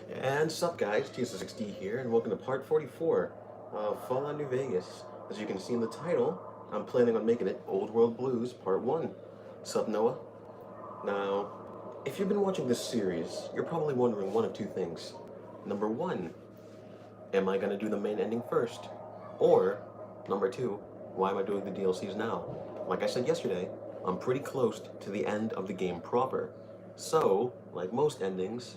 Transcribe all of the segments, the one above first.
And sup guys, TssXD here, and welcome to part 44 of Fallout New Vegas. As you can see in the title, I'm planning on making it Old World Blues Part 1. Sup Noah? Now, if you've been watching this series, you're probably wondering one of two things. Number one, am I going to do the main ending first? Or, number two, why am I doing the DLCs now? Like I said yesterday, I'm pretty close to the end of the game proper. So, like most endings,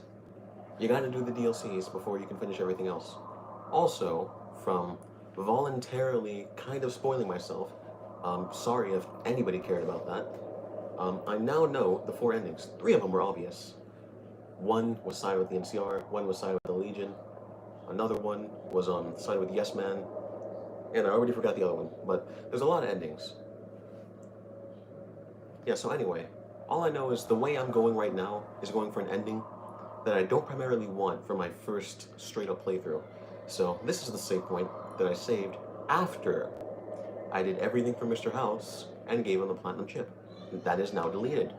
you gotta do the DLCs before you can finish everything else. Also, from voluntarily kind of spoiling myself, sorry if anybody cared about that, I now know the four endings. Three of them were obvious. One was sided with the NCR, one was sided with the Legion, another one was sided with Yes Man, and I already forgot the other one, but there's a lot of endings. Yeah, so anyway, all I know is the way I'm going right now is going for an ending that I don't primarily want for my first straight-up playthrough. So this is the save point that I saved after I did everything for Mr. House and gave him the platinum chip. That is now deleted.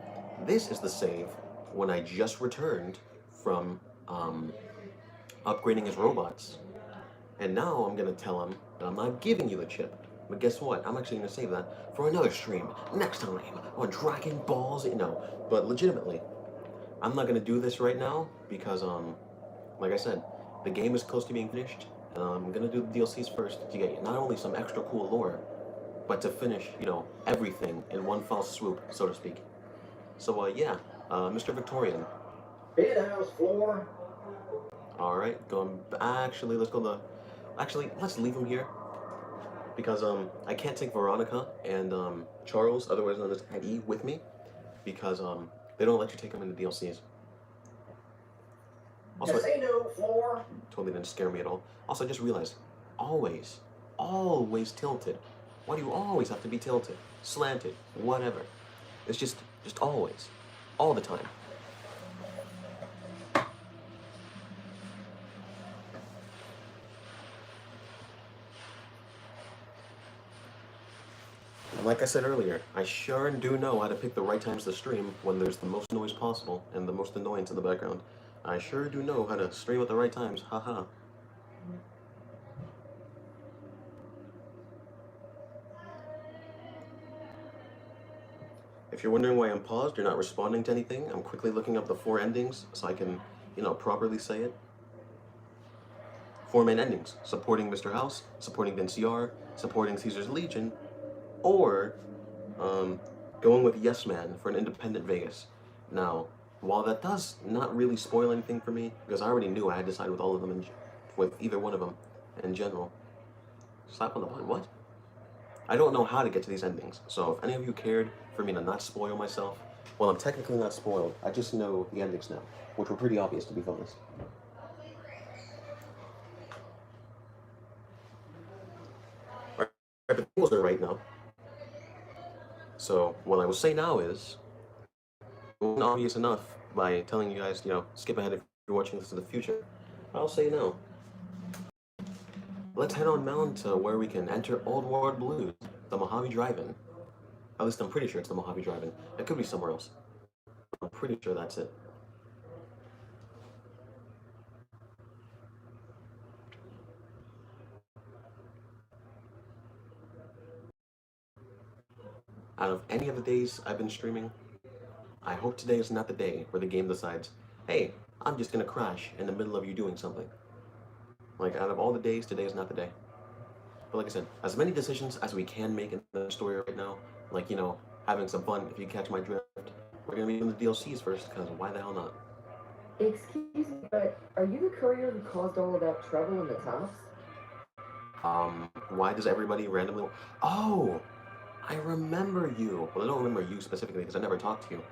This is the save when I just returned from upgrading his robots. And now I'm gonna tell him that I'm not giving you the chip. But guess what? I'm actually gonna save that for another stream next time on Dragon Balls. No, but legitimately, I'm not gonna do this right now because like I said, the game is close to being finished. I'm gonna do the DLCs first to get not only some extra cool lore, but to finish, everything in one fell swoop, so to speak. So, yeah, Mr. Victorian. Penthouse floor. All right, actually, let's go actually, let's leave him here because I can't take Veronica and Charles, otherwise known as Eddie, with me because they don't let you take them in the DLCs. Also, casino floor. Totally didn't scare me at all. Also, I just realized, always tilted. Why do you always have to be tilted, slanted, whatever? It's just always, all the time. And like I said earlier, I sure do know how to pick the right times to stream when there's the most noise possible and the most annoyance in the background. I sure do know how to stream at the right times, haha. If you're wondering why I'm paused, you're not responding to anything, I'm quickly looking up the four endings so I can, properly say it. Four main endings: supporting Mr. House, supporting the NCR, supporting Caesar's Legion, or going with Yes Man for an independent Vegas. Now, while that does not really spoil anything for me, because I already knew I had decided with all of them, with either one of them in general. Slap on the butt, what? I don't know how to get to these endings, so if any of you cared for me to not spoil myself, well, I'm technically not spoiled. I just know the endings now, which were pretty obvious, to be honest. Alright, but the rules are right now. So what I will say now is, it wasn't obvious enough by telling you guys, skip ahead if you're watching this in the future. I'll say no. Let's head on down to where we can enter Old World Blues, the Mojave Drive-In. At least I'm pretty sure it's the Mojave Drive-In. It could be somewhere else. I'm pretty sure that's it. Out of any of the days I've been streaming, I hope today is not the day where the game decides, hey, I'm just gonna crash in the middle of you doing something. Like, out of all the days, today is not the day. But like I said, as many decisions as we can make in the story right now, like, having some fun, if you catch my drift, we're gonna be doing the DLCs first, because why the hell not? Excuse me, but are you the courier who caused all of that trouble in the tops? Why does everybody randomly... Oh! I remember you. Well, I don't remember you specifically, because I never talked to you.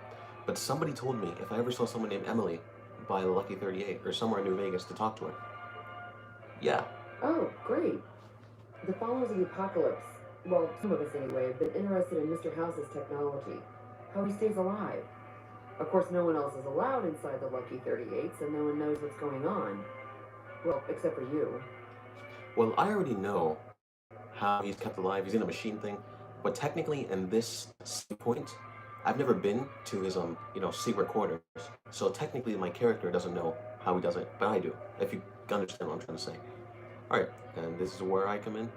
But somebody told me if I ever saw someone named Emily by the Lucky 38, or somewhere in New Vegas, to talk to her. Yeah. Oh, great. The followers of the apocalypse, well, some of us anyway, have been interested in Mr. House's technology. How he stays alive. Of course, no one else is allowed inside the Lucky 38, so no one knows what's going on. Well, except for you. Well, I already know how he's kept alive. He's in a machine thing. But technically, in this point, I've never been to his secret quarters, so technically my character doesn't know how he does it, but I do. If you understand what I'm trying to say. All right, and this is where I come in.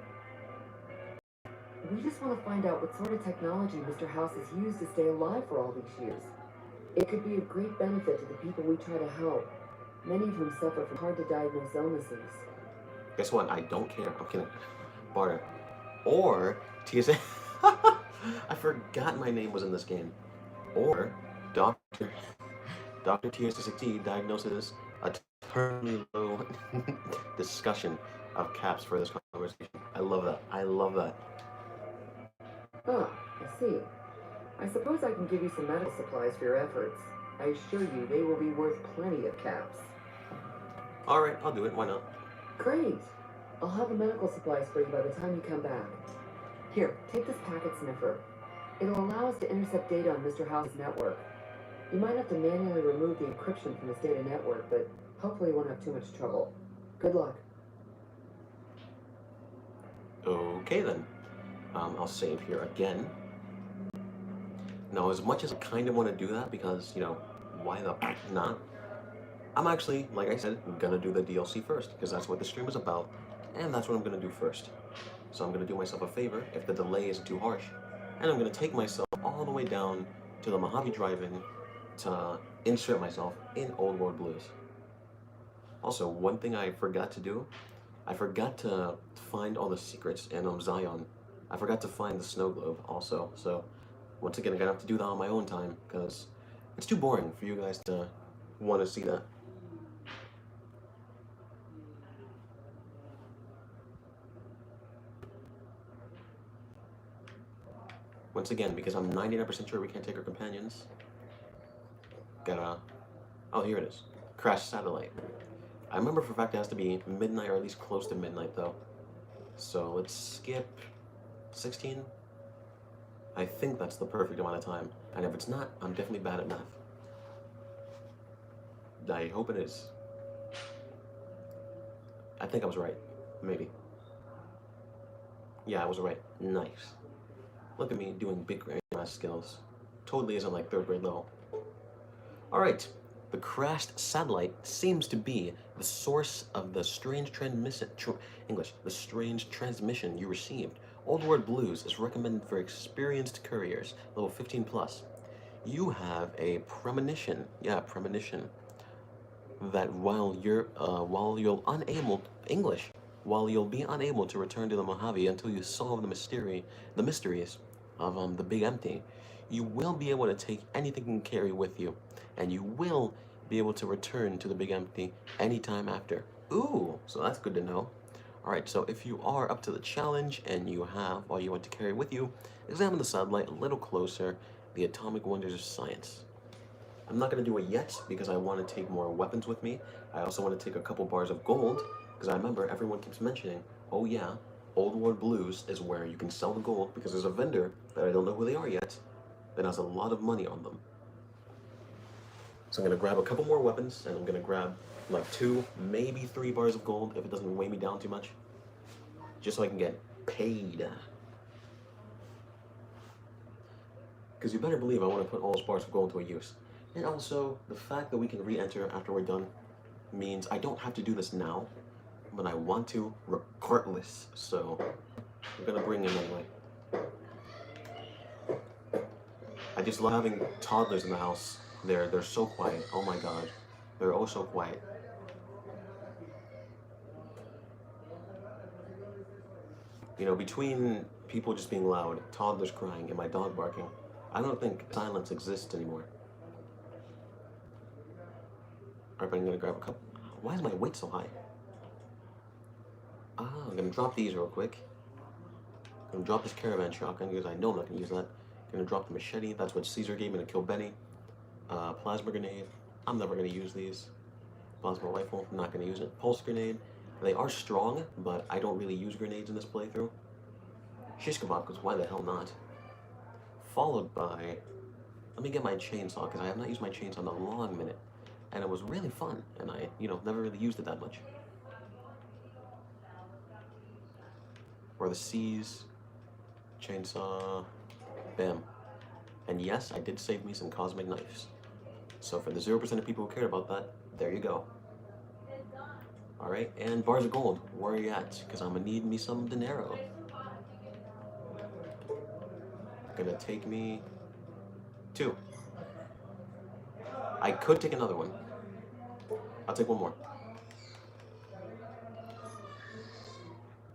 We just want to find out what sort of technology Mr. House has used to stay alive for all these years. It could be of great benefit to the people we try to help, many of whom suffer from hard-to-diagnose illnesses. Guess what? I don't care. I'm kidding. Barter. Or TSA. I forgot my name was in this game. Or Dr. TssXD diagnoses a terminally low discussion of caps for this conversation. I love that. I love that. Ah, I see. I suppose I can give you some medical supplies for your efforts. I assure you they will be worth plenty of caps. Alright, I'll do it. Why not? Great. I'll have the medical supplies for you by the time you come back. Here, take this packet sniffer. It'll allow us to intercept data on Mr. House's network. You might have to manually remove the encryption from his data network, but hopefully you won't have too much trouble. Good luck. Okay then. I'll save here again. Now, as much as I kind of want to do that because, why the not? I'm actually, like I said, gonna do the DLC first because that's what the stream is about, and that's what I'm gonna do first. So I'm gonna do myself a favor if the delay isn't too harsh, and I'm gonna take myself all the way down to the Mojave Drive-In to insert myself in Old World Blues. Also, one thing I forgot to do, I forgot to find all the secrets in Zion. I forgot to find the snow globe also, so once again, I'm gonna have to do that on my own time because it's too boring for you guys to want to see that. Once again, because I'm 99% sure we can't take our companions. Oh, here it is. Crash satellite. I remember for a fact it has to be midnight or at least close to midnight though. So let's skip 16. I think that's the perfect amount of time. And if it's not, I'm definitely bad at math. I hope it is. I think I was right. Maybe. Yeah, I was right. Nice. Look at me doing big math skills. Totally isn't like 3rd grade level. Alright. The crashed satellite seems to be the source of the strange transmission you received. Old World Blues is recommended for experienced couriers, level 15 plus. You have a premonition, that while you'll be unable to return to the Mojave until you solve the mysteries of the Big Empty, you will be able to take anything you can carry with you, and you will be able to return to the Big Empty anytime after. Ooh, so that's good to know. Alright, so if you are up to the challenge and you have all you want to carry with you, examine the satellite a little closer, the atomic wonders of science. I'm not going to do it yet because I want to take more weapons with me. I also want to take a couple bars of gold because I remember everyone keeps mentioning, oh yeah, Old World Blues is where you can sell the gold because there's a vendor that I don't know who they are yet that has a lot of money on them. So I'm going to grab a couple more weapons and I'm going to grab like 2, maybe 3 bars of gold if it doesn't weigh me down too much. Just so I can get paid. Because you better believe I want to put all those bars of gold to a use. And also, the fact that we can re-enter after we're done means I don't have to do this now, but I want to regardless. So I'm gonna bring him anyway. I just love having toddlers in the house. They're so quiet. Oh my god. They're oh so quiet. Between people just being loud, toddlers crying, and my dog barking, I don't think silence exists anymore. Alright, but I'm gonna grab a couple. Why is my weight so high? I'm gonna drop these real quick. I'm gonna drop this caravan shotgun because I know I'm not gonna use that. I'm gonna drop the machete. That's what Caesar gave me to kill Benny. Plasma grenade. I'm never gonna use these. Plasma rifle. I'm not gonna use it. Pulse grenade. They are strong, but I don't really use grenades in this playthrough. Shish kebab, because why the hell not? Followed by, let me get my chainsaw, because I have not used my chainsaw in a long minute. And it was really fun, and I, never really used it that much. Or the C's, chainsaw, bam. And yes, I did save me some cosmic knives. So for the 0% of people who cared about that, there you go. Alright, and bars of gold, where are you at? Because I'm gonna need me some dinero. Gonna take me 2. I could take another one. I'll take one more.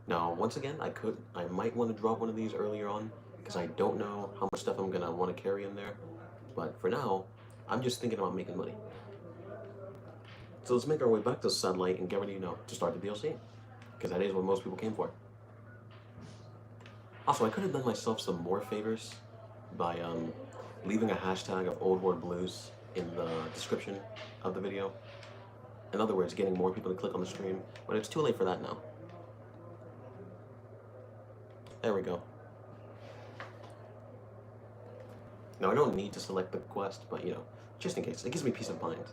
Now, once again, I might want to drop one of these earlier on, because I don't know how much stuff I'm gonna want to carry in there. But for now, I'm just thinking about making money. So let's make our way back to the satellite and get ready, to start the DLC. Because that is what most people came for. Also, I could have done myself some more favors by leaving a hashtag of Old World Blues in the description of the video. In other words, getting more people to click on the stream, but it's too late for that now. There we go. Now, I don't need to select the quest, but just in case. It gives me peace of mind.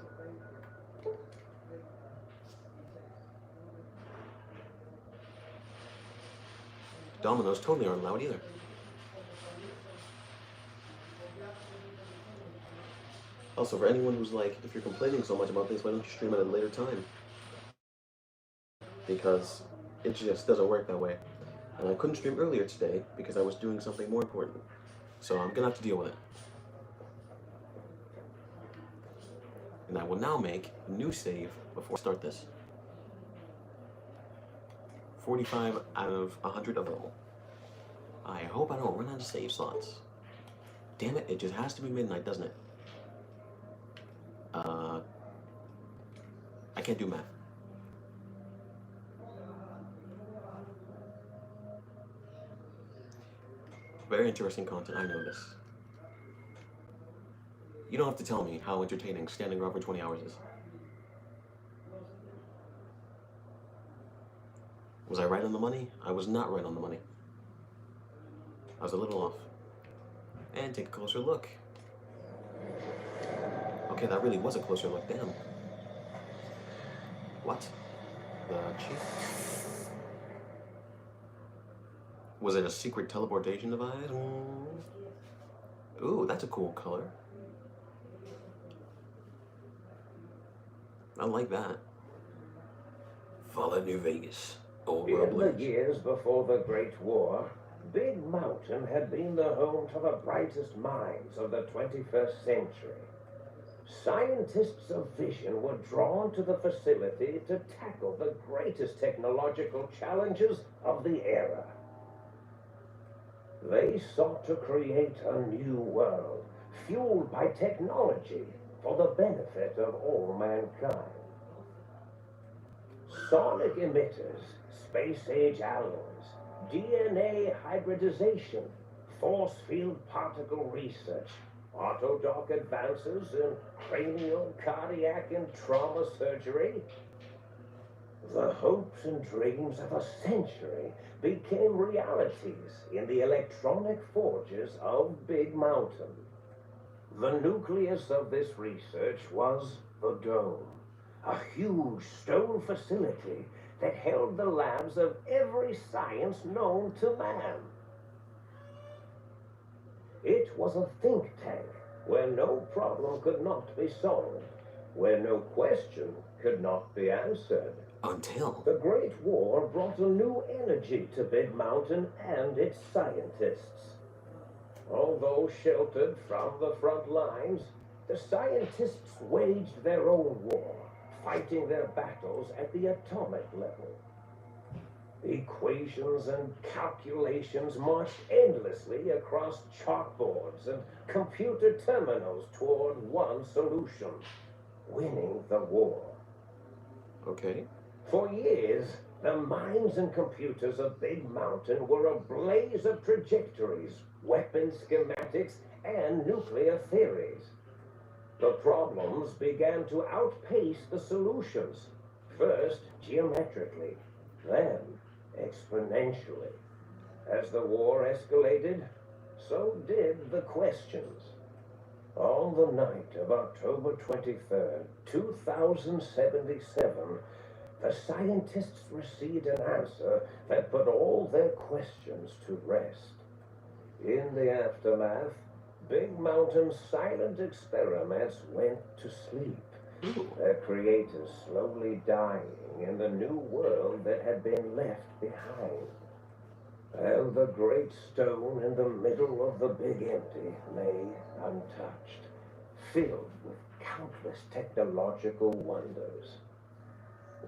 Dominoes totally aren't allowed either. Also, for anyone who's like, if you're complaining so much about this, why don't you stream at a later time? Because it just doesn't work that way. And I couldn't stream earlier today because I was doing something more important. So I'm gonna have to deal with it. And I will now make a new save before I start this. 45 out of 100 available. I hope I don't run out of save slots. Damn it, it just has to be midnight, doesn't it? I can't do math. Very interesting content, I know this. You don't have to tell me how entertaining standing around for 20 hours is. Was I right on the money? I was not right on the money. I was a little off. And take a closer look. Okay, that really was a closer look, damn. What? The chief? Was it a secret teleportation device? Ooh, that's a cool color. I like that. Fallout New Vegas. Old World In Blues. the years before the Great War, Big Mountain had been the home to the brightest minds of the 21st century. Scientists of vision were drawn to the facility to tackle the greatest technological challenges of the era. They sought to create a new world, fueled by technology for the benefit of all mankind. Sonic emitters, space-age alloys, DNA hybridization, force field particle research, autodoc advances in cranial, cardiac, and trauma surgery. The hopes and dreams of a century became realities in the electronic forges of Big Mountain. The nucleus of this research was the Dome, a huge stone facility that held the labs of every science known to man. It was a think tank where no problem could not be solved, where no question could not be answered. Until The Great War brought a new energy to Big Mountain and its scientists. Although sheltered from the front lines, the scientists waged their own war, fighting their battles at the atomic level. Equations and calculations marched endlessly across chalkboards and computer terminals toward one solution: winning the war. okay. For years, the minds and computers of Big Mountain were a blaze of trajectories, weapon schematics, and nuclear theories. The problems began to outpace the solutions, first geometrically, then exponentially. As the war escalated, so did the questions. On the night of October 23rd, 2077, the scientists received an answer that put all their questions to rest. In the aftermath, Big Mountain's silent experiments went to sleep. Ooh. Their creators slowly dying in the new world that had been left behind. And the great stone in the middle of the big empty lay untouched, filled with countless technological wonders.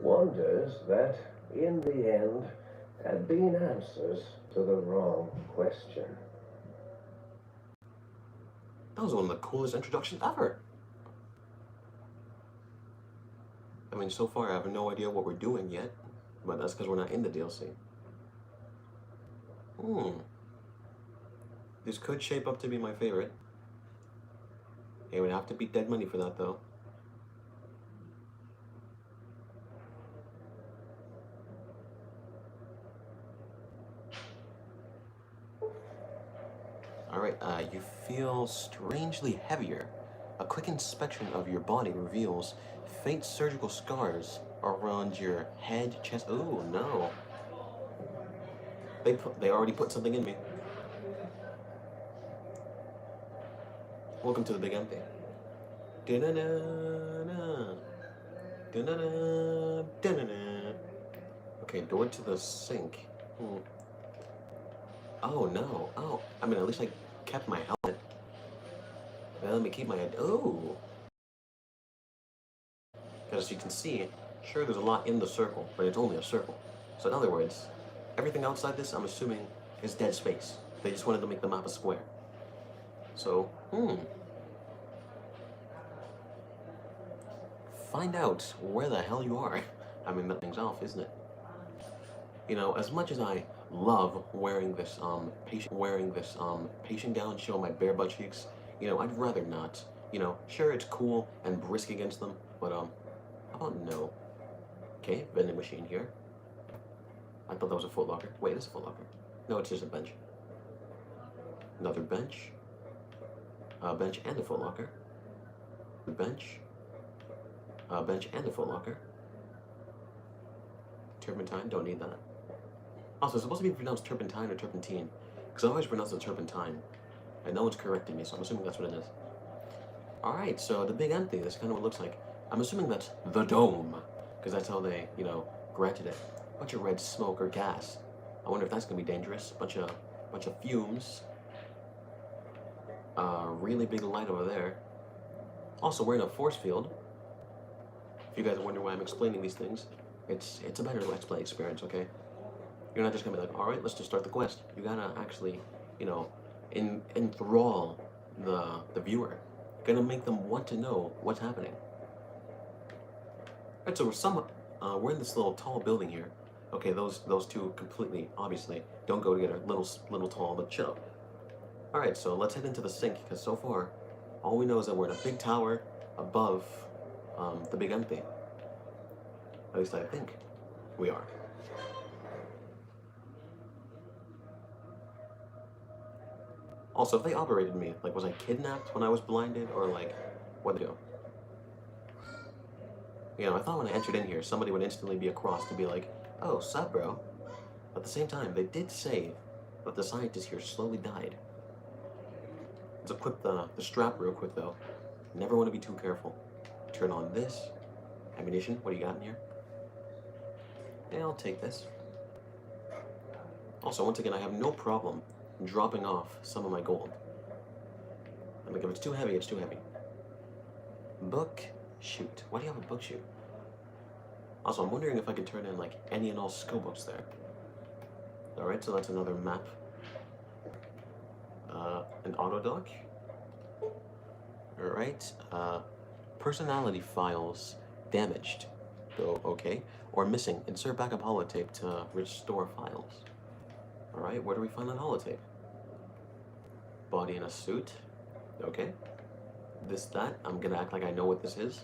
Wonders that, in the end, had been answers to the wrong question. That was one of the coolest introductions ever. I mean, so far I have no idea what we're doing yet, but that's because we're not in the DLC. This could shape up to be my favorite. It would have to be dead money for that, though. Alright, you feel strangely heavier. A quick inspection of your body reveals faint surgical scars around your head, chest. Oh no. They already put something in me. Welcome to the big empty. Da-na-na-na. Da-na-na. Da-na-na. Okay, door to the sink. Oh no. Oh, I mean, at least I kept my helmet. Well, let me keep my head. Oh. Because as you can see, sure, there's a lot in the circle, but it's only a circle. So in other words, everything outside this, I'm assuming, is dead space. They just wanted to make the map a square. So, find out where the hell you are. I mean, that thing's off, isn't it? You know, as much as I love wearing this patient gown showing my bare butt cheeks, you know, I'd rather not. You know, sure, it's cool and brisk against them, but how about no? Okay, vending machine here. I thought that was a Foot Locker. Wait, it's a Foot Locker. No, it's just a bench. Another bench. A bench and a Foot Locker. Bench. A bench and a Foot Locker. Turpentine, don't need that. Also, it's supposed to be pronounced turpentine or turpentine, because I always pronounce it turpentine, and no one's correcting me, so I'm assuming that's what it is. Alright, so the big empty, this is kind of what it looks like. I'm assuming that's the dome, because that's how they, you know, granted it. Bunch of red smoke or gas. I wonder if that's gonna be dangerous. Bunch of fumes. Really big light over there. Also, we're in a force field. If you guys wonder why I'm explaining these things, it's a better Let's Play experience, okay? You're not just gonna be like, alright, let's just start the quest. You gotta actually, you know, enthrall the viewer. You're gonna make them want to know what's happening. Alright, so we're in this little tall building here. Okay, those two completely, obviously, don't go together. Little tall, but chill. Alright, so let's head into the sink, because so far, all we know is that we're in a big tower above the big empty. At least I think we are. Also, if they operated me, like, was I kidnapped when I was blinded, or like, what'd they do? You know, I thought when I entered in here, somebody would instantly be across to be like, oh, sup, bro? At the same time, they did say that the scientist here slowly died. Let's equip the strap real quick, though. Never want to be too careful. Turn on this. Ammunition, what do you got in here? Yeah, I'll take this. Also, once again, I have no problem dropping off some of my gold. And like, if it's too heavy, it's too heavy. Book shoot. Why do you have a book shoot? Also, I'm wondering if I can turn in like any and all skill books there. Alright, so that's another map. An auto dock. Alright, personality files damaged. Oh, okay. Or missing. Insert backup holotape to restore files. Alright, where do we find that holotape? Body in a suit. Okay. This, that. I'm gonna act like I know what this is.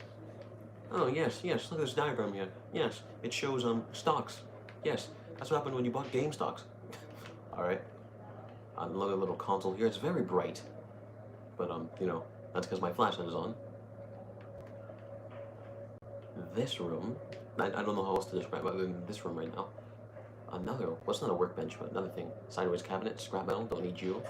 Oh, yes, look at this diagram here. Yes, it shows, stocks. Yes, that's what happened when you bought game stocks. Alright. Another little console here. It's very bright. But, you know, that's because my flashlight is on. This room, I don't know how else to describe it other than this room right now. Another, well, it's not a workbench, but another thing. Sideways cabinet, scrap metal, don't need you.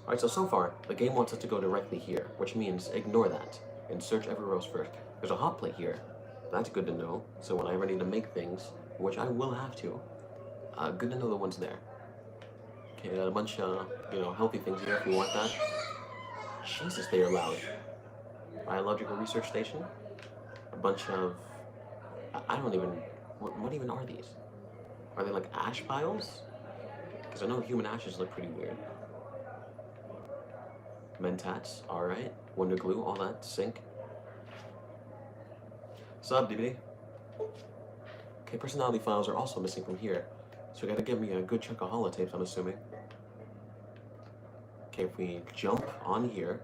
Alright, so far, the game wants us to go directly here, which means ignore that, and search everywhere else first. There's a hot plate here. That's good to know, so when I ever need to make things, which I will have to, good to know the one's there. Okay, got a bunch of, healthy things here if you want that. Jesus, they are loud. Biological research station. A bunch of, I don't even, what even are these? Are they like ash piles? Because I know human ashes look pretty weird. Mentats, alright. Wonder glue, all that, sink. Sub, DVD. Okay, personality files are also missing from here. So you gotta give me a good chunk of holotapes, I'm assuming. Okay, if we jump on here,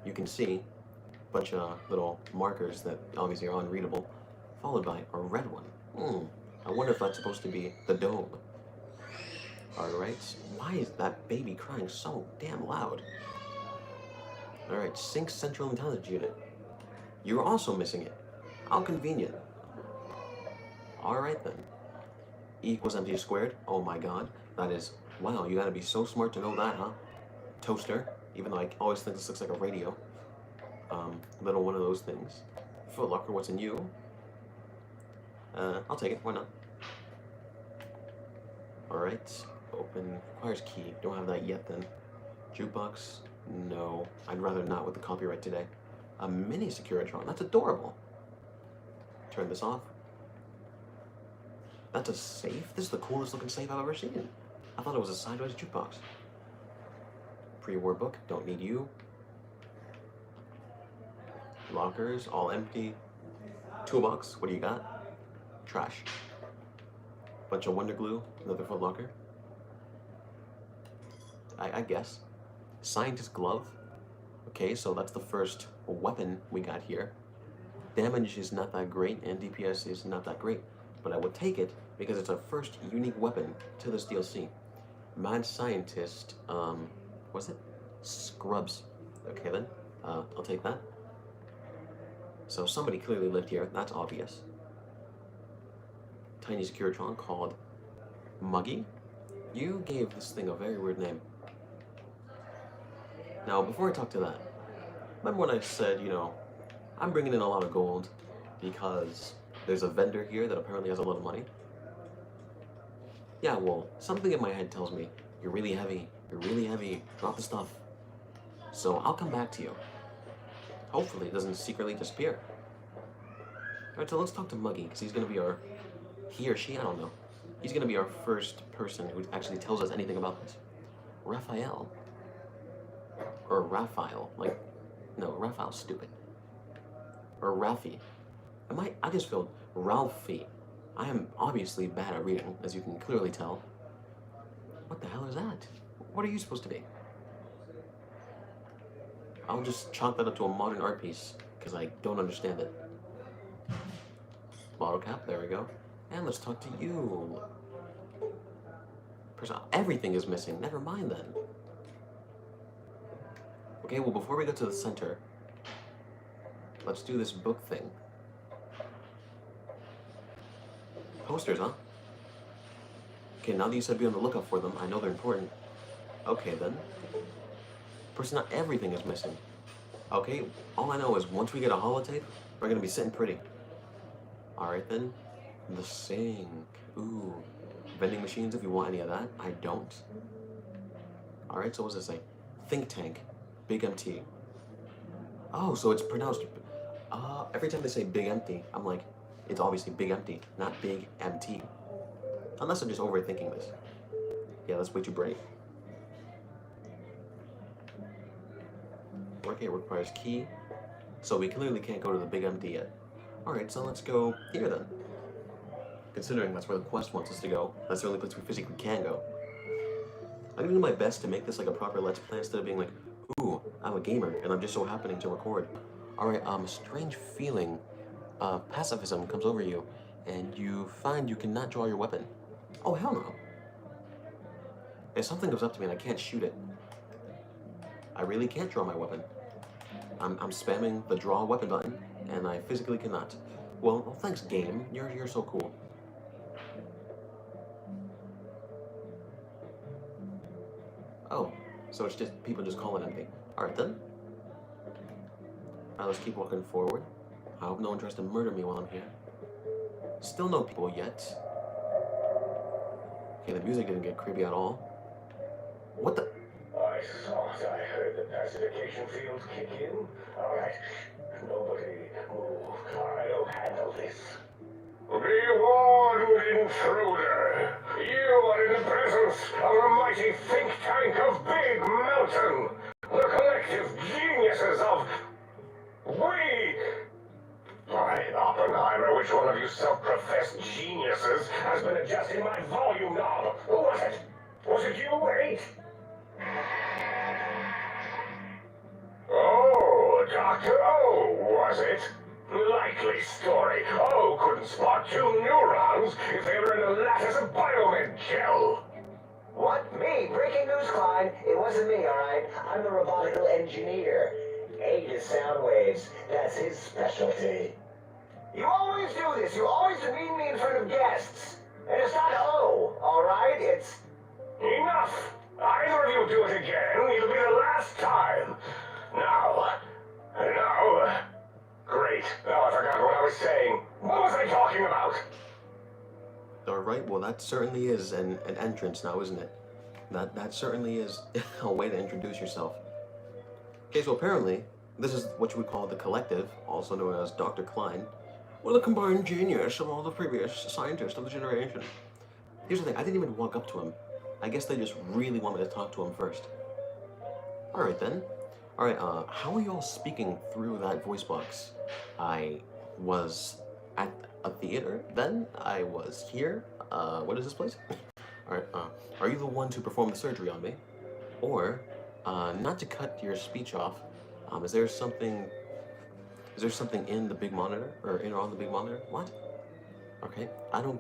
you can see a bunch of little markers that obviously are unreadable, followed by a red one. I wonder if that's supposed to be the dome. Alright, why is that baby crying so damn loud? Alright, Sync Central Intelligence Unit. You're also missing it. How convenient. Alright then. E equals mc squared. Oh my god. That is, wow, you gotta be so smart to know that, huh? Toaster, even though I always think this looks like a radio. Little one of those things. Foot Locker, what's in you? I'll take it, why not? Alright, open, requires key. Don't have that yet then. Jukebox, no. I'd rather not with the copyright today. A mini Securitron, that's adorable. Turn this off. That's a safe? This is the coolest looking safe I've ever seen. I thought it was a sideways jukebox. Pre-war book, don't need you. Lockers, all empty. Toolbox, what do you got? Trash. Bunch of Wonder Glue, another Foot Locker. I guess. Scientist glove. Okay, so that's the first weapon we got here. Damage is not that great, and DPS is not that great, but I would take it because it's our first unique weapon to this DLC. Mad Scientist, what's it? Scrubs. Okay then, I'll take that. So somebody clearly lived here, that's obvious. Tiny Securitron called Muggy. You gave this thing a very weird name. Now, before I talk to that, remember when I said, I'm bringing in a lot of gold because there's a vendor here that apparently has a lot of money? Yeah, well, something in my head tells me, you're really heavy, drop the stuff. So I'll come back to you. Hopefully it doesn't secretly disappear. Alright, so let's talk to Muggy, because he's going to be he or she, I don't know. He's going to be our first person who actually tells us anything about this. Raphael. Or Raphael, no, Raphael's stupid. Or Ralphie. I just feel Ralphie. I am obviously bad at reading, as you can clearly tell. What the hell is that? What are you supposed to be? I'll just chalk that up to a modern art piece, because I don't understand it. Bottle cap, there we go. And let's talk to you. Everything is missing, never mind then. Okay, well, before we go to the center, let's do this book thing. Posters, huh? Okay, now that you said be on the lookout for them, I know they're important. Okay, then. Everything is missing. Okay, all I know is once we get a holotape, we're gonna be sitting pretty. Alright then. The sink. Ooh. Vending machines if you want any of that. I don't. Alright, so what does it say? Think tank. Big MT. Oh, so it's pronounced... every time they say big empty, I'm like, it's obviously big empty, not big MT. Unless I'm just overthinking this. Yeah, that's way too bright. Okay, it requires key. So we clearly can't go to the big MT yet. Alright, so let's go here then. Considering that's where the quest wants us to go, that's the only place we physically can go. I'm gonna do my best to make this like a proper Let's Play instead of being like, ooh, I'm a gamer and I'm just so happening to record. Alright, a strange feeling of pacifism comes over you and you find you cannot draw your weapon. Oh, hell no. If something goes up to me and I can't shoot it, I really can't draw my weapon. I'm spamming the draw weapon button and I physically cannot. Well, thanks game, you're so cool. Oh, So it's just people just calling empty. Alright then. Alright, let's keep walking forward. I hope no one tries to murder me while I'm here. Still no people yet. Okay, the music didn't get creepy at all. What the? I thought I heard the pacification field kick in. Alright, nobody move. I'll handle this. Be warned, intruder. You are in the presence of a mighty think tank of Big Mountain. The collective geniuses of... We... By Oppenheimer, which one of you self-professed geniuses has been adjusting my volume knob? Who was it? Was it you, 8? Oh, Dr. O, was it? Likely story. O couldn't spot 2 neurons if they were in a lattice of biomed gel. What? Me? Breaking news, Klein. It wasn't me, alright? I'm the robotical engineer. 8 is sound waves. That's his specialty. You always do this. You always demean me in front of guests. And it's not O, alright? It's... Enough! Either of you do it again, it'll be the last time. Now... Great. Now I forgot what I was saying. What was I talking about? Alright, well that certainly is an entrance now, isn't it? That certainly is a way to introduce yourself. Okay, so apparently, this is what you would call the collective, also known as Dr. Klein. Well, the combined genius of all the previous scientists of the generation. Here's the thing, I didn't even walk up to him. I guess they just really wanted to talk to him first. Alright then. Alright, how are you all speaking through that voice box? I was at a theater then? I was here? What is this place? Alright, are you the one to perform the surgery on me? Or, not to cut your speech off, is there something in the big monitor? Or in or on the big monitor? What? Okay, I don't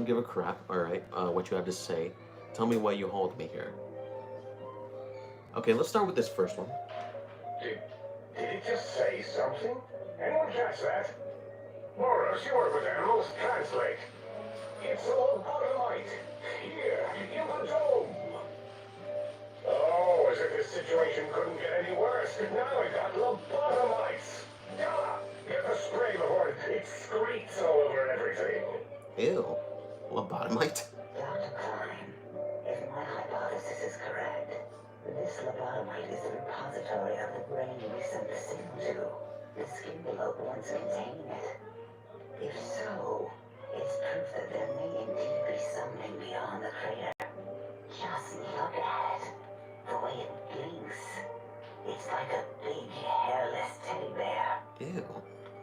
give a crap, alright, what you have to say. Tell me why you hauled me here. Okay, let's start with this first one. Did it just say something? Anyone catch that? Morris, you work with animals. Translate. It's a lobotomite. Here, in the dome. Oh, as if this situation couldn't get any worse. Now we got lobotomites. Gala, get the spray before it excretes all over everything. Ew. Lobotomite? Dr. Klein, if my hypothesis is correct, this lobotomite is the repository of the brain we sent the signal to. The skin below once contained it. If so, it's proof that there may indeed be something beyond the crater. Just look at it. The way it blinks. It's like a big hairless teddy bear. Ew.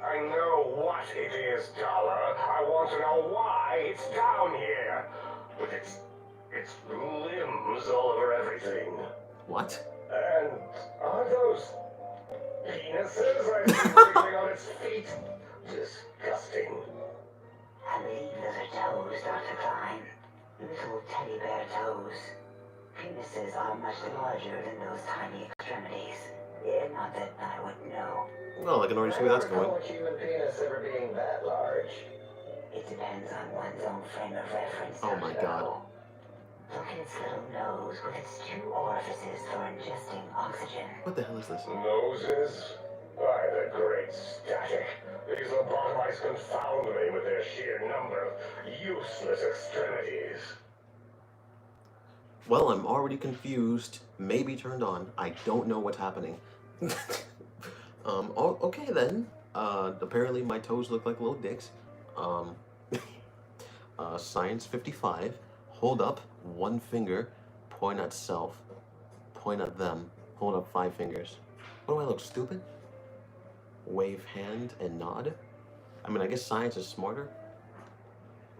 I know what it is, Dollar. I want to know why it's down here. With its limbs all over everything. What? And are those penises I see wiggling on its feet? Disgusting. I believe those are toes, Dr. Klein. Little teddy bear toes. Penises are much larger than those tiny extremities. Not that I would know. Well, I can already see where that's going. I don't recall a human penis ever being that large. It depends on one's own frame of reference. Oh my God. Look at its little nose with its 2 orifices for ingesting oxygen. What the hell is this? Noses? By the great static. These lobotomites confound me with their sheer number of useless extremities. Well, I'm already confused, maybe turned on. I don't know what's happening. Okay then. Apparently my toes look like little dicks. Science 55. Hold up 1 finger, point at self, point at them, hold up 5 fingers. What do I look, stupid? Wave hand and nod? I mean, I guess science is smarter.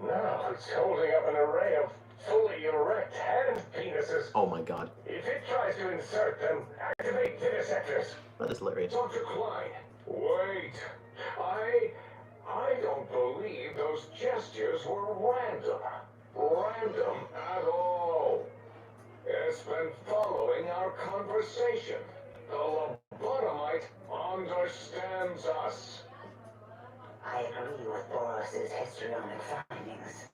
Now it's holding up an array of fully erect hand penises. Oh my God. If it tries to insert them, activate vivisectors. That is hilarious. Dr. Klein, wait. I don't believe those gestures were random. Random at all. It's been following our conversation. The lobotomite understands us. I agree with Boros's histrionic findings.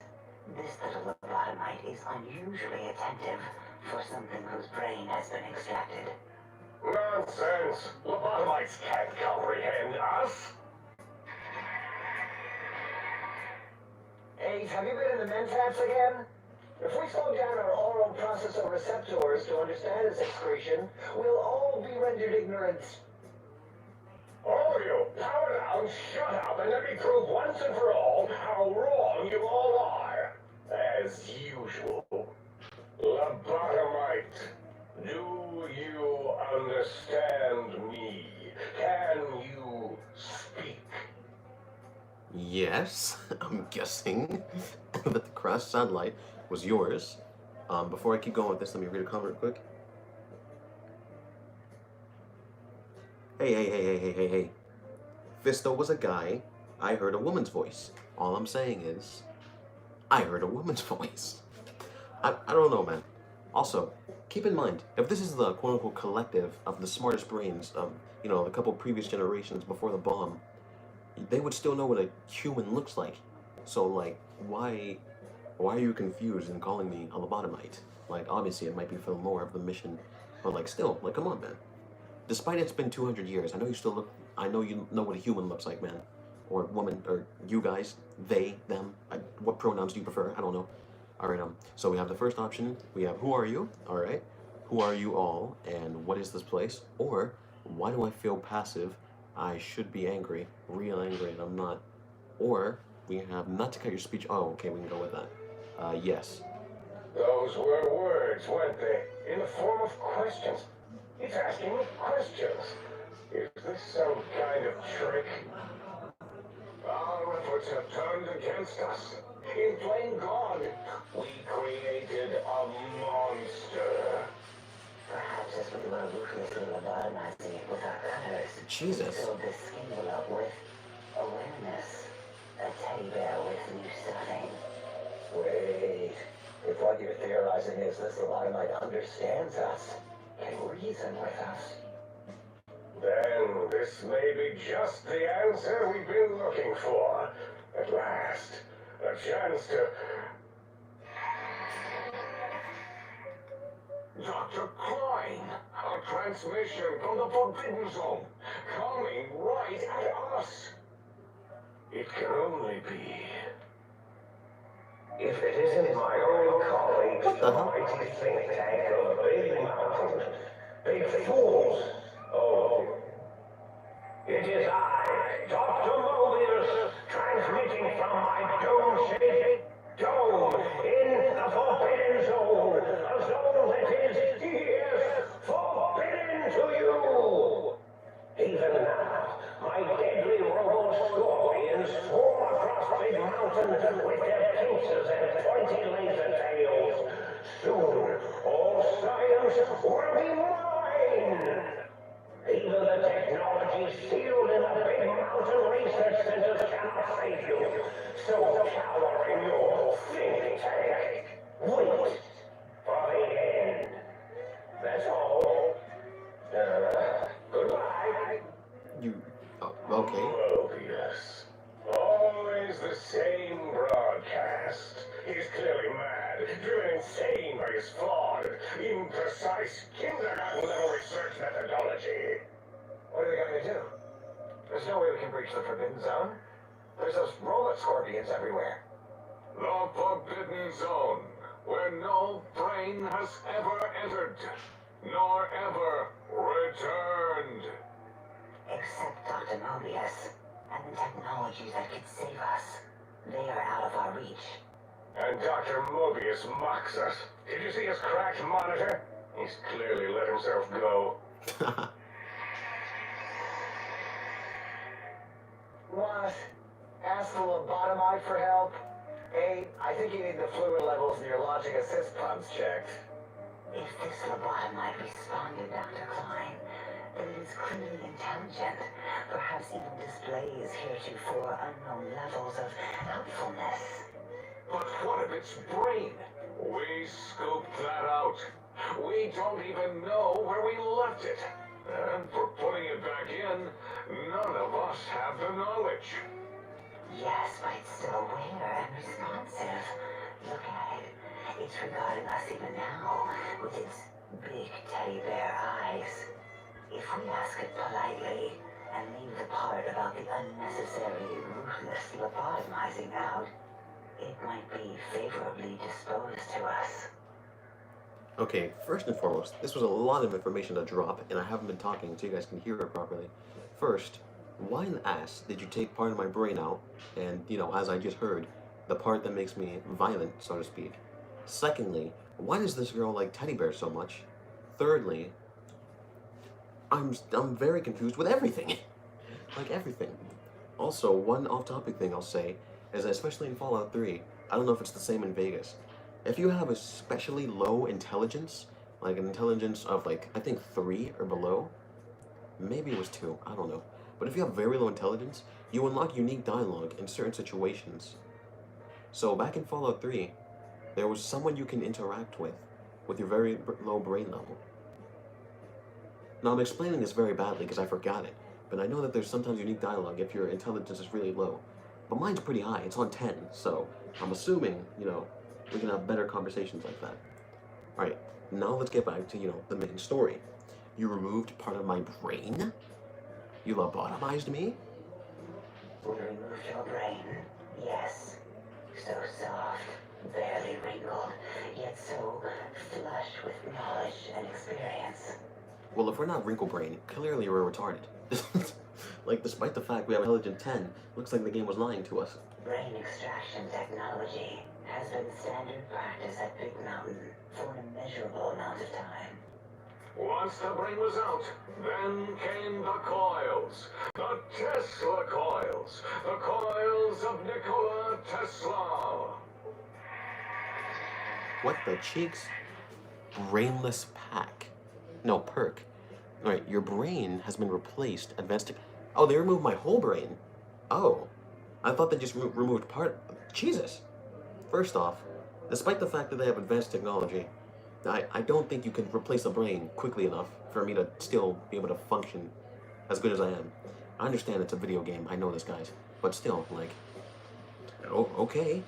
This little lobotomite is unusually attentive for something whose brain has been extracted. Nonsense! Lobotomites can't comprehend us! Hey, have you been in the mentats again? If we slow down our oral processor receptors to understand its excretion, we'll all be rendered ignorant. All of you, power down, shut up, and let me prove once and for all how wrong you all are. As usual. Lobotomite, do you understand me? Can you speak? Yes, I'm guessing that the cross satellite was yours. Before I keep going with this, let me read a comment real quick. Hey. Fisto was a guy. I heard a woman's voice. All I'm saying is, I heard a woman's voice. I don't know, man. Also, keep in mind, if this is the quote-unquote collective of the smartest brains of, you know, the couple previous generations before the bomb, they would still know what a human looks like. So, like, why are you confused in calling me a lobotomite? Like, obviously it might be for the lore of the mission, but like, still, like, come on, man. Despite it's been 200 years, I know you know what a human looks like, man. Or woman, or you guys, they, them, what pronouns do you prefer? I don't know. Alright, so we have the first option, we have who are you, alright? Who are you all, and what is this place? Or, why do I feel passive? I should be angry, real angry, and I'm not. Or, we have not to cut your speech, oh, okay, we can go with that. Yes. Those were words, weren't they? In the form of questions. He's asking me questions. Is this some kind of trick? Our efforts have turned against us. In plain God, we created a monster. Perhaps as we were ruthlessly lobotomizing it with our cutters, Jesus. we filled this skin envelope with awareness. A teddy bear with new stuffing. Wait. If what you're theorizing is this lobotomite understands us, can reason with us, Then this may be just the answer we've been looking for. At last, a chance to... Dr. Klein, a transmission from the Forbidden Zone, coming right at us. It can only be... If it isn't my old colleagues, the mighty think tank of Big Mountain. Big fools. Oh, it is I, Dr. Mobius, transmitting from my dome-shaped dome in the Forbidden Zone. A zone that is, yes, forbidden to you. Even now, my deadly robo-scorpions swarm across Big Mountain with their pincers and pointy laser tails. Soon, all science will be mine. Even the technology sealed in the Big Mountain research centers cannot save you. So cower in your think tank. Wait for the end. That's all. Goodbye. You, okay. Mobius. Always the same broadcast. He's clearly mad, driven insane by his flawed, imprecise kindergarten-level research methodology. what are they going to do? There's no way we can breach the Forbidden Zone. There's those robot scorpions everywhere. The Forbidden Zone, where no brain has ever entered, nor ever returned. Except Dr. Mobius and the technologies that could save us. They are out of our reach. And Dr. Mobius mocks us. Did you see his cracked monitor? He's clearly let himself go. What? Ask the lobotomite for help? Hey, I think you need the fluid levels in your logic assist pumps checked. If this lobotomite responded, Dr. Klein, then it is clearly intelligent, perhaps even displays heretofore unknown levels of helpfulness. But what of its brain? We scooped that out. We don't even know where we left it. And for putting it back in, none of us have the knowledge. Yes, but it's still aware and responsive. Look at it. It It's regarding us even now, with its big teddy bear eyes. If we ask it politely, and leave the part about the unnecessary, ruthless lobotomizing out, it might be favorably disposed to us. Okay, first and foremost, this was a lot of information to drop, and I haven't been talking so you guys can hear it properly. First, why in the ass did you take part of my brain out, and, as I just heard, the part that makes me violent, so to speak? Secondly, why does this girl like teddy bears so much? Thirdly, I'm very confused with everything. Like everything. Also, one off-topic thing I'll say is that especially in Fallout 3, I don't know if it's the same in Vegas. If you have especially low intelligence, like an intelligence of I think 3 or below, maybe it was 2, I don't know. But if you have very low intelligence, you unlock unique dialogue in certain situations. So back in Fallout 3, there was someone you can interact with your very low brain level. Now I'm explaining this very badly because I forgot it, but I know that there's sometimes unique dialogue if your intelligence is really low. But mine's pretty high, it's on 10, so I'm assuming, we can have better conversations like that. Alright, now let's get back to, the main story. You removed part of my brain? You lobotomized me? We removed your brain, yes. So soft, barely wrinkled, yet so flush with knowledge and experience. Well, if we're not wrinkle brain, clearly we're retarded. Despite the fact we have intelligence 10, looks like the game was lying to us. Brain extraction technology has been standard practice at Big Mountain for an immeasurable amount of time. Once the brain was out, then came the coils. The Tesla coils. The coils of Nikola Tesla. What the cheeks? Brainless pack. No, perk. Alright, your brain has been replaced. Oh, they removed my whole brain. Oh. I thought they just removed part. Jesus. First off, despite the fact that they have advanced technology, I don't think you can replace a brain quickly enough for me to still be able to function as good as I am. I understand it's a video game, I know this, guys. But still, okay.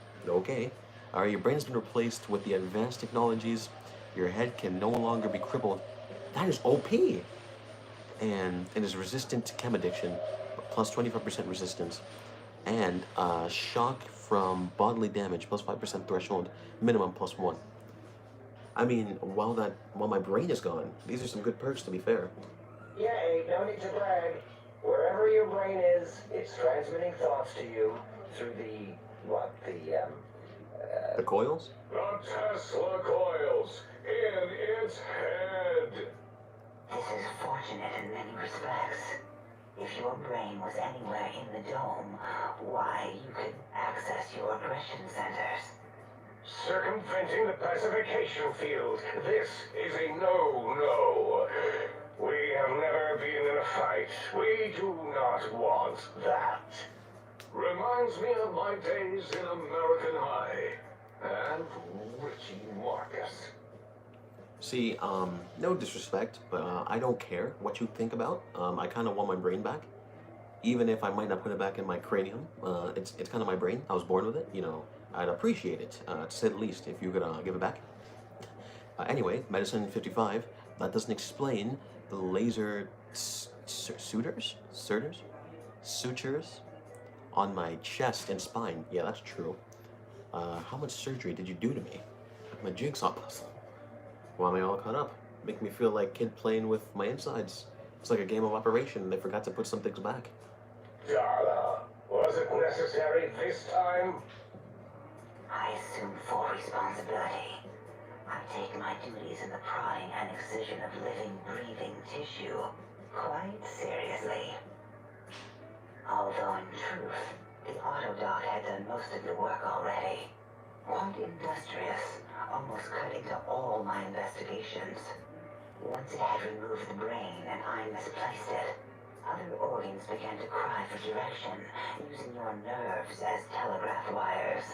Alright, your brain has been replaced with the advanced technologies. Your head can no longer be crippled. That is OP! And it is resistant to chem addiction, plus 25% resistance. And shock from bodily damage, plus 5% threshold, minimum plus 1. I mean, while my brain is gone, these are some good perks, to be fair. Yay, no need to brag. Wherever your brain is, it's transmitting thoughts to you through The coils? The Tesla coils in its head. This is fortunate in many respects. If your brain was anywhere in the dome, why, you could access your aggression centers. Circumventing the pacification field. This is a no-no. We have never been in a fight. We do not want that. Reminds me of my days in American High. And Richie Marcus. See, no disrespect, but I don't care what you think about. I kind of want my brain back. Even if I might not put it back in my cranium. It's kind of my brain. I was born with it, I'd appreciate it, to say the least, if you could give it back. Anyway, Medicine 55, that doesn't explain the laser sutures on my chest and spine. Yeah, that's true. How much surgery did you do to me? My jigsaw puzzle. Why am I all caught up? Make me feel like a kid playing with my insides. It's like a game of Operation. They forgot to put some things back. Darla, was it necessary this time? I assume full responsibility. I take my duties in the prodding and excision of living, breathing tissue quite seriously. Although in truth, the Autodoc had done most of the work already. Quite industrious, almost cut into all my investigations. Once it had removed the brain and I misplaced it, other organs began to cry for direction, using your nerves as telegraph wires.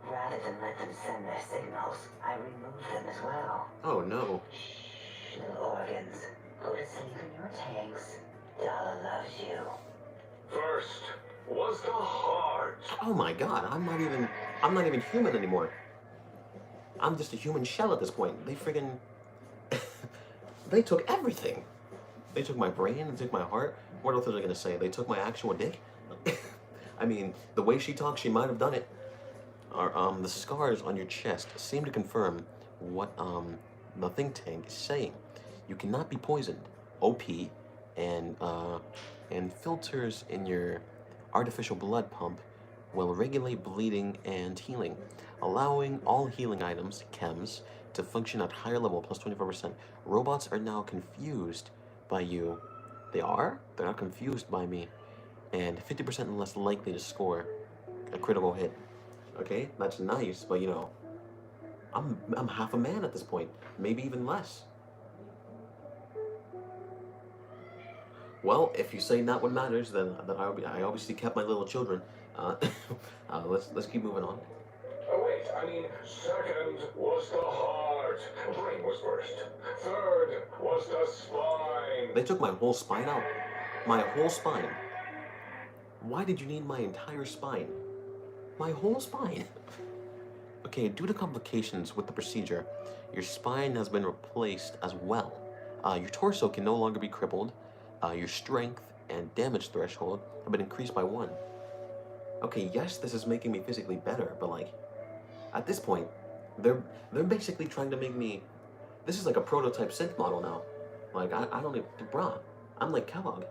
Rather than let them send their signals, I removed them as well. Oh no. Shh, little organs. Go to sleep in your tanks. Dala loves you. First was the heart. Oh my god, I'm not even human anymore. I'm just a human shell at this point. They friggin' they took everything. They took my brain, they took my heart. What else are they gonna say? They took my actual dick? I mean, the way she talks, she might have done it. The scars on your chest seem to confirm what the think tank is saying. You cannot be poisoned. OP and filters in your artificial blood pump will regulate bleeding and healing, allowing all healing items, chems, to function at higher level, plus 24%. Robots are now confused by you. They are? They're not confused by me. And 50% less likely to score a critical hit. Okay, that's nice, but you know, I'm half a man at this point, maybe even less. Well, if you say not what matters, then I obviously kept my little children. Let's keep moving on. Oh, wait, I mean, second was the heart. Brain was first. Third was the spine. They took my whole spine out. My whole spine. Why did you need my entire spine? My whole spine. Okay, due to complications with the procedure, your spine has been replaced as well. Your torso can no longer be crippled. Your strength and damage threshold have been increased by 1. Okay, yes, this is making me physically better, but like, at this point, they're basically trying to make me. This is like a prototype synth model now. Like I don't even, bruh, I'm like Kellogg.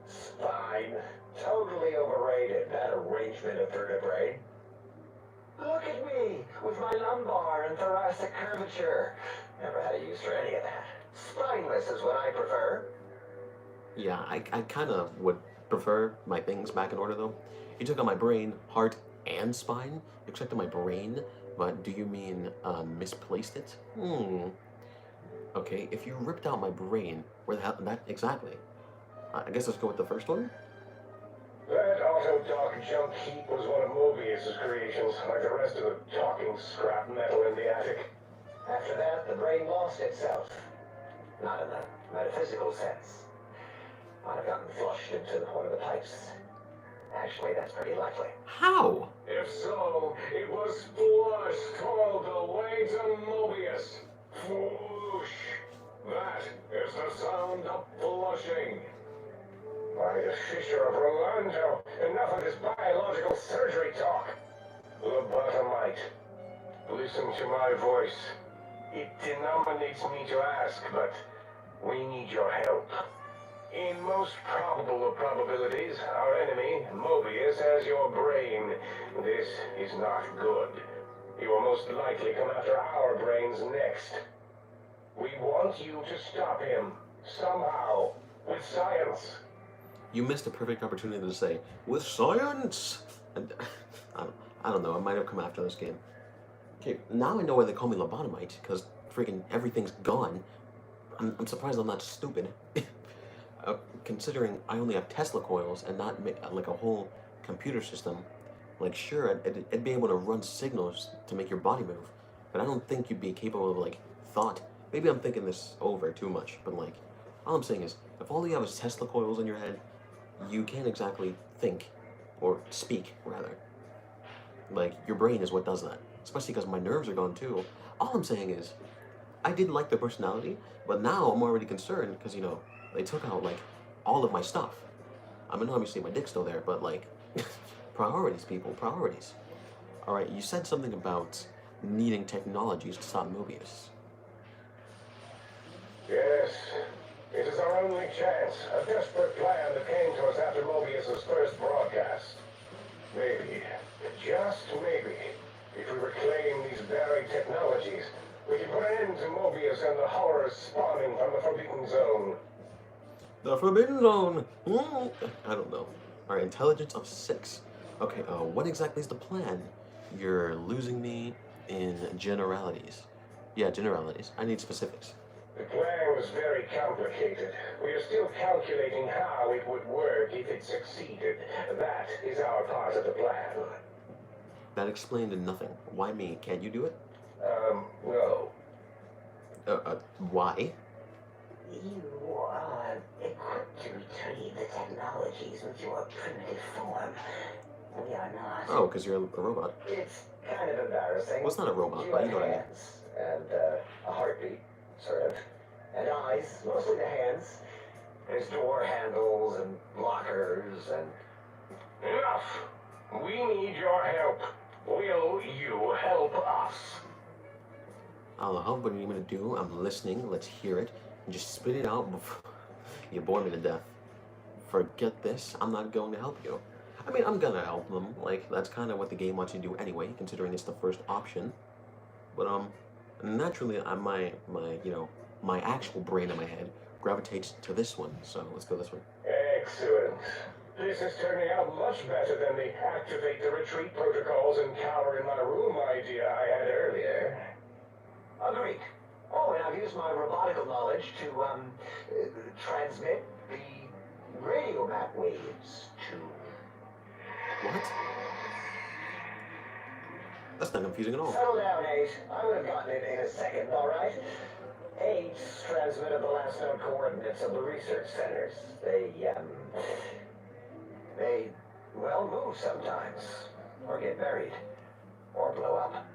Spine. Totally overrated, that arrangement of vertebrae. Look at me, with my lumbar and thoracic curvature. Never had a use for any of that. Spineless is what I prefer. Yeah, I kind of would prefer my things back in order though. You took out my brain, heart, and spine. You extracted my brain, but do you mean misplaced it? Okay, if you ripped out my brain, where the hell that exactly? I guess let's go with the first one. That auto-dock junk heap was one of Mobius's creations, like the rest of the talking scrap metal in the attic. After that, the brain lost itself. Not in the metaphysical sense. Might have gotten flushed into one of the pipes. Actually, that's pretty likely. How? If so, it was flushed all the way to Mobius. Flush. That is the sound of flushing. By the fissure of Rolando, enough of this biological surgery talk. Lobotomite, listen to my voice. It denominates me to ask, but we need your help. In most probable of probabilities, our enemy, Mobius, has your brain. This is not good. He will most likely come after our brains next. We want you to stop him, somehow, with science. You missed a perfect opportunity to say, with science! And, I don't know, I might have come after this game. Okay, now I know why they call me Lobotomite, because freaking everything's gone. I'm surprised I'm not stupid. Considering I only have Tesla coils and not like a whole computer system, like sure, it'd be able to run signals to make your body move, but I don't think you'd be capable of like thought. Maybe I'm thinking this over too much, but like, all I'm saying is, if all you have is Tesla coils in your head, you can't exactly think, or speak, rather. Like, your brain is what does that, especially because my nerves are gone too. All I'm saying is, I did like their personality, but now I'm already concerned, because, you know, they took out, like, all of my stuff. I mean, obviously my dick's still there, but, like, priorities, people, priorities. Alright, you said something about needing technologies to stop Mobius. Yes, it is our only chance, a desperate plan that came to us after Mobius's first broadcast. Maybe, just maybe, if we reclaim these buried technologies, we can put an end to Mobius and the horrors spawning from the Forbidden Zone. The Forbidden Zone! I don't know. Alright, intelligence of 6. Okay, what exactly is the plan? You're losing me in generalities. Yeah, generalities. I need specifics. The plan was very complicated. We are still calculating how it would work if it succeeded. That is our part of the plan. That explained nothing. Why me? Can't you do it? No. Why? You are equipped to retrieve the technologies with your primitive form. We are not. Oh, because you're a robot. It's kind of embarrassing. Well, it's not a robot, You but have you know what I mean. hands and a heartbeat, sort of, and eyes, mostly the hands. There's door handles and lockers and... Enough! We need your help. Will you help us? I'll help. What do you need me to do? I'm listening. Let's hear it. And just spit it out before you bore me to death. Forget this. I'm not going to help you. I mean, I'm gonna help them. Like, that's kind of what the game wants you to do anyway, considering it's the first option. But, naturally, my actual brain in my head gravitates to this one. So, let's go this way. Excellent. This is turning out much better than the activate the retreat protocols and cower in my room idea I had earlier. Agreed. Oh, and I've used my robotical knowledge to, transmit the radio map waves to... What? That's not confusing at all. Settle down, Ace. I would have gotten it in a second, all right? Ace transmitted the last known coordinates of the research centers. They, well, move sometimes. Or get buried. Or blow up.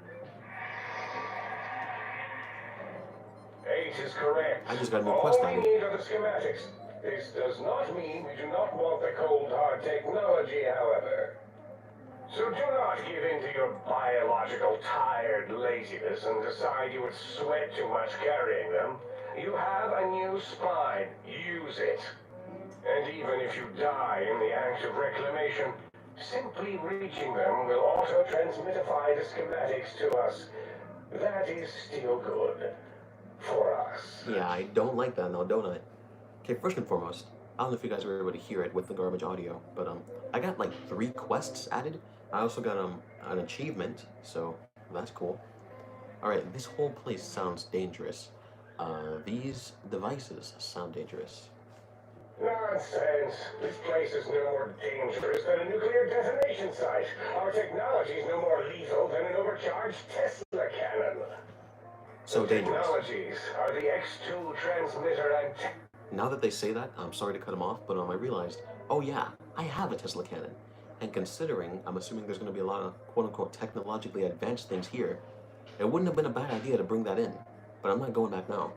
8 is correct. I just got a new quest All we item. need are the schematics. This does not mean we do not want the cold hard technology, however. So do not give in to your biological tired laziness and decide you would sweat too much carrying them. You have a new spine. Use it. And even if you die in the act of reclamation, simply reaching them will auto-transmitify the schematics to us. That is still good. For us. Yeah, I don't like that now, don't I? Okay, first and foremost, I don't know if you guys were able to hear it with the garbage audio, but I got like 3 quests added. I also got an achievement, so that's cool. Alright, this whole place sounds dangerous. These devices sound dangerous. Nonsense. This place is no more dangerous than a nuclear detonation site. Our technology is no more lethal than an overcharged Tesla cannon. So dangerous. Technologies are the X2 transmitter and... Now that they say that, I'm sorry to cut them off, but I realized, oh yeah, I have a Tesla cannon. And considering, I'm assuming there's going to be a lot of quote-unquote technologically advanced things here, it wouldn't have been a bad idea to bring that in. But I'm not going back now.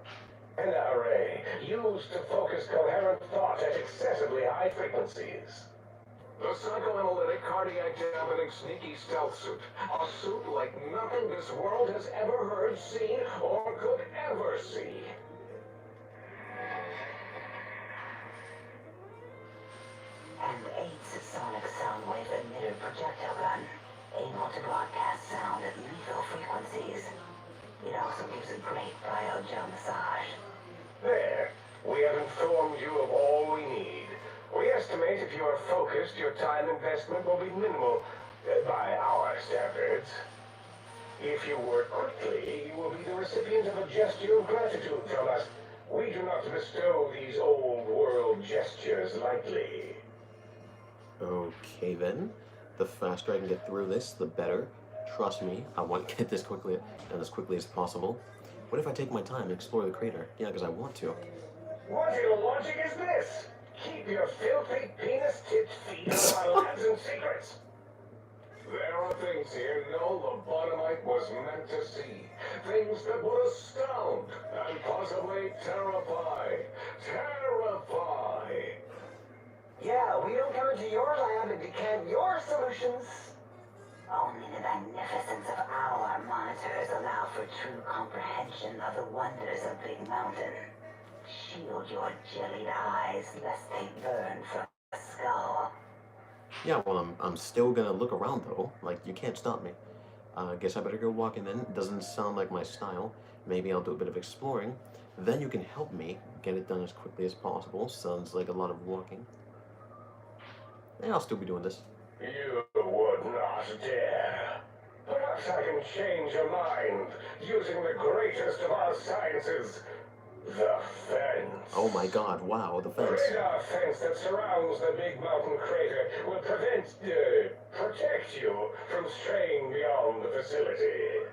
An array used to focus coherent thought at excessively high frequencies. The psychoanalytic, cardiac dampening, sneaky stealth suit. A suit like nothing this world has ever heard, seen, or could ever see. And 8's sonic sound wave emitter projectile gun, able to broadcast sound at lethal frequencies. It also gives a great bio-gel massage. There, we have informed you of all we need. We estimate if you are focused, your time investment will be minimal, by our standards. If you work quickly, you will be the recipient of a gesture of gratitude from us. We do not bestow these old world gestures lightly. Okay then. The faster I can get through this, the better. Trust me, I want to get this quickly and as quickly as possible. What if I take my time and explore the crater? Yeah, because I want to. What in logic is this? Keep your filthy penis-tipped feet on our labs and secrets. There are things here no lobotomite was meant to see. Things that would astound and possibly terrify. Terrify! Yeah, we don't come into your lab and decant your solutions. Only the magnificence of our monitors allow for true comprehension of the wonders of Big Mountain. Shield your jellied eyes lest they burn from the skull. Yeah, well, I'm still gonna look around though. Like, you can't stop me. Guess I better go walking then. Doesn't sound like my style. Maybe I'll do a bit of exploring. Then you can help me get it done as quickly as possible. Sounds like a lot of walking. Yeah, I'll still be doing this. You would not dare. Perhaps I can change your mind using the greatest of our sciences, the fence. Oh my god, wow, the The fence. radar fence that surrounds the Big Mountain crater will protect you from straying beyond the facility.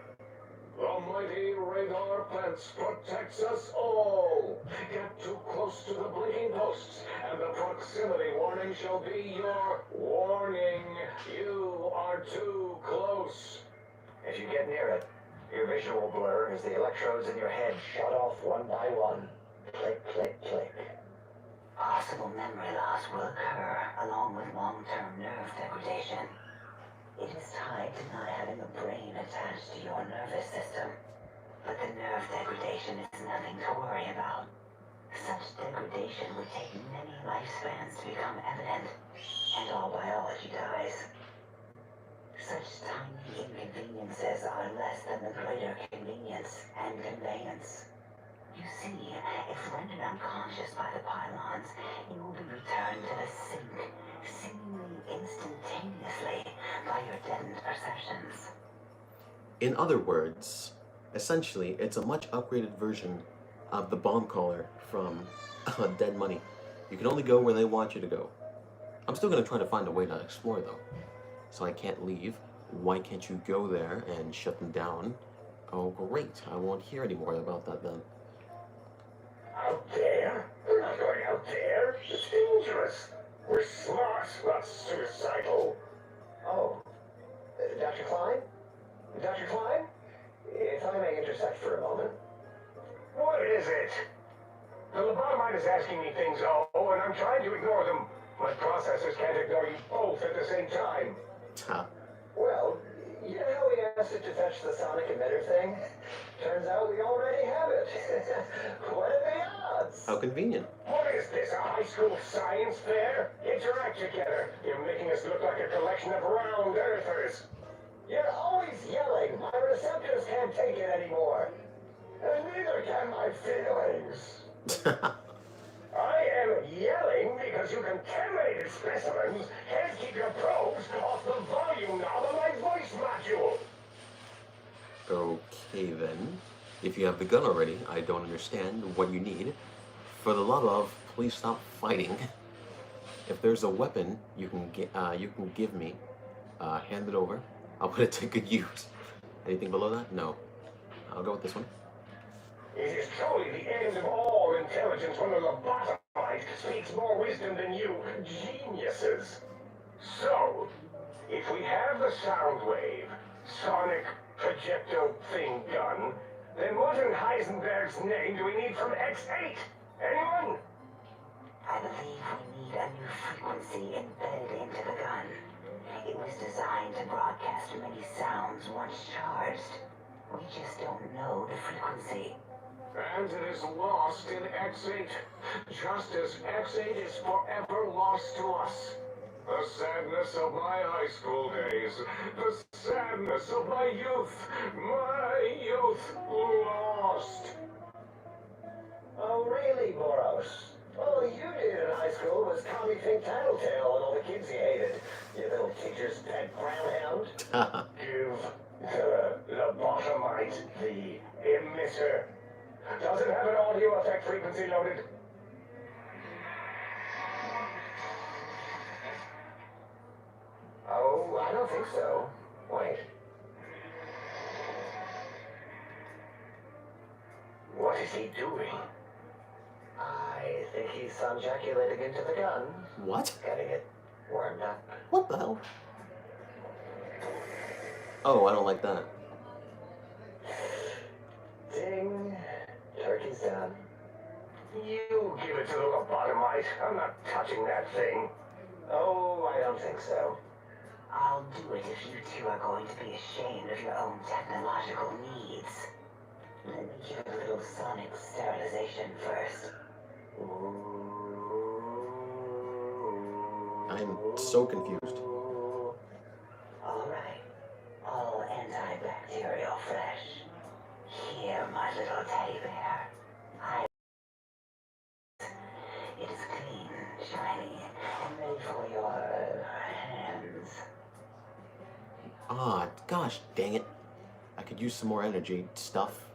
The mighty radar fence protects us all. Get too close to the blinking posts, and the proximity warning warning shall be your warning. You are too close. If you get near it, your vision will blur as the electrodes in your head shut off one by one. Click, click, click. Possible memory loss will occur along with long-term nerve degradation. It is tied to not having a brain attached to your nervous system. But the nerve degradation is nothing to worry about. Such degradation would take many lifespans to become evident, and all biology dies. Such tiny inconveniences are less than the greater convenience and conveyance. You see, if rendered unconscious by the pylons, you will be returned to the sink, seemingly instantaneously by your deadened perceptions. In other words, essentially, it's a much upgraded version of the bomb caller from Dead Money. You can only go where they want you to go. I'm still going to try to find a way to explore, though. So I can't leave. Why can't you go there and shut them down? Oh, great. I won't hear any more about that then. Out there? We're not going out there. It's dangerous. We're smart, not suicidal. Oh, Dr. Klein? Dr. Klein? If I may intersect for a moment. What is it? The lobotomite is asking me things, and I'm trying to ignore them. My processors can't ignore you both at the same time. Ha. Well, you know how we asked it to fetch the sonic emitter thing? Turns out we already have it. What are the odds? How convenient. What is this, a high school science fair? Interact together. You're making us look like a collection of round earthers. You're always yelling. My receptors can't take it anymore. And neither can my feelings. I am yelling because you contaminated specimens can't keep your probes off the volume knob of my voice module. Okay then. If you have the gun already, I don't understand what you need. For the love of, please stop fighting. If there's a weapon you can give me, hand it over. I'll put it to good use. Anything below that? No. I'll go with this one. It is truly the end of all intelligence when the lobotomite speaks more wisdom than you geniuses. So, if we have the sound wave, sonic projecto thing done, then what in Heisenberg's name do we need from X8? Anyone? I believe we need a new frequency embedded into the gun. It was designed to broadcast many sounds once charged. We just don't know the frequency. And it is lost in X8, just as X8 is forever lost to us. The sadness of my high school days, the sadness of my youth lost. Oh, really, Boros? All you did in high school was call me Think Tattletale and all the kids you hated. You little teacher's pet groundhound. Give the lobotomite the emitter. Does it have an audio effect frequency loaded? Oh, I don't think so. Wait. What is he doing? I think he's sunjaculating into the gun. What? Getting it warmed up. What the hell? Oh, I don't like that. Ding. Turkey's done. You give it to the lobotomite. I'm not touching that thing. Oh, I don't think so. I'll do it if you two are going to be ashamed of your own technological needs. Let me give a little sonic sterilization first. I'm so confused. Alright. All antibacterial fresh. Here, my little teddy bear. It is clean, shiny, and ready for your hands. Ah, gosh dang it. I could use some more energy stuff.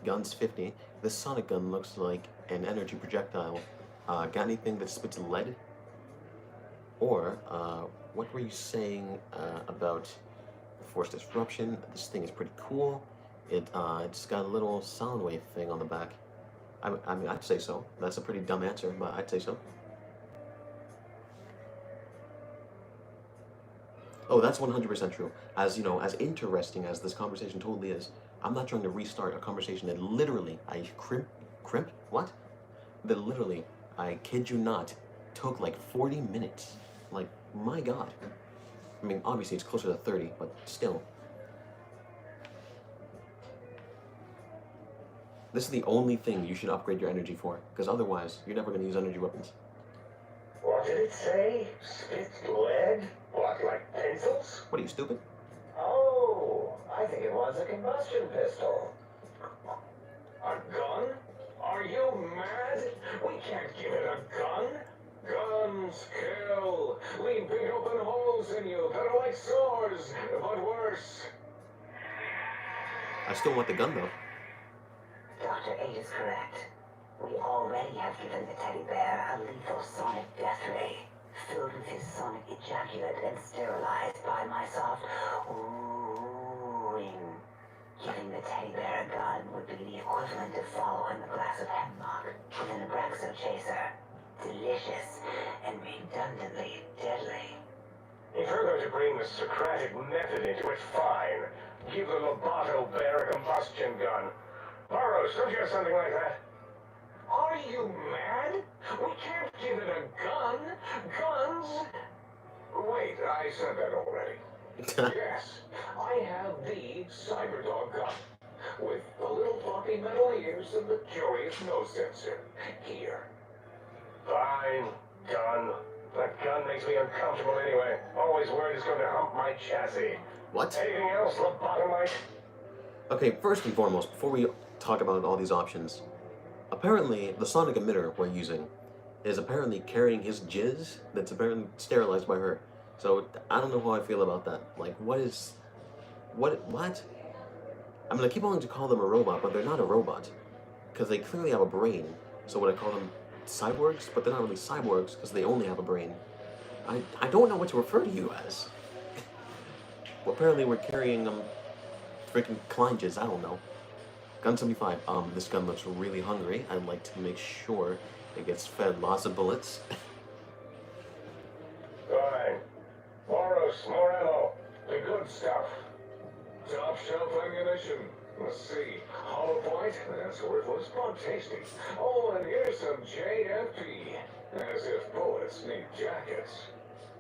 Gun's 50. This sonic gun looks like an energy projectile. Got anything that spits lead? Or, what were you saying about force disruption? This thing is pretty cool. It's got a little sound wave thing on the back. I mean, I'd say so. That's a pretty dumb answer, but I'd say so. Oh, that's 100% true. As you know, as interesting as this conversation totally is, I'm not trying to restart a conversation that literally I crimp, what? That literally, I kid you not, took like 40 minutes. Like, my God. I mean, obviously it's closer to 30, but still. This is the only thing you should upgrade your energy for, because otherwise, you're never going to use energy weapons. What did it say? Spit lead? What, like pencils? What are you, stupid? Oh, I think it was a combustion pistol. A gun? Are you mad? We can't give it a gun. Guns kill. Leave big open holes in you that are like sores, but worse. I still want the gun, though. Dr. 8 is correct. We already have given the teddy bear a lethal sonic death ray, filled with his sonic ejaculate and sterilized by my soft wooing. Giving the teddy bear a gun would be the equivalent of following a glass of hemlock with an Abraxo chaser. Delicious and redundantly deadly. If you're going to bring the Socratic method into it, fine. Give the Lobato bear a combustion gun. Burroughs, don't you have something like that? Are you mad? We can't give it a gun. Guns? Wait, I said that already. Yes, I have the Cyberdog gun. With the little floppy metal ears and the curious nose sensor. Here. Fine. Gun. That gun makes me uncomfortable anyway. Always worried it's going to hump my chassis. What? Anything else, lobotomite? Okay, first and foremost, before we talk about all these options, apparently the sonic emitter we're using is apparently carrying his jizz that's apparently sterilized by her. So I don't know how I feel about that. Like, what? I mean, I keep wanting to call them a robot, but they're not a robot, because they clearly have a brain. So would I call them cyborgs? But they're not really cyborgs, because they only have a brain. I don't know what to refer to you as. Well, apparently we're carrying freaking Klein jizz, I don't know. Gun 75. This gun looks really hungry. I'd like to make sure it gets fed lots of bullets. Fine. Borrow more ammo. The good stuff. Top shelf ammunition. Let's see. Hollow point? That's worthless, but tasty. Oh, and here's some JFP. As if bullets need jackets.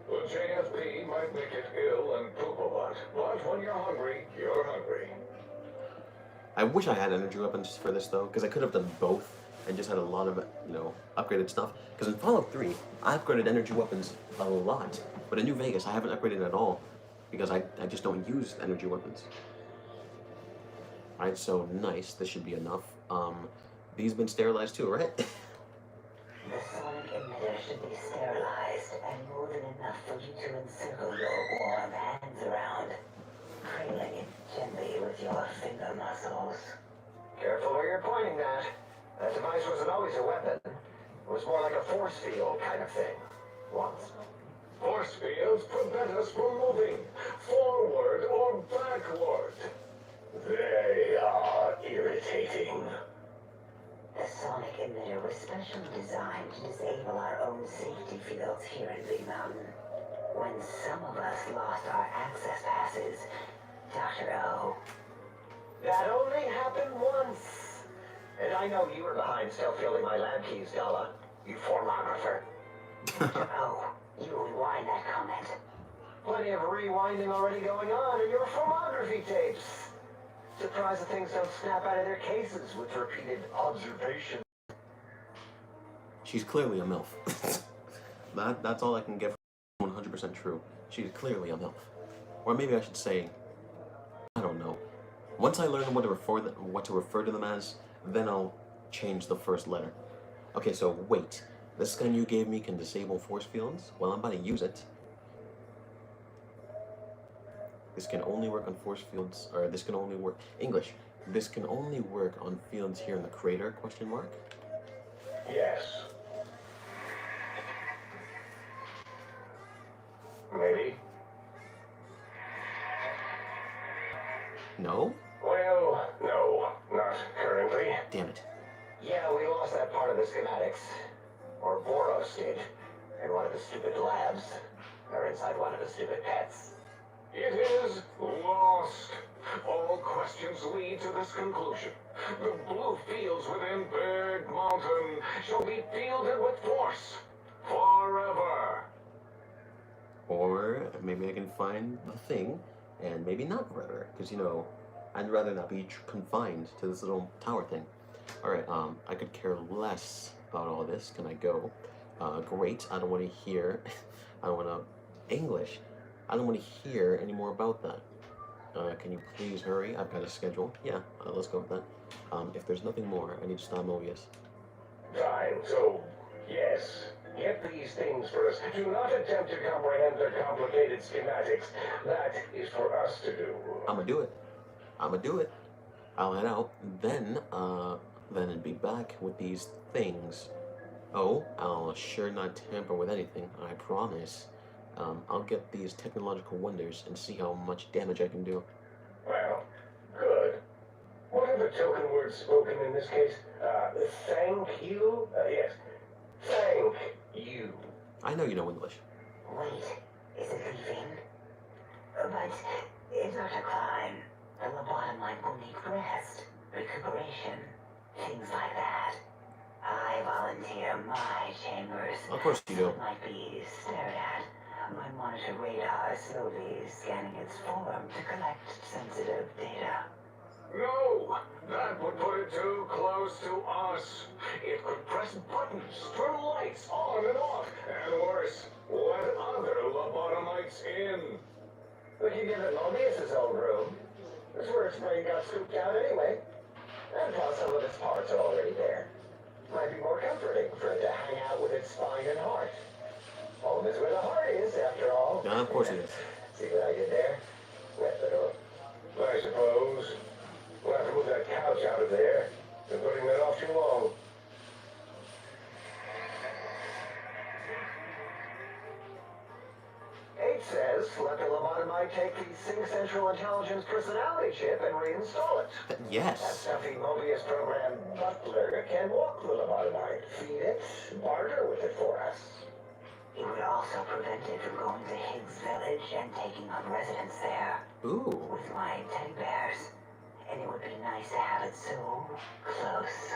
The JFP might make it ill and poop a lot, but when you're hungry, you're hungry. I wish I had energy weapons for this though, because I could have done both and just had a lot of, you know, upgraded stuff. Because in Fallout 3, I upgraded energy weapons a lot, but in New Vegas, I haven't upgraded at all because I just don't use energy weapons. Alright, so nice. This should be enough. These have been sterilized too, right? The sonic emitter should be sterilized and more than enough for you to encircle your warm hands around, cradling it gently with your finger muscles. Careful where you're pointing that. That device wasn't always a weapon. It was more like a force field kind of thing. Once. Force fields prevent us from moving forward or backward. They are irritating. The sonic emitter was specially designed to disable our own safety fields here in Big Mountain. When some of us lost our access passes, Dr. O. That only happened once. And I know you were behind still feeling my lab keys, Dala. You formographer. Dr. O, you rewind that comment. Plenty of rewinding already going on in your formography tapes. Surprised that things don't snap out of their cases with repeated observation. She's clearly a MILF. That's all I can get from 100% true. She's clearly a MILF. Or maybe I should say, I don't know. Once I learn what to refer to them as, then I'll change the first letter. Okay, so wait. This gun you gave me can disable force fields? Well, I'm about to use it. This can only work on force fields, or this can only work... English. This can only work on fields here in the crater, question mark? Yes. Maybe. No? Well, no, not currently. Damn it. Yeah, we lost that part of the schematics. Or Boros did. In one of the stupid labs. Or inside one of the stupid pets. It is lost. All questions lead to this conclusion. The blue fields within Big Mountain shall be fielded with force forever. Or maybe I can find the thing, and maybe not forever, because you know, I'd rather not be confined to this little tower thing. All right, I could care less about all this. Can I go? Great. I don't want to hear. I don't want to English. I don't want to hear any more about that. Can you please hurry? I've got a schedule. Yeah, let's go with that. If there's nothing more, I need to stop Mobius. Fine, so, yes. Get these things for us. Do not attempt to comprehend their complicated schematics. That is for us to do. I'ma do it. I'ma do it. I'll head out, then I'd be back with these things. Oh, I'll sure not tamper with anything, I promise. I'll get these technological wonders and see how much damage I can do. Well, good. What are the token words spoken in this case? Thank you? Yes. Thank you. I know you know English. Wait, is it leaving? But, Dr. Klein, the lobotomite will need rest, recuperation, things like that. I volunteer my chambers. Of course you do. It might be stared at. My monitor radar is slowly scanning its form to collect sensitive data. No! That would put it too close to us. It could press buttons, turn lights on and off, and worse, let other lobotomites in. We could give it Mobius' own room. That's where its brain got scooped out anyway. And plus some of its parts are already there. Might be more comforting for it to hang out with its spine and heart. Home is where the heart is, after all. Yeah, of course it is. See what I did there? Wet the door. I suppose. We'll have to move that couch out of there. Been putting that off too long. H says let the lobotomite take the Sync Central Intelligence personality chip and reinstall it. That Yes. stuffy Mobius program butler can walk the lobotomite, feed it, barter with it for us. It would also prevent it from going to Higgs Village and taking up residence there Ooh. with my teddy bears. And it would be nice to have it so close.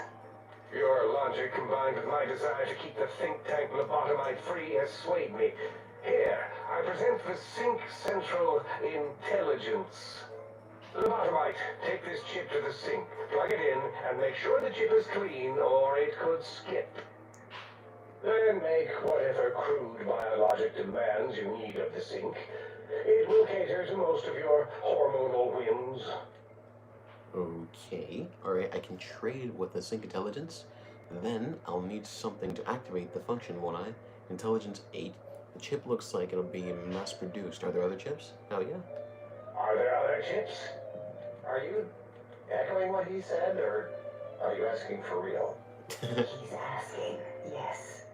Your logic combined with my desire to keep the think tank lobotomite free has swayed me. Here, I present the Sync Central Intelligence. Lobotomite, take this chip to the sink, plug it in, and make sure the chip is clean or it could skip. Then make whatever crude biologic demands you need of the sink. It will cater to most of your hormonal whims. Okay. Alright, I can trade with the Sync Intelligence. Then I'll need something to activate the function, won't I? Intelligence 8. The chip looks like it'll be mass-produced. Are there other chips? Oh, yeah. Are there other chips? Are you echoing what he said, or are you asking for real? He's asking, yes.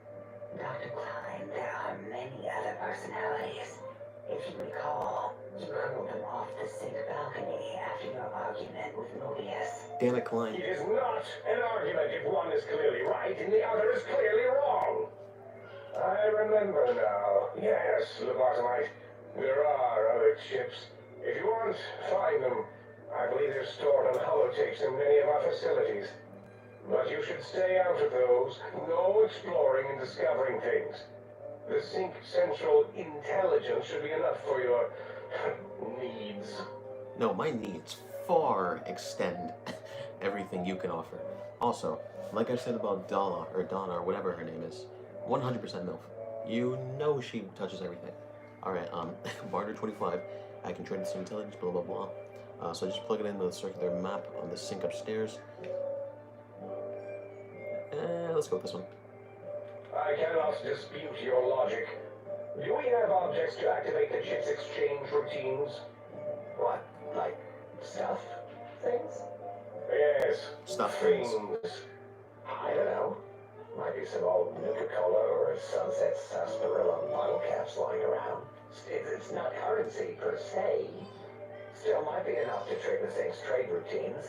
Dr. Klein, there are many other personalities. If you recall, you hurled them off the sink balcony after your argument with Mobius. Damn it, Klein. It is not an argument if one is clearly right and the other is clearly wrong. I remember now. Yes, lobotomite. There are other chips. If you want, find them. I believe they're stored on holotapes in many of our facilities. But you should stay out of those. No exploring and discovering things. The Sync Central Intelligence should be enough for your needs. No, my needs far extend everything you can offer. Also, like I said about Donna, or whatever her name is, 100% MILF. You know she touches everything. Alright, barter 25. I can trade this intelligence, blah blah blah. So I just plug it in the circular map on the sink upstairs. Let's go with this one. I cannot dispute your logic. Do we have objects to activate the chip's exchange routines? What? Like stuff? Things? Yes. Stuff things. I don't know. Might be some old Nuka-Cola or Sunset Sarsaparilla bottle caps lying around. It's not currency per se. Still might be enough to trigger things' trade routines.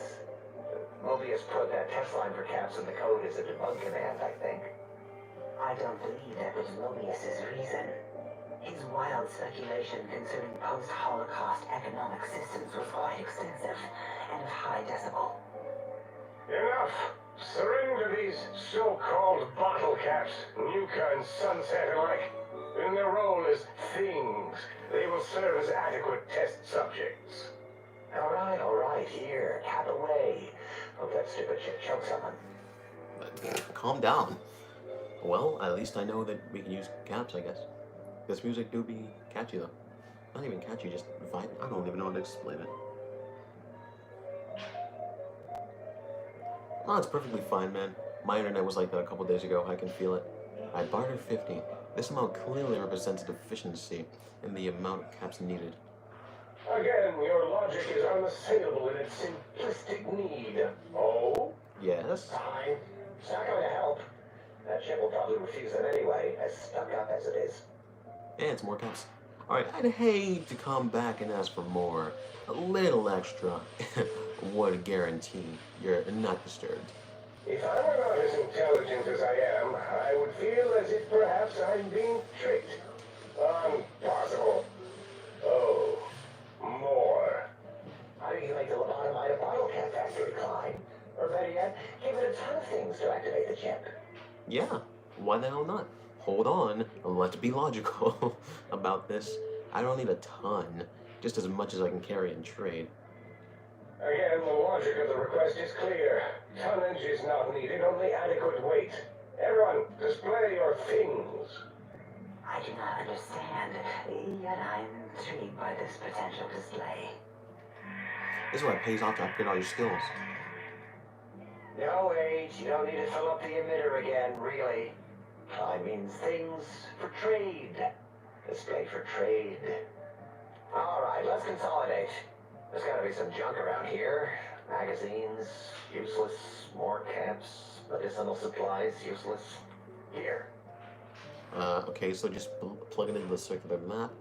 Mobius put that test line for caps in the code as a debug command, I think. I don't believe that was Mobius' real reason. His wild speculation concerning post-Holocaust economic systems was quite extensive and of high decibel. Enough! Surrender these so-called bottle caps, Nuka and Sunset alike. In their role as things, they will serve as adequate test subjects. All right, here, cap away. Hope that stupid shit chokes someone. Calm down. Well, at least I know that we can use caps, I guess. This music do be catchy, though. Not even catchy, just vibe. I don't even know how to explain it. Oh, it's perfectly fine, man. My internet was like that a couple days ago. I can feel it. I bartered 50. This amount clearly represents a deficiency in the amount of caps needed. Again, your logic is unassailable in its simplistic need. Oh? Yes? Fine. It's not going to help. That ship will probably refuse them anyway, as stuck up as it is. And it's more caps. Alright, I'd hate to come back and ask for more. A little extra would guarantee you're not disturbed. If I were not as intelligent as I am, I would feel as if perhaps I'm being tricked. Impossible. Oh, more. How do you make the lobotomite a bottle cap factory, Klein? Or better yet, give it a ton of things to activate the chip. Yeah, why the hell not? Hold on, let's be logical about this. I don't need a ton, just as much as I can carry and trade. Again, the logic of the request is clear. Tonnage is not needed, only adequate weight. Everyone, display your things. I do not understand, yet I'm intrigued by this potential display. This is why it pays off to upgrade all your skills. No, Age, you don't need to fill up the emitter again, really. I means things for trade. Display for trade. Alright, let's consolidate. There's gotta be some junk around here. Magazines, useless. More caps, medicinal supplies, useless. Here. Okay, so just plug it into the circular map.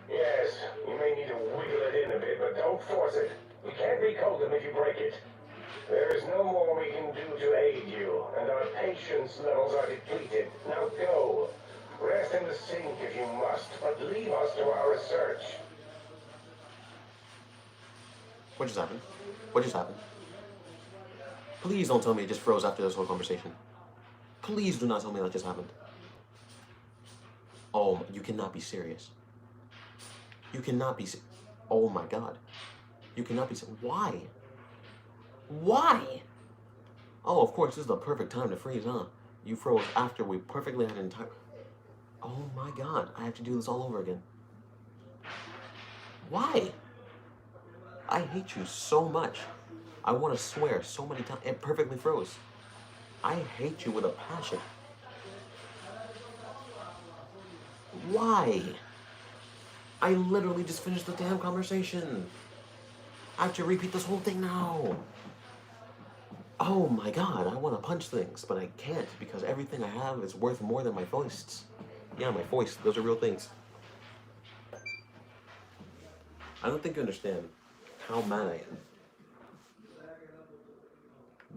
Yes, you may need to wiggle it in a bit, but don't force it. You can't recode them if you break it. There is no more we can do to aid you, and our patience levels are depleted. Now go. Rest in the sink if you must, but leave us to our research. What just happened? What just happened? Please don't tell me it just froze after this whole conversation. Please do not tell me that just happened. Oh, you cannot be serious. You cannot be oh my god. You cannot be why? Why? Oh, of course, this is the perfect time to freeze, huh? You froze after we perfectly had an entire... Oh my god, I have to do this all over again. Why? I hate you so much. I want to swear so many times. It perfectly froze. I hate you with a passion. Why? I literally just finished the damn conversation. I have to repeat this whole thing now. Oh my god, I want to punch things, but I can't because everything I have is worth more than my foists. Yeah, my foists, those are real things. I don't think you understand how mad I am.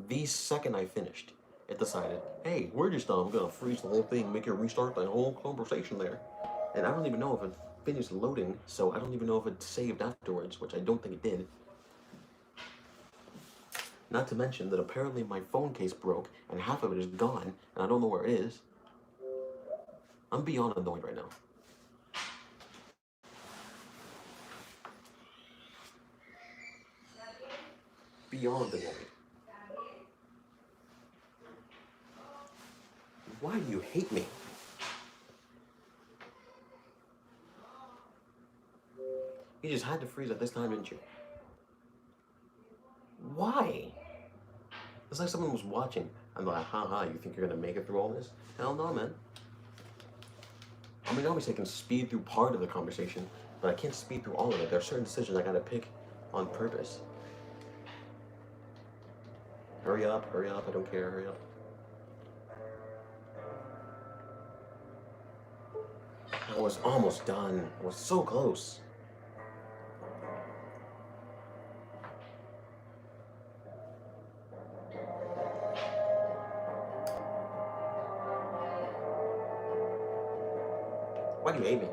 The second I finished, it decided, hey, we're just gonna freeze the whole thing, make it restart the whole conversation there. And I don't even know if it finished loading, so I don't even know if it saved afterwards, which I don't think it did. Not to mention that apparently my phone case broke and half of it is gone, and I don't know where it is. I'm beyond annoyed right now. Beyond annoyed. Why do you hate me? You just had to freeze at this time, didn't you? Why? It's like someone was watching. I'm like, haha, you think you're gonna make it through all this? Hell no, man. I mean, obviously I can speed through part of the conversation, but I can't speed through all of it. There are certain decisions I gotta pick on purpose. Hurry up, I don't care, hurry up. I was almost done. I was so close. Why do you hate me?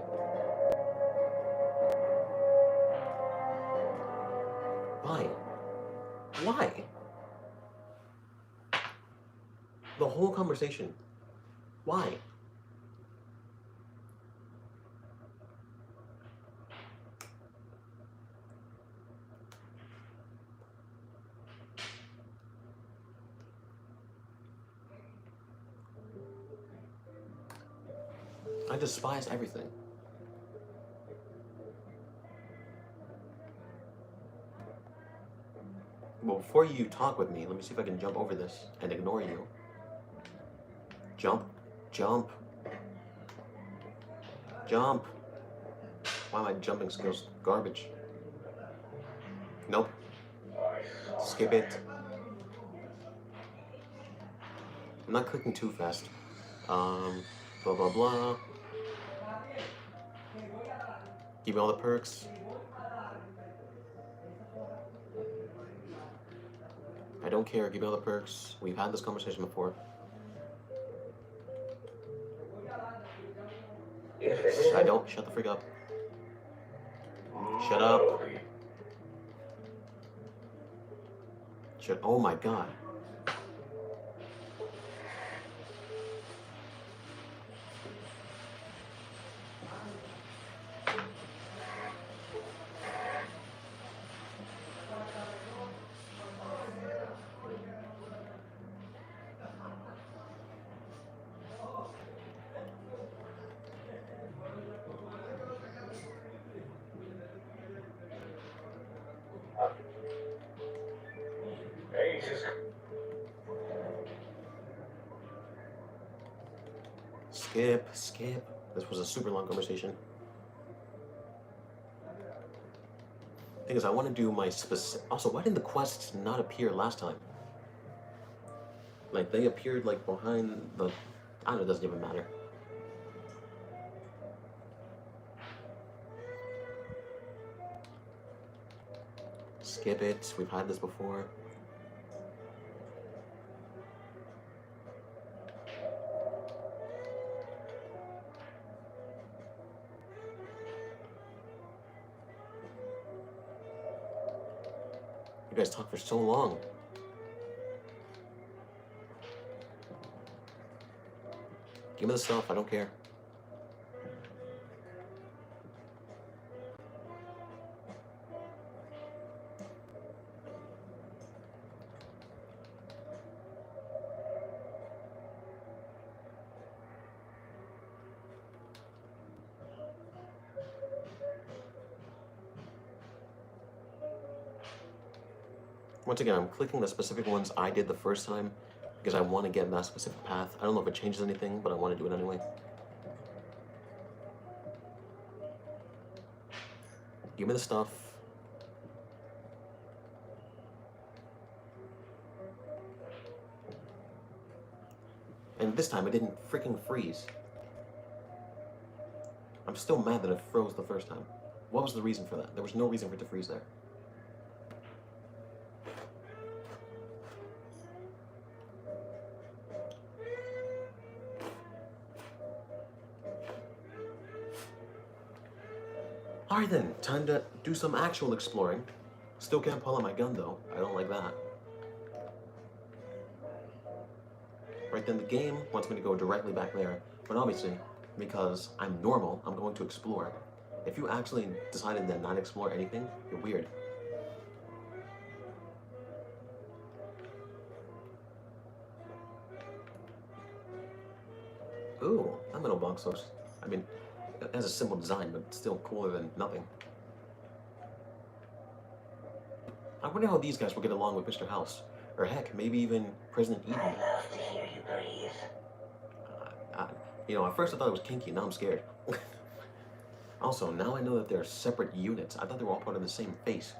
Why? Why? The whole conversation. Why? I despise everything. Well, before you talk with me, let me see if I can jump over this and ignore you. Jump. Jump. Jump. Why my jumping skills garbage? Nope. Skip it. I'm not clicking too fast. Blah blah blah. Give me all the perks. I don't care, give me all the perks. We've had this conversation before. I don't. Shut the freak up. Shut up. Shut. Oh my god. Skip. This was a super long conversation. Thing is, I want to do my specific. Also, why didn't the quests not appear last time? Like, they appeared, like, behind the. I don't know, it doesn't even matter. Skip it. We've had this before. You guys talk for so long. Give me the stuff, I don't care. Once again, I'm clicking the specific ones I did the first time because I want to get that specific path. I don't know if it changes anything, but I want to do it anyway. Give me the stuff. And this time it didn't freaking freeze. I'm still mad that it froze the first time. What was the reason for that? There was no reason for it to freeze there. Alright then, time to do some actual exploring. Still can't pull out my gun though. I don't like that. Right then, the game wants me to go directly back there, but obviously, because I'm normal, I'm going to explore. If you actually decided to not explore anything, you're weird. Ooh, that metal box looks, I mean, it has a simple design, but still cooler than nothing. I wonder how these guys will get along with Mr. House. Or heck, maybe even President Eden. I love to hear you breathe. You know, at first I thought it was kinky, now I'm scared. Also, now I know that they're separate units. I thought they were all part of the same face.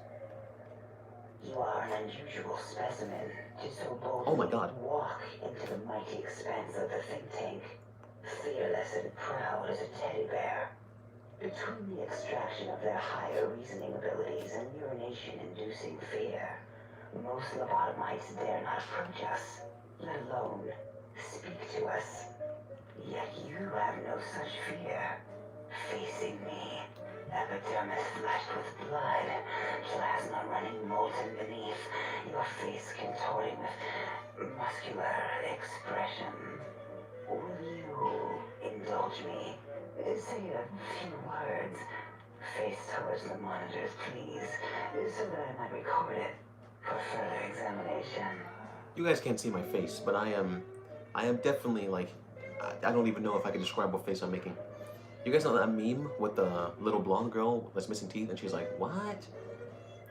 You are an unusual specimen to so boldly Oh my god. walk into the mighty expanse of the think tank, fearless and proud as a teddy bear. Between the extraction of their higher reasoning abilities and urination-inducing fear, most lobotomites dare not approach us, let alone speak to us. Yet you have no such fear. Facing me, epidermis flushed with blood, plasma running molten beneath, your face contorting with muscular expression. Will you indulge me? Say a few words. Face towards the monitors, please, so that I might record it for further examination. You guys can't see my face, but I am definitely like, I don't even know if I can describe what face I'm making. You guys know that meme with the little blonde girl that's missing teeth and she's like, what?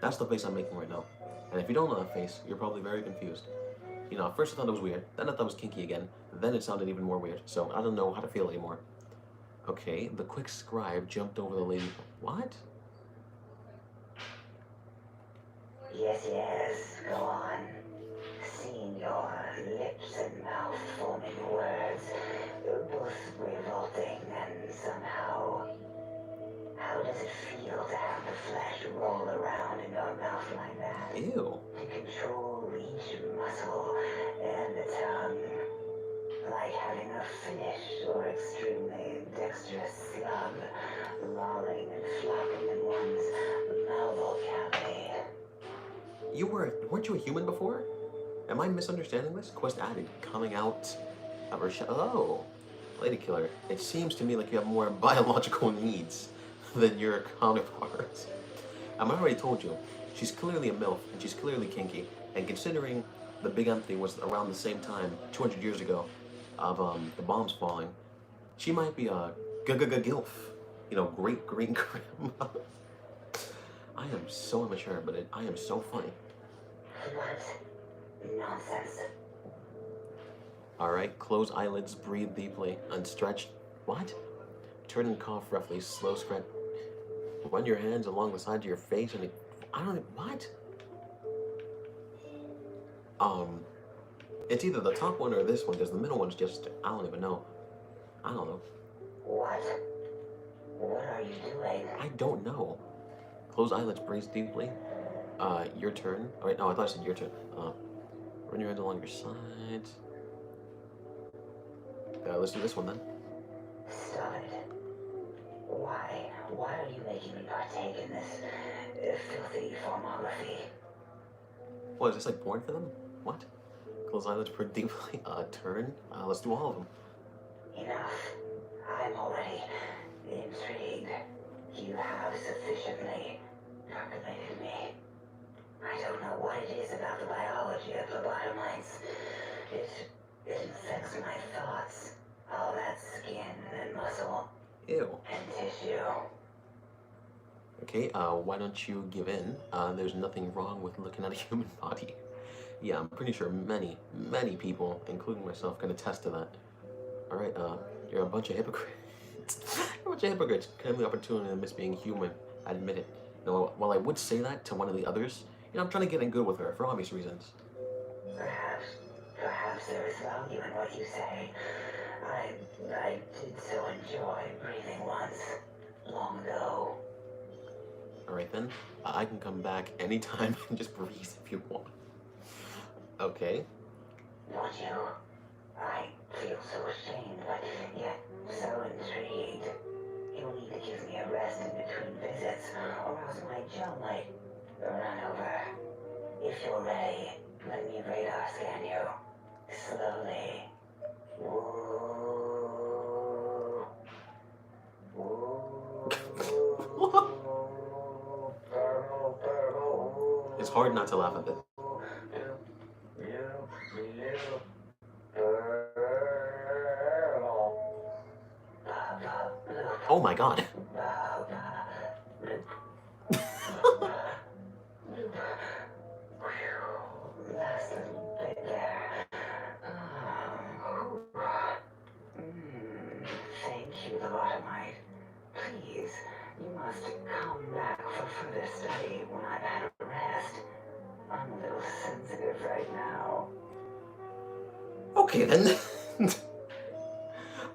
That's the face I'm making right now. And if you don't know that face, you're probably very confused. You know, at first I thought it was weird, then I thought it was kinky again, then it sounded even more weird, so I don't know how to feel anymore. Okay, the quick scribe jumped over the lady. What? Yes, go on. Seeing your lips and mouth forming words, both revolting and somehow. How does it feel to have the flesh roll around in your mouth like that? Ew. To control each muscle and the tongue. Like having a finished or extremely dexterous slug lolling and flopping in one's malleable cavity. Weren't you a human before? Am I misunderstanding this? Quest added, coming out of her oh, Lady Killer. It seems to me like you have more biological needs than your counterparts. I already told you, she's clearly a MILF, and she's clearly kinky, and considering the Big Empty was around the same time, 200 years ago, of the bombs falling, she might be a gilf, you know, great grandma. I am so immature, but I am so funny. What nonsense. Alright, close eyelids, breathe deeply, unstretched. What? Turn and cough roughly, slow scratch. Run your hands along the side of your face and what? It's either the top one or this one, because the middle one's just, I don't even know. I don't know. What? What are you doing? I don't know. Close eyelids, breathe deeply. Your turn. Alright, no, I thought I said your turn. Run your hands along your sides. Let's do this one then. Stop it. Why? Why are you making me partake in this filthy formography? What, is this like porn for them? What? Close eyelids, breathe deeply. Turn. Let's do all of them. Enough. I'm already intrigued. You have sufficiently percolated me. I don't know what it is about the biology of lobotomites. It infects my thoughts. All that skin and muscle. Ew. And tissue. Okay, why don't you give in? There's nothing wrong with looking at a human body. Yeah, I'm pretty sure many people, including myself, can attest to that. Alright, you're a bunch of hypocrites. You're a bunch of hypocrites. Claim the opportunity to miss being human. I admit it. You know, while I would say that to one of the others, you know, I'm trying to get in good with her for obvious reasons. Perhaps there is value in what you say. I did so enjoy breathing once, long ago. Alright then, I can come back anytime and just breathe if you want. Okay. Would you? I feel so ashamed, but yet so intrigued. You'll need to give me a rest in between visits, or else my jaw might run over. If you're ready, let me radar scan you. Slowly. It's hard not to laugh at this. Oh my god. Last little bit there. Thank you, lobotomite. Please, you must come back for further study when I've had a rest. I'm a little sensitive right now. Okay then.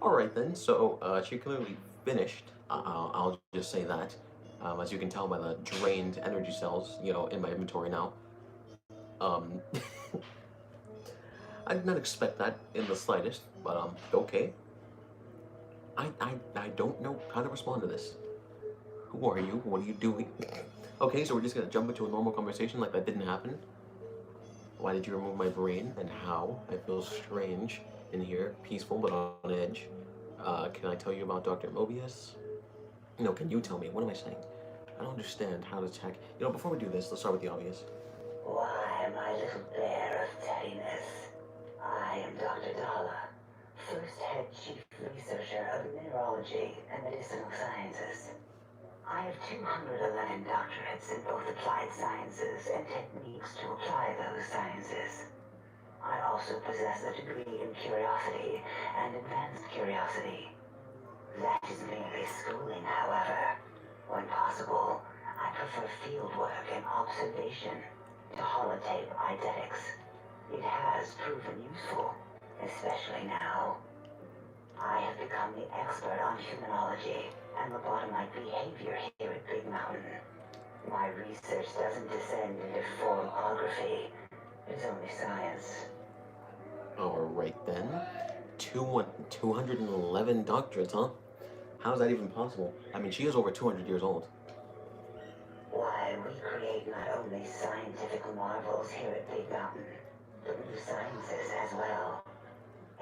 Alright then, so she clearly finished. I'll just say that. As you can tell by the drained energy cells, you know, in my inventory now. I did not expect that in the slightest, but okay. I don't know how to respond to this. Who are you? What are you doing? Okay, so we're just gonna jump into a normal conversation like that didn't happen. Why did you remove my brain and how? I feel strange in here, peaceful but on edge. Can I tell you about Dr. Mobius? No, can you tell me? What am I saying? I don't understand how to attack. You know, before we do this, let's start with the obvious. Why, my little bear of teddiness. I am Dr. Dalla, first head chief researcher of mineralogy and medicinal sciences. I have 211 doctorates in both applied sciences and techniques to apply those sciences. I also possess a degree in curiosity and advanced curiosity. That is merely schooling, however. When possible, I prefer fieldwork and observation to holotape eidetics. It has proven useful, especially now. I have become the expert on humanology and lobotomite behavior here at Big Mountain. My research doesn't descend into formography. It's only science. Alright then. 211 doctorates, huh? How's that even possible? I mean, she is over 200 years old. Why, we create not only scientific marvels here at Big Mountain, but new sciences as well.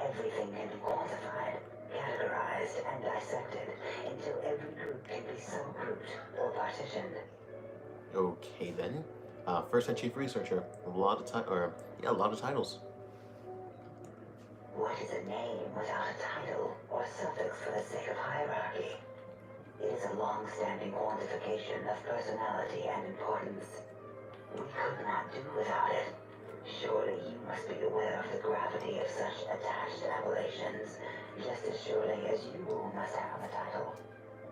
Everything can be quantified, categorized, and dissected until every group can be subgrouped or partitioned. Okay then. First and chief researcher. A lot of titles. What is a name without a title or suffix for the sake of hierarchy? It is a long-standing quantification of personality and importance. We could not do without it. Surely you must be aware of the gravity of such attached appellations, just as surely as you must have a title.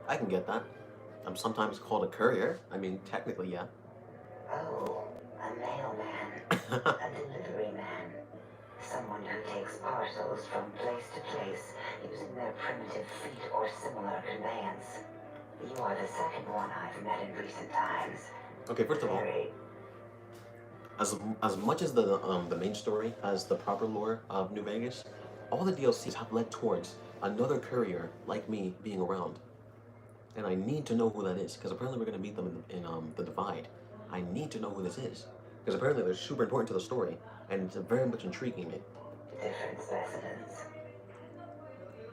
I can get that. I'm sometimes called a courier. I mean, technically, yeah. Oh, a mailman, a delivery man. Someone who takes parcels from place to place using their primitive feet or similar conveyance. You are the second one I've met in recent times. Okay, first of all, as much as the main story has the proper lore of New Vegas, all the DLCs have led towards another courier like me being around, and I need to know who that is because apparently we're gonna meet them in the Divide. I need to know who this is because apparently they're super important to the story and it's very much intriguing me. Different specimens.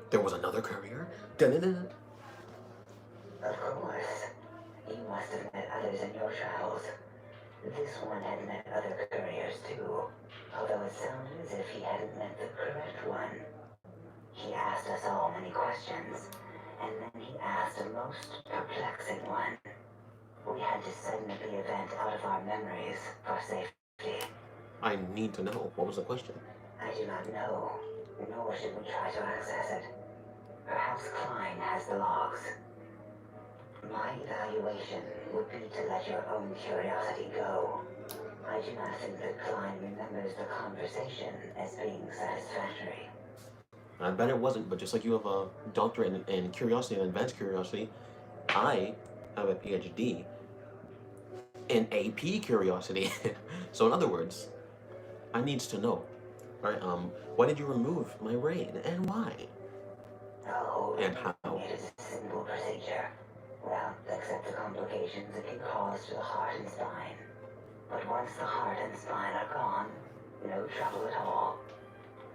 There was another courier. Dun-dun-dun. Of course. You must have met others in your travels. This one had met other couriers too, although it sounded as if he hadn't met the correct one. He asked us all many questions, and then he asked a most perplexing one. We had to segment the event out of our memories for safety. I need to know. What was the question? I do not know, nor should we try to access it. Perhaps Klein has the logs. My evaluation would be to let your own curiosity go. I do not think that Klein remembers the conversation as being satisfactory. I bet it wasn't, but just like you have a doctorate in curiosity and advanced curiosity, I have a PhD in AP curiosity. So in other words, I needs to know. Alright, why did you remove my brain and why? Oh, And how? it is a simple procedure. Well, except the complications it can cause to the heart and spine. But once the heart and spine are gone, no trouble at all.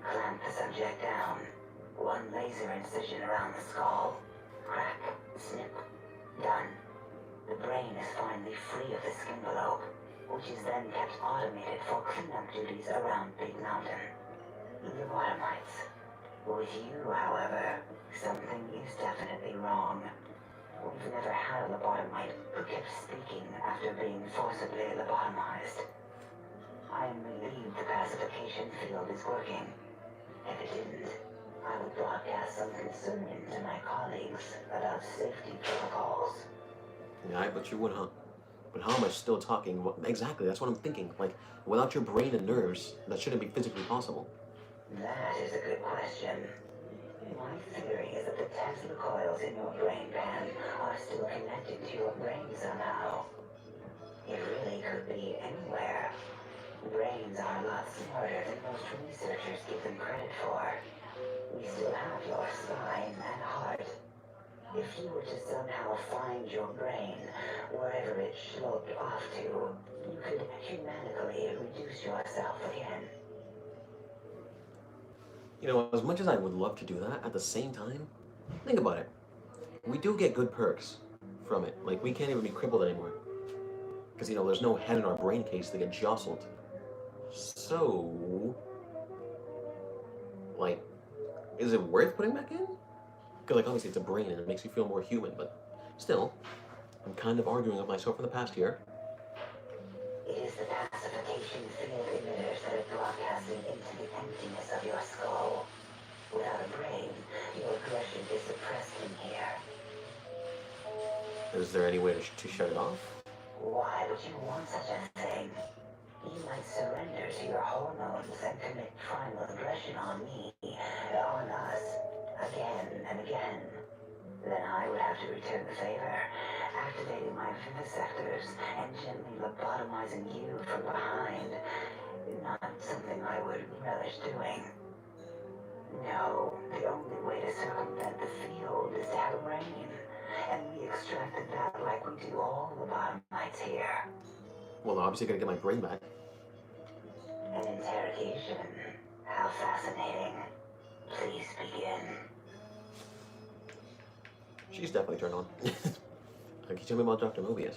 Clamp the subject down. One laser incision around the skull. Crack, snip, done. The brain is finally free of the skin envelope, which is then kept automated for cleanup duties around Big Mountain. Lobotomites. With you, however, something is definitely wrong. We've never had a lobotomite who kept speaking after being forcibly lobotomized. I am relieved the pacification field is working. If it didn't, I would broadcast some concern to my colleagues about safety protocols. Yeah, I bet you would, huh? But how am I still talking? What, exactly, that's what I'm thinking. Like, without your brain and nerves, that shouldn't be physically possible. That is a good question. My theory is that the Tesla coils in your brain pan are still connected to your brain somehow. It really could be anywhere. Brains are a lot smarter than most researchers give them credit for. We still have your spine and heart, If you were to somehow find your brain, wherever it sloped off to, you could humanically reduce yourself again. You know, as much as I would love to do that, at the same time, think about it. We do get good perks from it. Like, we can't even be crippled anymore. Because, you know, there's no head in our brain case to get jostled. So, like, is it worth putting back in? Because, like, obviously it's a brain and it makes you feel more human, but still, I'm kind of arguing with myself in the past here. It is the pacification field emitters that are broadcasting into the emptiness of your skull. Without a brain, your aggression is suppressed in here. Is there any way to shut it off? Why would you want such a thing? You might surrender to your hormones and commit primal aggression on me, on us, again and again. Then I would have to return the favor, activating my vivisectors and gently lobotomizing you from behind. Not something I would relish doing. No, the only way to circumvent the field is to have a brain. And we extracted that like we do all lobotomites here. Well, obviously I gotta get my brain back. An interrogation. How fascinating. Please begin. She's definitely turned on. Can you tell me about Dr. Mobius?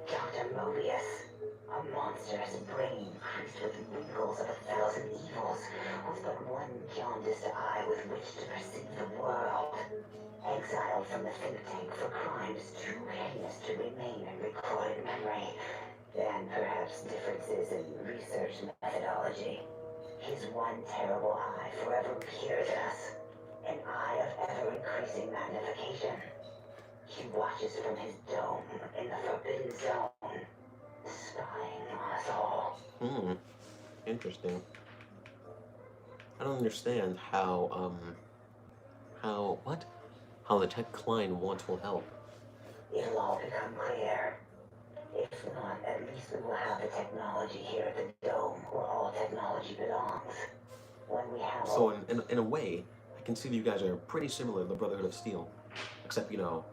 Dr. Mobius. A monstrous brain creased with wrinkles of 1,000 evils, with but one jaundiced eye with which to perceive the world. Exiled from the think tank for crimes too heinous to remain in recorded memory, and perhaps differences in research methodology. His one terrible eye forever peers at us, an eye of ever-increasing magnification. He watches from his dome in the Forbidden Zone, spying on us all. Interesting. I don't understand how the tech Klein wants will help. It'll all become clear. If not, at least we will have the technology here at the dome, where all technology belongs. When we have So in a way, I can see that you guys are pretty similar to the Brotherhood of Steel. Except, you know...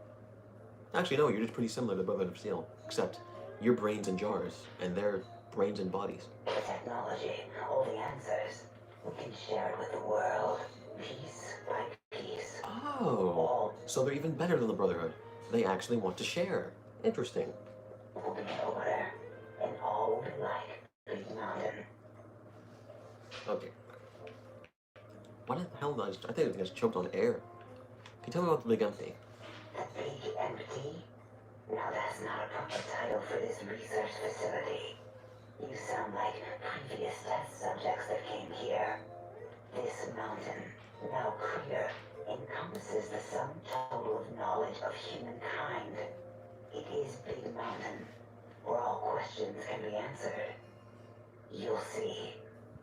Actually, no, you're just pretty similar to the Brotherhood of Steel. Except, your brains in jars, and their brains in bodies. the technology, all the answers, we can share it with the world, piece by piece. Oh, so they're even better than the Brotherhood. They actually want to share. Interesting. Will be in order, and all will be like Big Mountain. Okay. What the hell did I think I just choked on air. Can you tell me about the Big Empty? The Big Empty? Now that's not a proper title for this research facility. You sound like previous test subjects that came here. This mountain, now clear, encompasses the sum total of knowledge of humankind. It is Big Mountain, where all questions can be answered. You'll see.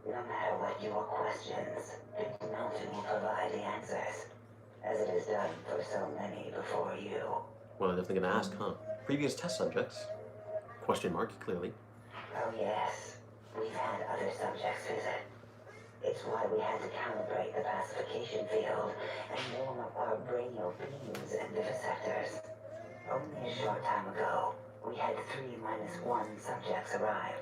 No matter what your questions, Big Mountain will provide the answers, as it has done for so many before you. Well, I'm definitely gonna ask, huh? Previous test subjects? Question mark, clearly. Oh yes, we've had other subjects visit. It's why we had to calibrate the pacification field and warm up our brainial beams and vivisectors. Only a short time ago, we had 3-1 subjects arrive,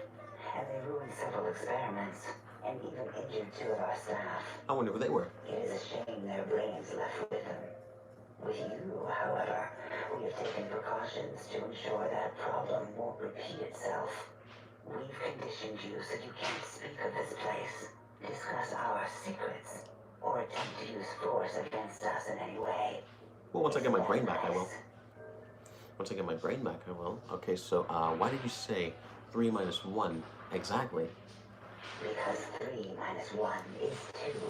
and they ruined several experiments, and even injured 2 of our staff. I wonder who they were. It is a shame their brains left with them. With you, however, we have taken precautions to ensure that problem won't repeat itself. We've conditioned you so you can't speak of this place, discuss our secrets, or attempt to use force against us in any way. Well, once I get my brain back, I will. Once I get my brain back, I will. Okay, so, why did you say 3-1 exactly? Because 3-1 is 2.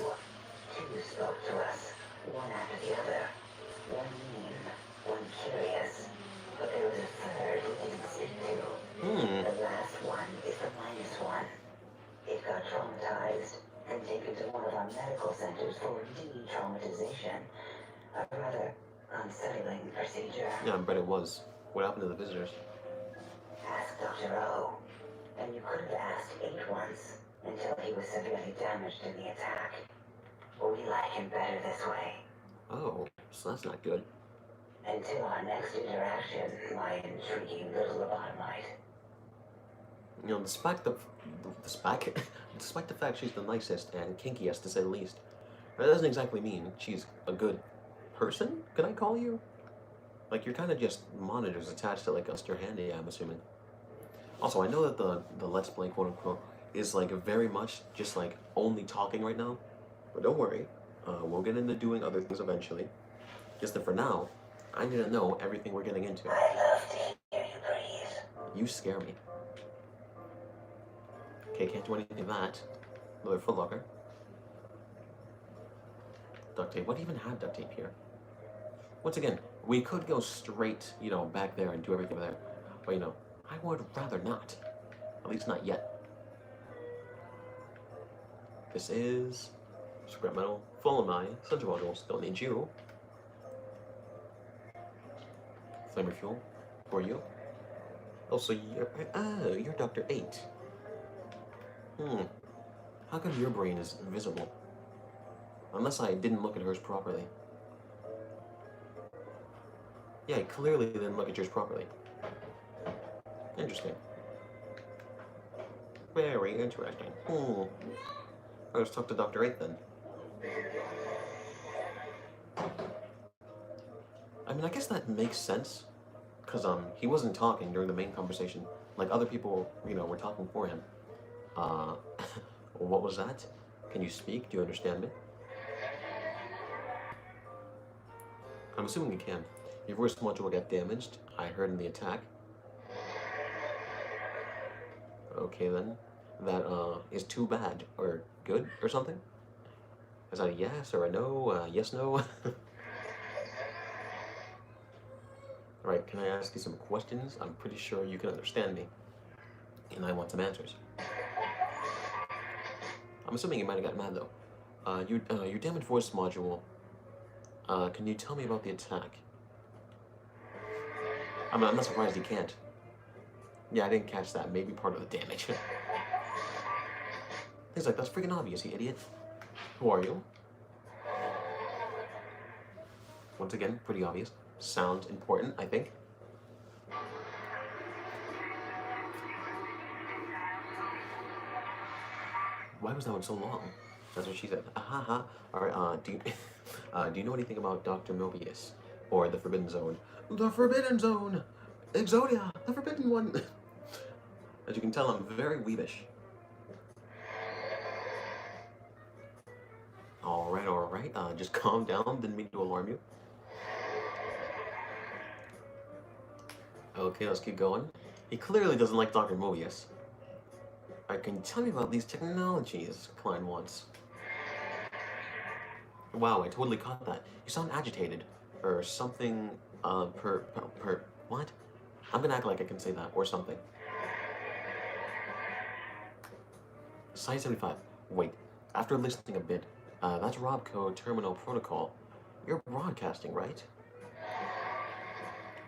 2 spoke to us, one after the other. One mean, one curious. But there was a third we didn't speak to. The last one is the -1. It got traumatized and taken to one of our medical centers for de-traumatization. A rather unsettling procedure. Yeah, I bet it was. What happened to the visitors? Ask Dr. O. And you could have asked 8 once until he was severely damaged in the attack. We like him better this way. Oh, so that's not good. Until our next interaction, my intriguing little lobotomite. You know, despite the fact she's the nicest and kinkiest to say the least, that doesn't exactly mean she's a good person. Can I call you? Like, you're kind of just monitors attached to like us your handy, I'm assuming. Also, I know that the Let's Play, quote unquote, is like very much just like only talking right now, but don't worry, we'll get into doing other things eventually. Just that for now, I need to know everything we're getting into. I'd love to hear you breathe. You scare me. Okay, can't do anything to that. Another footlocker. Duct tape. What even had duct tape here? Once again, we could go straight, you know, back there and do everything there. But, you know, I would rather not. At least not yet. This is scrap metal. Full of my sensor modules. Don't need you. Flamer fuel. For you. Also, you're Dr. 8. How come your brain is invisible? Unless I didn't look at hers properly. Yeah, I clearly didn't look at yours properly. Interesting. Very interesting. Let's talk to Dr. 8 then. I mean, I guess that makes sense. Because, he wasn't talking during the main conversation. Like, other people, you know, were talking for him. What was that? Can you speak? Do you understand me? I'm assuming you can. Your voice module got damaged. I heard in the attack. Okay then. That, is too bad. Or good, or something? Is that a yes or a no? Yes, no? Alright, can I ask you some questions? I'm pretty sure you can understand me. And I want some answers. I'm assuming you might have got mad though. Your damaged voice module. Can you tell me about the attack? I'm not surprised you can't. Yeah, I didn't catch that. Maybe part of the damage. He's like, that's freaking obvious, you idiot. Who are you? Once again, pretty obvious. Sounds important, I think. Why was that one so long? That's what she said. Ahaha. Alright, do you know anything about Dr. Mobius? Or the Forbidden Zone? The Forbidden Zone! Exodia! The Forbidden One! As you can tell, I'm very weebish. Alright. Just calm down. Didn't mean to alarm you. Okay, let's keep going. He clearly doesn't like Dr. Mobius. Alright, can you tell me about these technologies? Klein wants. Wow, I totally caught that. You sound agitated. Or something, what? I'm gonna act like I can say that, or something. Site 75. Wait, after listening a bit, that's Robco Terminal Protocol. You're broadcasting, right?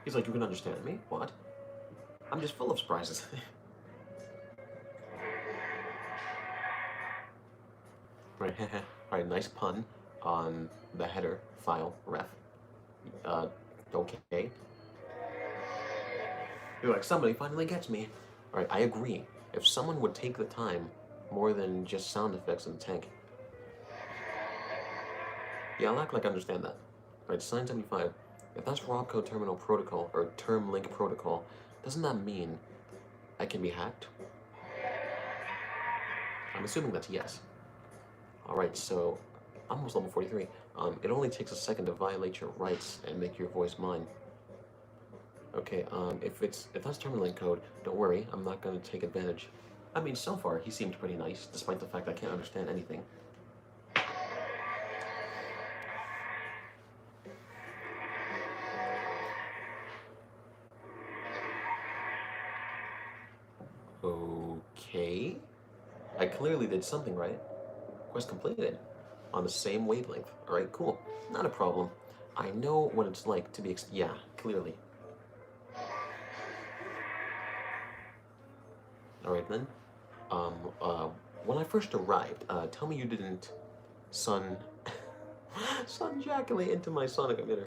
He's like, you can understand me? What? I'm just full of surprises. Right, alright, nice pun on the header file ref. Okay. You're like, somebody finally gets me. Alright, I agree. If someone would take the time more than just sound effects in the tank. Yeah, I'll act like I understand that. Alright, sign 75. If that's Robco Terminal Protocol, or Term Link Protocol, doesn't that mean I can be hacked? I'm assuming that's yes. Alright, so I'm almost level 43. It only takes a second to violate your rights and make your voice mine. Okay, if that's terminal link code, don't worry, I'm not gonna take advantage. I mean, so far, he seemed pretty nice, despite the fact I can't understand anything. Okay. I clearly did something right. Quest completed. On the same wavelength. Alright, cool. Not a problem. I know what it's like to be yeah, clearly. Alright then. When I first arrived, tell me you didn't sun jaculate into my sonic emitter.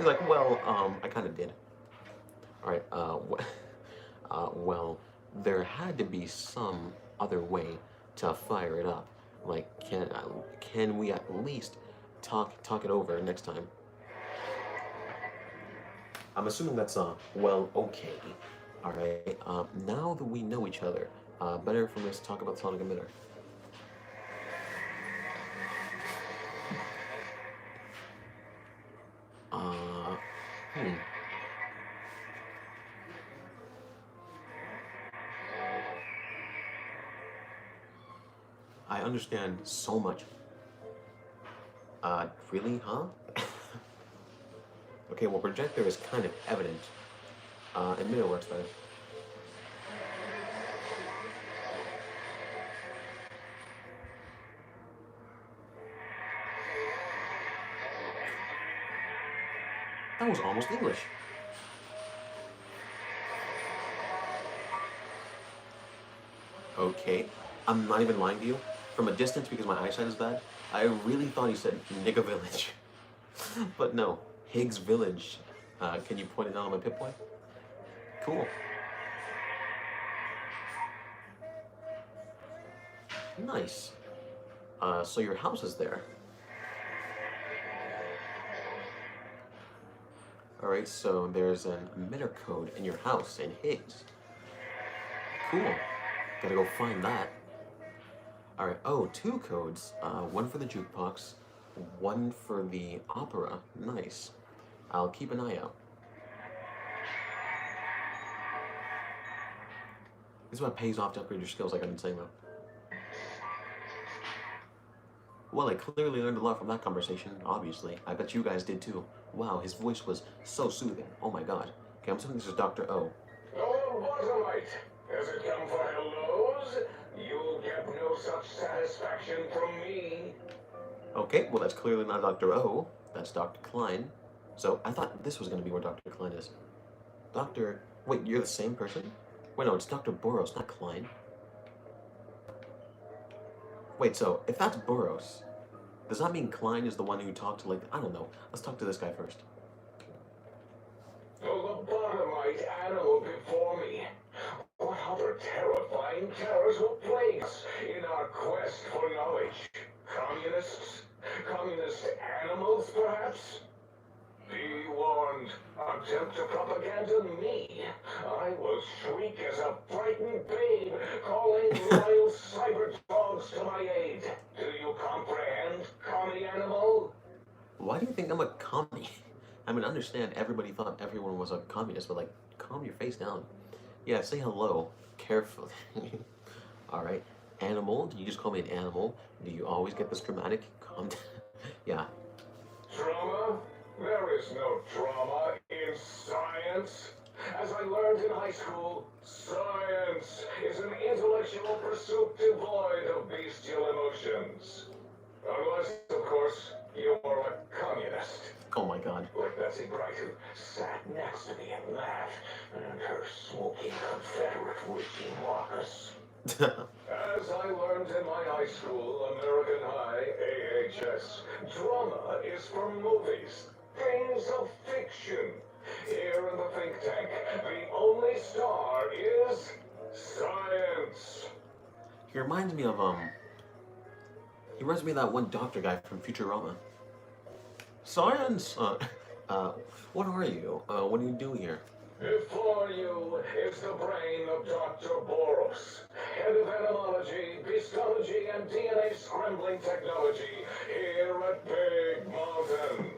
He's like, well, I kind of did. All right. Well, there had to be some other way to fire it up. Like, can we at least talk it over next time? I'm assuming that's well, okay. All right. Now that we know each other, better for us to talk about the sonic emitter. Uh, hmm. I understand so much. Really, huh? Okay, well, projector is kind of evident. Emitter works better. That was almost English. Okay, I'm not even lying to you. From a distance, because my eyesight is bad, I really thought he said Nigga Village. But no, Higgs Village. Can you point it out on my Pip-Boy? Cool. Nice. So your house is there. Alright, so there's an emitter code in your house in Higgs. Cool. Gotta go find that. Alright, oh, 2 codes. One for the jukebox, one for the opera. Nice. I'll keep an eye out. This is what pays off to upgrade your skills, like I've been saying though. Well, I clearly learned a lot from that conversation, obviously. I bet you guys did too. Wow, his voice was so soothing. Oh my god. Okay, I'm assuming this is Dr. O. Oh, Bottomite, has it come for hellos? You'll get no such satisfaction from me. Okay, well that's clearly not Dr. O. That's Dr. Klein. So I thought this was going to be where Dr. Klein is. Dr. Wait, you're the same person? Wait, no, it's Dr. Boros, not Klein. Wait, so if that's Boros, does that mean Klein is the one who talked to, like, I don't know. Let's talk to this guy first. The lobotomite animal before me. What other terrifying terrors will plague us in our quest for knowledge? Communists? Communist animals, perhaps? Be warned. Attempt to propaganda me. I will shriek as a frightened babe, calling loyal cyber dogs to my aid. Do you comprehend, commie animal? Why do you think I'm a commie? I mean, I understand everybody thought everyone was a communist, but, like, calm your face down. Yeah, say hello. Carefully. Alright. Animal? You just call me an animal? Do you always get this dramatic? Calm down. Yeah. Trauma? There is no trauma in science. As I learned in high school, science is an intellectual pursuit devoid of bestial emotions. Unless, of course, you are a communist. Oh my god. Like Betsy Bright, who sat next to me and laughed, and her smoking Confederate regime walkers. As I learned in my high school, American High, AHS, drama is for movies, things of fiction. Here in the think tank, the only star is science. He reminds me of, of that one doctor guy from Futurama. Science! What are you? What do you do here? Before you is the brain of Dr. Boros, head of entomology, beastology, and DNA scrambling technology here at Big Mountain.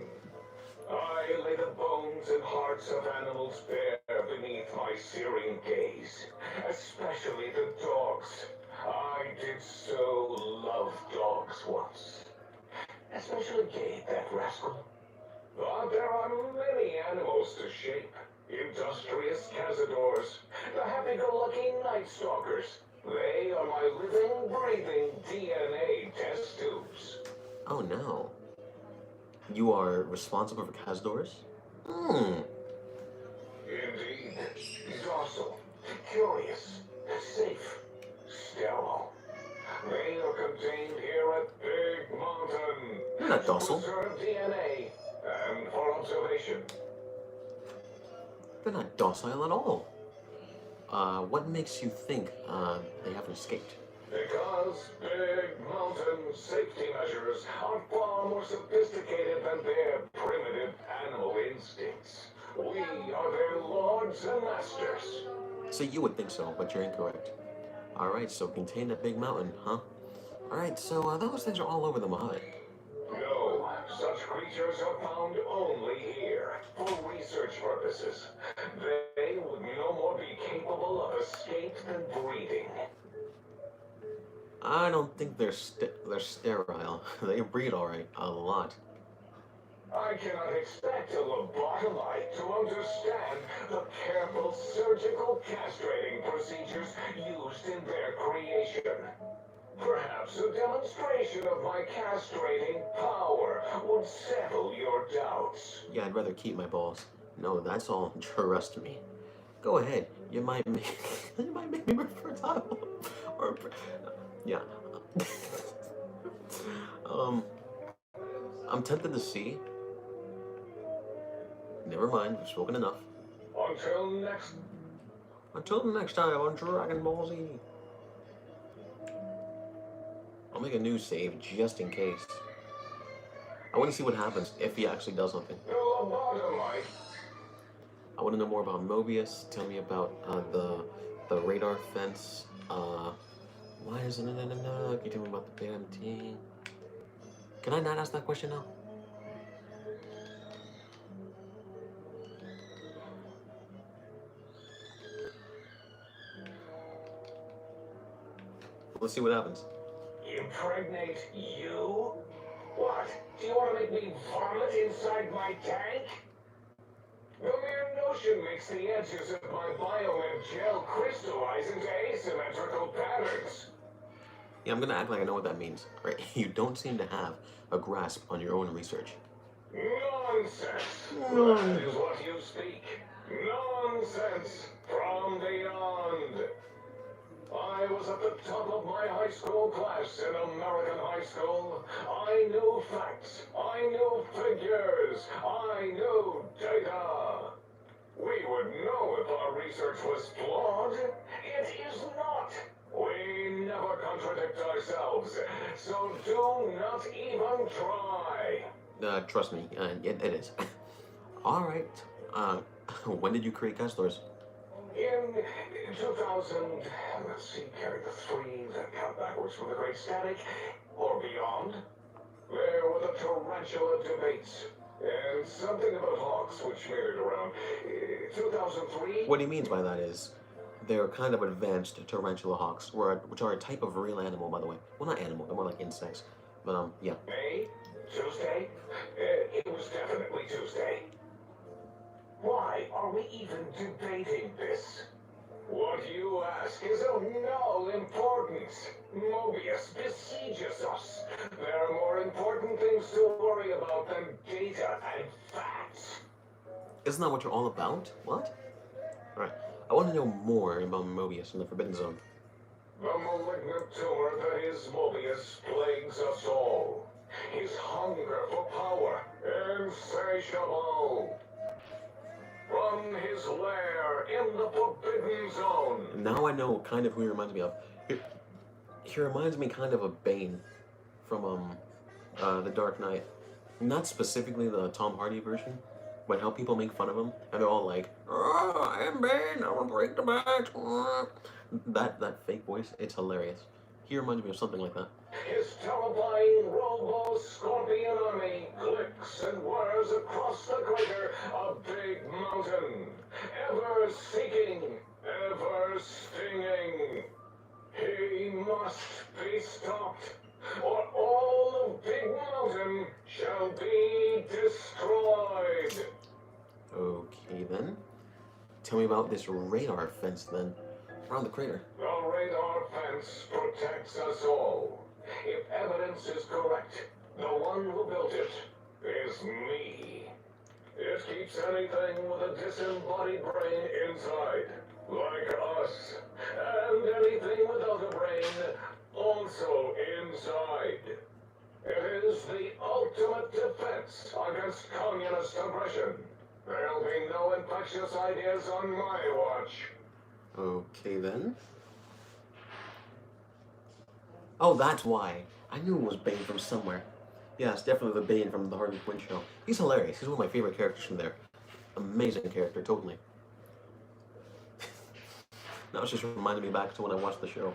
I lay the bones and hearts of animals bare beneath my searing gaze, especially the dogs. I did so love dogs once. Especially Gabe, that rascal. But there are many animals to shape. Industrious cazadors, the happy-go-lucky night stalkers. They are my living, breathing DNA test tubes. Oh no. You are responsible for cazadors? Indeed. Docile, curious, safe, sterile. They are contained here at Big Mountain. You're not docile. To preserve DNA and for observation information. They're not docile at all. What makes you think they haven't escaped? Because big mountain safety measures are far more sophisticated than their primitive animal instincts. We are their lords and masters. So you would think so, but you're incorrect. Alright, so contain that big mountain, huh? Alright, so those things are all over the Mojave. No, such creatures are found only here, for research purposes. They would no more be capable of escape than breathing. I don't think they're sterile. They breed alright, a lot. I cannot expect a lobotomite to understand the careful surgical castrating procedures used in their creation. Perhaps a demonstration of my castrating power would settle your doubts. Yeah, I'd rather keep my balls. No, that's all. Trust me. Go ahead. You might make me fertile. Or yeah. I'm tempted to see. Never mind. We've spoken enough. Until next time on Dragon Ball Z. I'll make a new save just in case. I want to see what happens if he actually does something. I want to know more about Mobius. Tell me about the radar fence. Why isn't it enough? You tell me about the BMT. Can I not ask that question now? Let's see what happens. Impregnate you? What? Do you want to make me vomit inside my tank? The mere notion makes the edges of my biomed gel crystallize into asymmetrical patterns. Yeah, I'm gonna act like I know what that means. Right? You don't seem to have a grasp on your own research. Nonsense! That is what you speak. Nonsense from beyond. I was at the top of my high school class in American high school. I knew facts. I knew figures. I knew data. We would know if our research was flawed. It is not. We never contradict ourselves. So do not even try. Trust me, it is. All right. When did you create Castors? In 2000, let's see, carry the 3, then count backwards from the Great Static, or beyond. There were the tarantula debates, and something about hawks, which made it around 2003. What he means by that is, they're kind of advanced tarantula hawks, which are a type of real animal, by the way. Well, not animal, they're more like insects. But, yeah. May? Tuesday? It was definitely Tuesday. Why are we even debating this? What you ask is of no importance. Mobius besieges us. There are more important things to worry about than data and facts. Isn't that what you're all about? What? Alright, I want to know more about Mobius in the Forbidden Zone. The malignant tumor that is Mobius plagues us all. His hunger for power, insatiable. From his lair in the Forbidden Zone. Now I know kind of who he reminds me of. He reminds me kind of Bane from The Dark Knight. Not specifically the Tom Hardy version, but how people make fun of him and they're all like, "Oh, I am Bane, I will break the bat." That fake voice, it's hilarious. He reminds me of something like that. His terrifying robo-scorpion army clicks and whirs across the crater, a big mountain, ever seeking, ever stinging. He must be stopped, or all of Big Mountain shall be destroyed. Okay then. Tell me about this radar fence then, around the crater. The radar fence protects us all. If evidence is correct, the one who built it is me. It keeps anything with a disembodied brain inside, like us, and anything without a brain also inside. It is the ultimate defense against communist aggression. There'll be no infectious ideas on my watch. Okay then. Oh, that's why. I knew it was Bane from somewhere. Yeah, it's definitely the Bane from the Harley Quinn show. He's hilarious. He's one of my favorite characters from there. Amazing character, totally. Now it's just reminding me back to when I watched the show.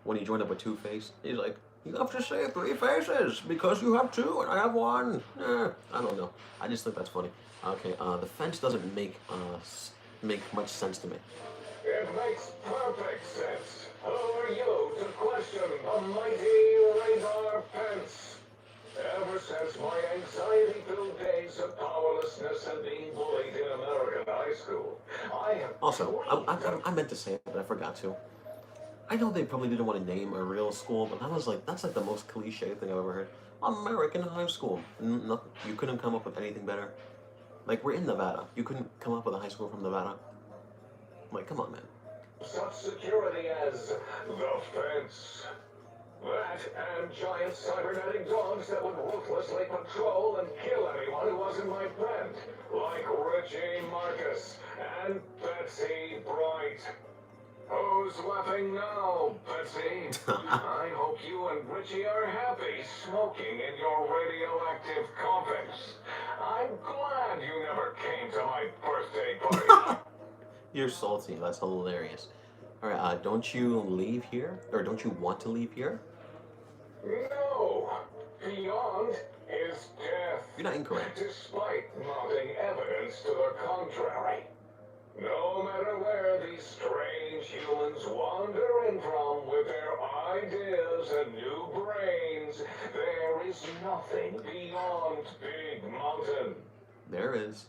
When he joined up with Two-Face, he's like, "You have to say 3 faces because you have 2 and I have 1." I don't know. I just think that's funny. Okay, the fence doesn't make much sense to me. It makes perfect sense. Who are you to question the mighty radar fence? Ever since my anxiety-filled days of powerlessness and being bullied in American high school, I have Also, I meant to say it, but I forgot to. I know they probably didn't want to name a real school, but that's like the most cliche thing I've ever heard. American high school. Nothing. You couldn't come up with anything better. Like, we're in Nevada. You couldn't come up with a high school from Nevada. Like, come on, man. such security as the fence. That and giant cybernetic dogs that would ruthlessly patrol and kill anyone who wasn't my friend, like Richie Marcus and Betsy Bright. Who's laughing now, Betsy? I hope you and Richie are happy smoking in your radioactive coffins. I'm glad you never came to my birthday party. You're salty. That's hilarious. All right, don't you leave here? Or don't you want to leave here? No. Beyond is death. You're not incorrect. Despite mounting evidence to the contrary. No matter where these strange humans wander in from with their ideas and new brains, there is nothing beyond Big Mountain. There is.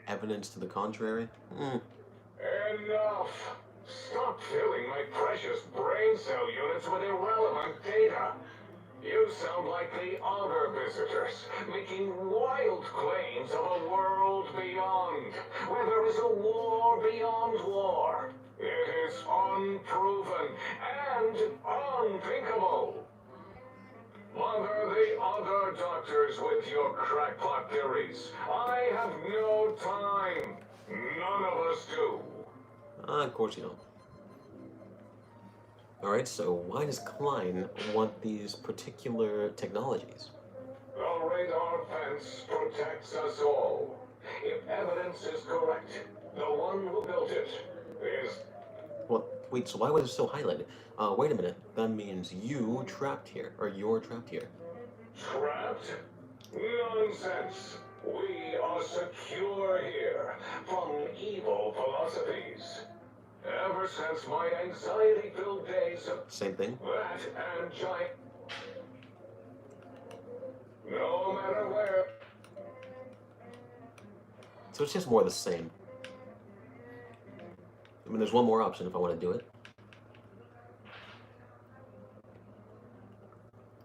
Evidence to the contrary? Enough! Stop filling my precious brain cell units with irrelevant data. You sound like the other visitors, making wild claims of a world beyond, where there is a war beyond war. It is unproven and unthinkable. Mother the other doctors with your crackpot theories. I have no time. None of us do. Of course you don't. Alright, so why does Klein want these particular technologies? The radar fence protects us all. If evidence is correct, the one who built it is... Well, wait, so why was it still highlighted? Wait a minute. That means you trapped here, or you're trapped here. Trapped? Nonsense. We are secure here from evil philosophies. Ever since my anxiety-filled days of Same thing? that and giant... No matter where... So it's just more of the same. I mean, there's one more option if I want to do it.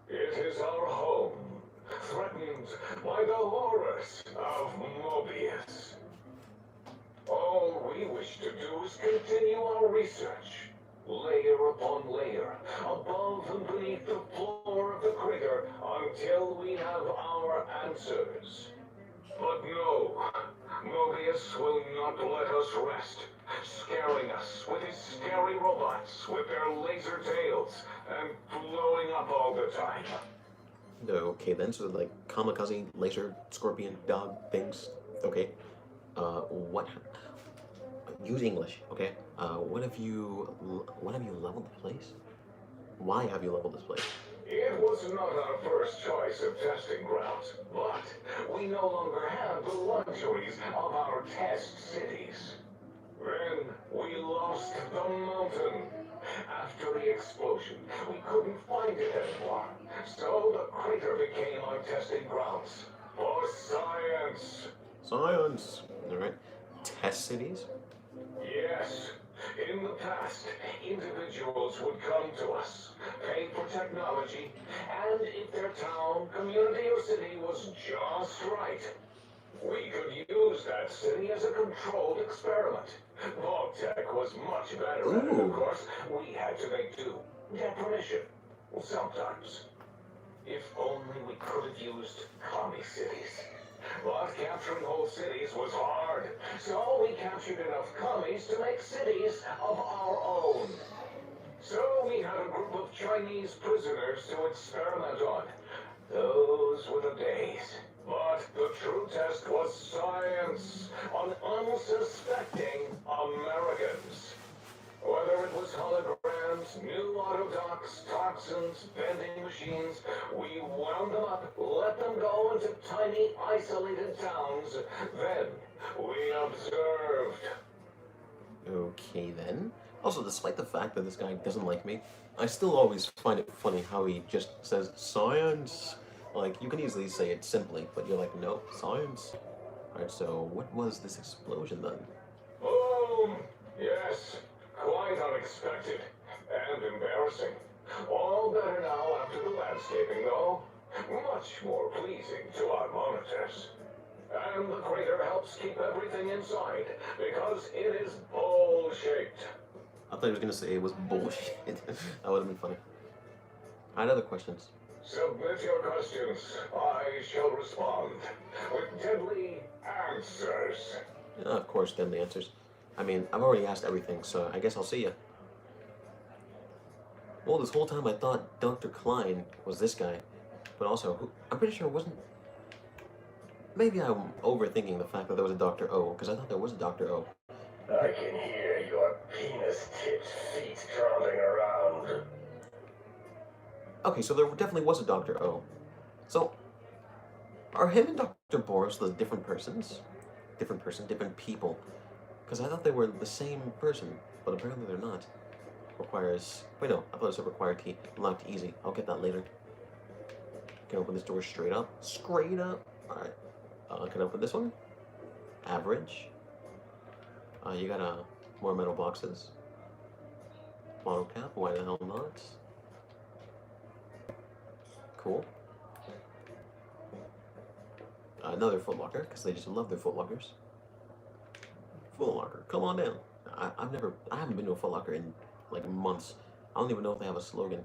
It is our home, threatened by the horrors of Mobius. All we wish to do is continue our research, layer upon layer, above and beneath the floor of the crater, until we have our answers. But no, Mobius will not let us rest, scaring us with his scary robots with their laser tails and blowing up all the time. Okay then, so like kamikaze, laser, scorpion, dog, things. Okay. What? Use English, okay? What have you leveled the place? Why have you leveled this place? It was not our first choice of testing grounds, but we no longer have the luxuries of our test cities. Then we lost the mountain. After the explosion, we couldn't find it anymore, so the crater became our testing grounds for science. Science! Alright. Test cities? Yes. In the past, individuals would come to us, pay for technology, and if their town, community, or city was just right, we could use that city as a controlled experiment. Vault tech was much better, and of course, we had to make do. Get permission. Sometimes. If only we could have used commie cities. But capturing whole cities was hard. So we captured enough commies to make cities of our own. So we had a group of Chinese prisoners to experiment on. Those were the days. But the true test was science on unsuspecting Americans. Whether it was holograms, new autodocs, toxins, vending machines, we wound them up, let them go into tiny, isolated towns. Then we observed. Okay then. Also, despite the fact that this guy doesn't like me, I still always find it funny how he just says science. Like, you can easily say it simply, but you're like, no, science. Alright, so what was this explosion then? Boom! Yes, quite unexpected and embarrassing. All better now after the landscaping, though. Much more pleasing to our monitors. And the crater helps keep everything inside because it is bowl-shaped. I thought he was gonna say it was bullshit. That would have been funny. I had other questions. Submit your questions. I shall respond with deadly answers. Yeah, of course, then the answers. I mean, I've already asked everything, so I guess I'll see ya. Well, this whole time I thought Dr. Klein was this guy, but also, I'm pretty sure it wasn't. Maybe I'm overthinking the fact that there was a Dr. O, because I thought there was a Dr. O. I can hear your penis-tipped feet tromping around. Okay, so there definitely was a Dr. O. So, are him and Dr. Boris the different persons? Different person, different people. Because I thought they were the same person, but apparently they're not. Requires... Wait, no, I thought it said required key. Locked easy. I'll get that later. Can I open this door straight up? Straight up? Alright. Can I open this one? Average. You got more metal boxes. Bottle cap, why the hell not? Cool. Another footlocker, because they just love their footlockers. Footlocker, come on down. I haven't been to a footlocker in like months. I don't even know if they have a slogan.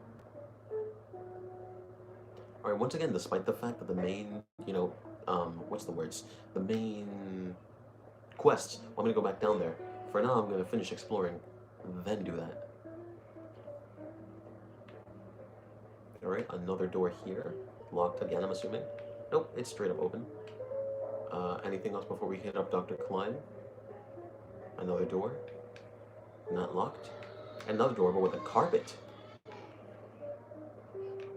Alright, once again, despite the fact that the main, what's the words? The main quests, I'm gonna go back down there. For now, I'm gonna finish exploring, then do that. Alright, another door here. Locked again, I'm assuming. Nope, it's straight up open. Anything else before we hit up Dr. Klein? Another door. Not locked. Another door, but with a carpet.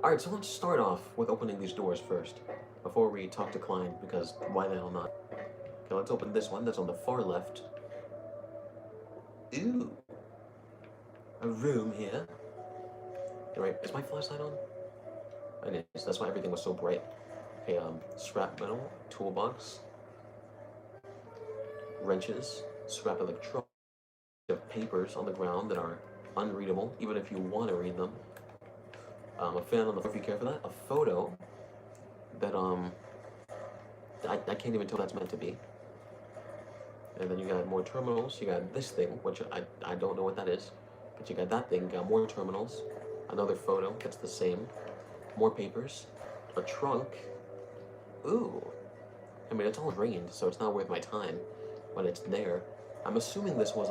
Alright, so let's start off with opening these doors first, before we talk to Klein, because why the hell not? Okay, let's open this one that's on the far left. Ooh. A room here. Alright, is my flashlight on? It is, that's why everything was so bright. Okay, scrap metal, toolbox, wrenches, scrap electronics, papers on the ground that are unreadable, even if you want to read them. A fan on the floor if you care for that. A photo that, I can't even tell what that's meant to be. And then you got more terminals. You got this thing, which I don't know what that is. But you got that thing, got more terminals. Another photo that's the same. More papers. A trunk. Ooh. I mean, it's all drained, so it's not worth my time. But it's there. I'm assuming this was,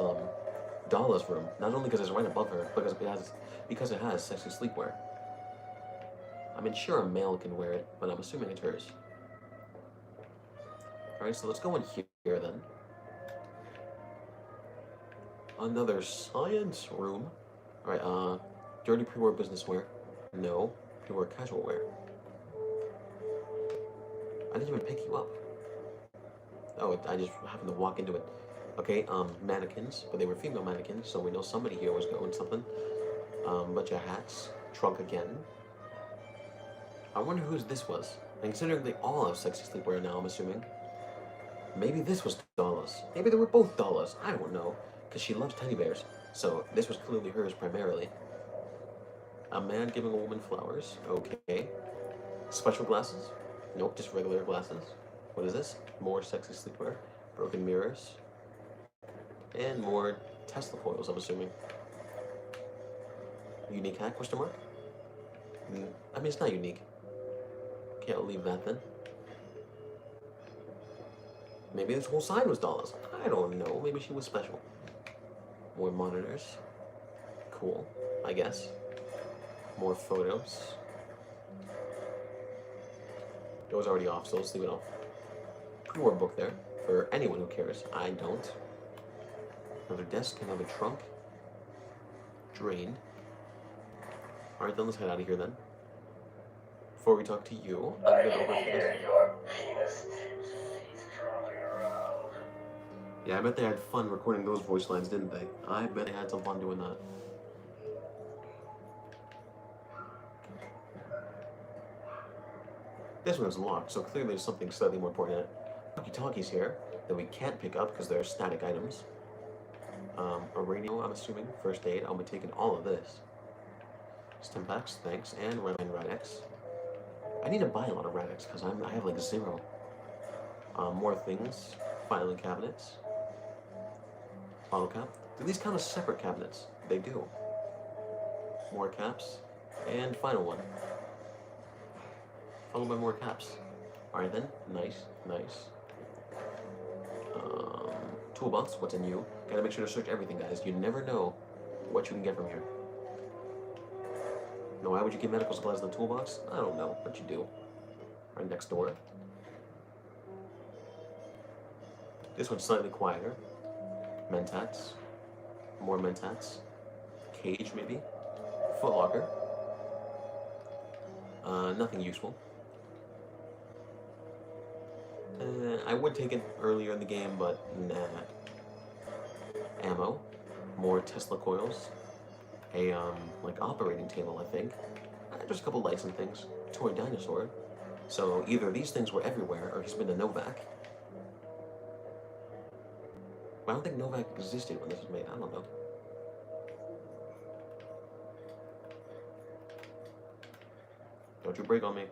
Dalla's room. Not only because it's right above her, because it has sexy sleepwear. I mean, sure, a male can wear it, but I'm assuming it's hers. Alright, so let's go in here, then. Another science room. Alright, dirty pre-war business wear. No. Pre-war casual wear. I didn't even pick you up. Oh, I just happened to walk into it. Okay, mannequins, but they were female mannequins, so we know somebody here was going something. Bunch of hats. Trunk again. I wonder whose this was. And considering they all have sexy sleepwear now, I'm assuming. Maybe this was Dalla's. Maybe they were both Dalla's. I don't know. Because she loves teddy bears. So this was clearly hers primarily. A man giving a woman flowers. Okay. Special glasses? Nope, just regular glasses. What is this? More sexy sleepwear. Broken mirrors. And more Tesla coils, I'm assuming. Unique hat, question mark? I mean, it's not unique. Okay, I'll leave that then. Maybe this whole side was dollars. I don't know. Maybe she was special. More monitors. Cool, I guess. More photos. It was already off, so let's leave it off. Pre-war book there, for anyone who cares. I don't. Another desk, another trunk. Drained. Alright, then let's head out of here then. Before we talk to you, I I'm gonna can hear your penis tips dropping around. Yeah, I bet they had fun recording those voice lines, didn't they? I bet they had some fun doing that. This one's locked, so clearly there's something slightly more important in it. Walkie-talkies here that we can't pick up because they're static items. A radio, I'm assuming. First aid, I'll be taking all of this. Stim packs, thanks, and Rad-X. I need to buy a lot of Rad-X because I have like 0. More things, filing cabinets. Bottle cap. Do these count as separate cabinets? They do. More caps, and final one. Followed by more caps. Alright then, nice. Toolbox, what's in you? Gotta make sure to search everything, guys. You never know what you can get from here. Now, why would you get medical supplies in the toolbox? I don't know, but you do. Right next door. This one's slightly quieter. Mentats. More mentats. Cage, maybe. Footlocker. Nothing useful. I would take it earlier in the game, but nah. Ammo. More Tesla coils. A, like, operating table, I think. Just a couple lights and things. Toy dinosaur. So, either these things were everywhere, or he's been a Novak. But I don't think Novak existed when this was made. I don't know. Don't you break on me.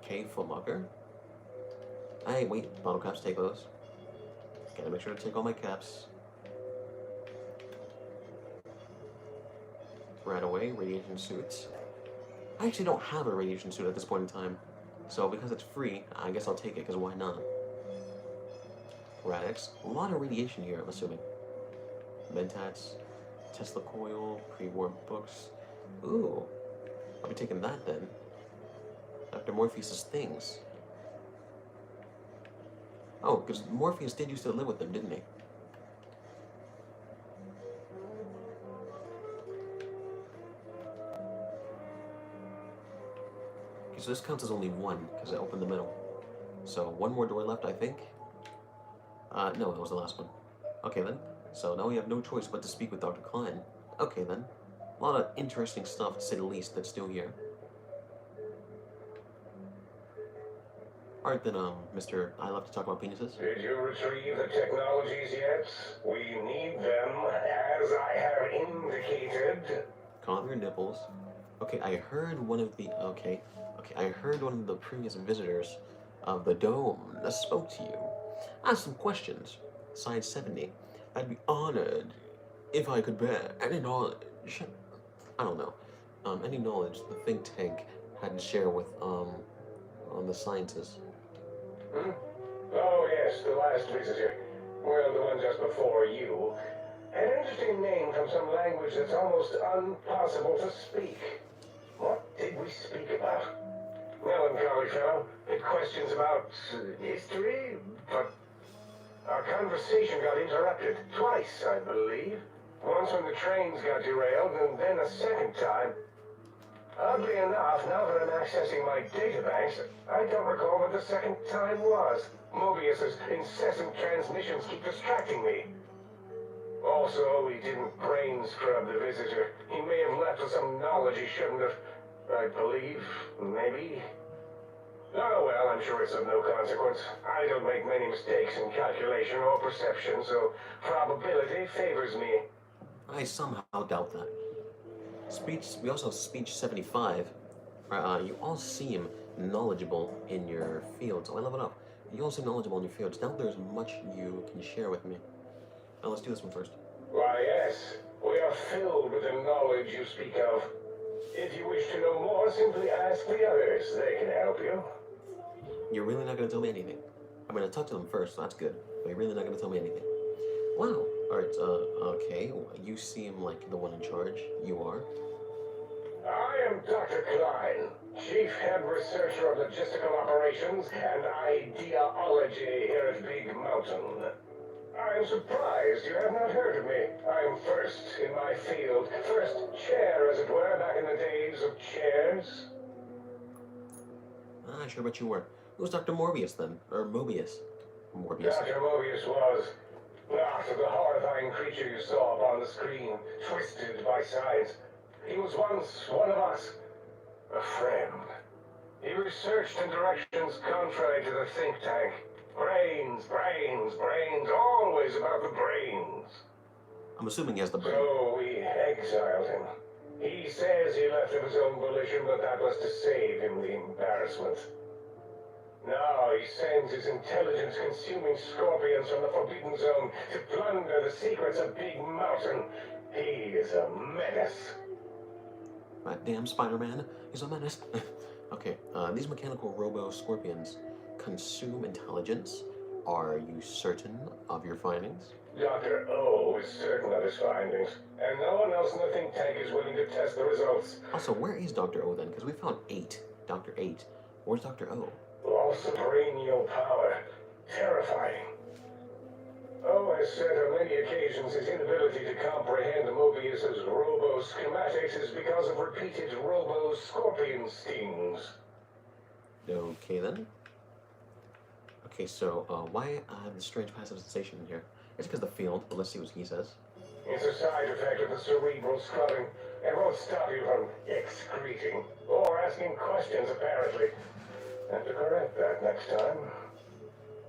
Okay, footlocker. Hey, wait, bottle caps, take those. Gotta make sure to take all my caps. Right away, radiation suits. I actually don't have a radiation suit at this point in time. So because it's free, I guess I'll take it, because why not? Rad-X. A lot of radiation here, I'm assuming. Mentats. Tesla coil. Pre-war books. Ooh. I'll be taking that then. Dr. Morpheus's things. Oh, because Morpheus did used to live with them, didn't he? Okay, so this counts as only one, because I opened the middle. So, one more door left, I think. No, that was the last one. Okay then. So now we have no choice but to speak with Dr. Klein. Okay then. A lot of interesting stuff, to say the least, that's still here. Alright then, Mr. I love to talk about penises. Did you retrieve the technologies yet? We need them, as I have indicated. Calm your nipples. Okay, I heard one of the... Okay, I heard one of the previous visitors of the Dome that spoke to you. Ask some questions. Side 70. I'd be honored if I could bear any knowledge. I don't know. Any knowledge the think tank had to share with, the scientists. Hmm? Oh, yes, the last visitor. Well, the one just before you. An interesting name from some language that's almost impossible to speak. What did we speak about? Melancholy fellow. Had questions about history, but our conversation got interrupted. Twice, I believe. Once when the trains got derailed, and then a second time. Oddly enough, now that I'm accessing my databanks, I don't recall what the second time was. Mobius's incessant transmissions keep distracting me. Also, he didn't brain scrub the visitor. He may have left with some knowledge he shouldn't have. I believe, maybe. Oh well, I'm sure it's of no consequence. I don't make many mistakes in calculation or perception, so probability favors me. I somehow doubt that. We also have speech 75. You all seem knowledgeable in your fields. Oh, I love it up. You all seem knowledgeable in your fields. Doubt there's much you can share with me. Now let's do this one first. Why, yes. We are filled with the knowledge you speak of. If you wish to know more, simply ask the others. They can help you. You're really not going to tell me anything. I mean, I talked to them first, so that's good. But you're really not going to tell me anything. Wow. Alright, okay. You seem like the one in charge. You are. I am Dr. Klein, Chief Head Researcher of Logistical Operations and Ideology here at Big Mountain. I am surprised you have not heard of me. I am first in my field, first chair, as it were, back in the days of chairs. Ah, sure bet you were. Who's Dr. Morbius then? Or Mobius? Morbius. Dr. Mobius was not the horrifying creature you saw upon the screen, twisted by science. He was once one of us, a friend. He researched in directions contrary to the think tank. Brains, brains, brains, always about the brains. I'm assuming he has the brain. So we exiled him. He says he left of his own volition, but that was to save him the embarrassment. Now he sends his intelligence-consuming scorpions from the Forbidden Zone to plunder the secrets of Big Mountain. He is a menace. That damn Spider-Man is a menace. Okay, these mechanical robo-scorpions consume intelligence. Are you certain of your findings? Dr. O is certain of his findings, and no one else in the think tank is willing to test the results. Also, where is Dr. O then? Because we found 8. Dr. 8. Where's Dr. O? Loss of brainial power. Terrifying. O has said on many occasions his inability to comprehend Mobius's robo-schematics is because of repeated robo-scorpion stings. Okay then. Okay, so why I have this strange passive sensation in here? It's because the field, but let's see what he says. It's a side effect of the cerebral scrubbing. It won't stop you from excreting or asking questions, apparently. Have to correct that next time.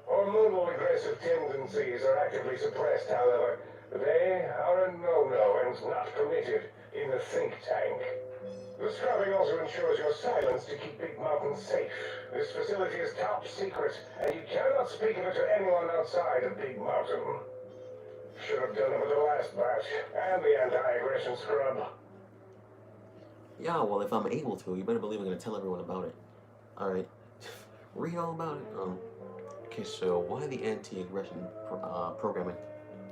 Hormonal aggressive tendencies are actively suppressed, however. They are a no-no and not permitted in the think tank. The scrubbing also ensures your silence to keep Big Mountain safe. This facility is top secret, and you cannot speak of it to anyone outside of Big Mountain. Should have done it with the last batch, and the anti-aggression scrub. Yeah, well, if I'm able to, you better believe I'm going to tell everyone about it. Alright. Read all about it. Okay, so why the anti-aggression programming?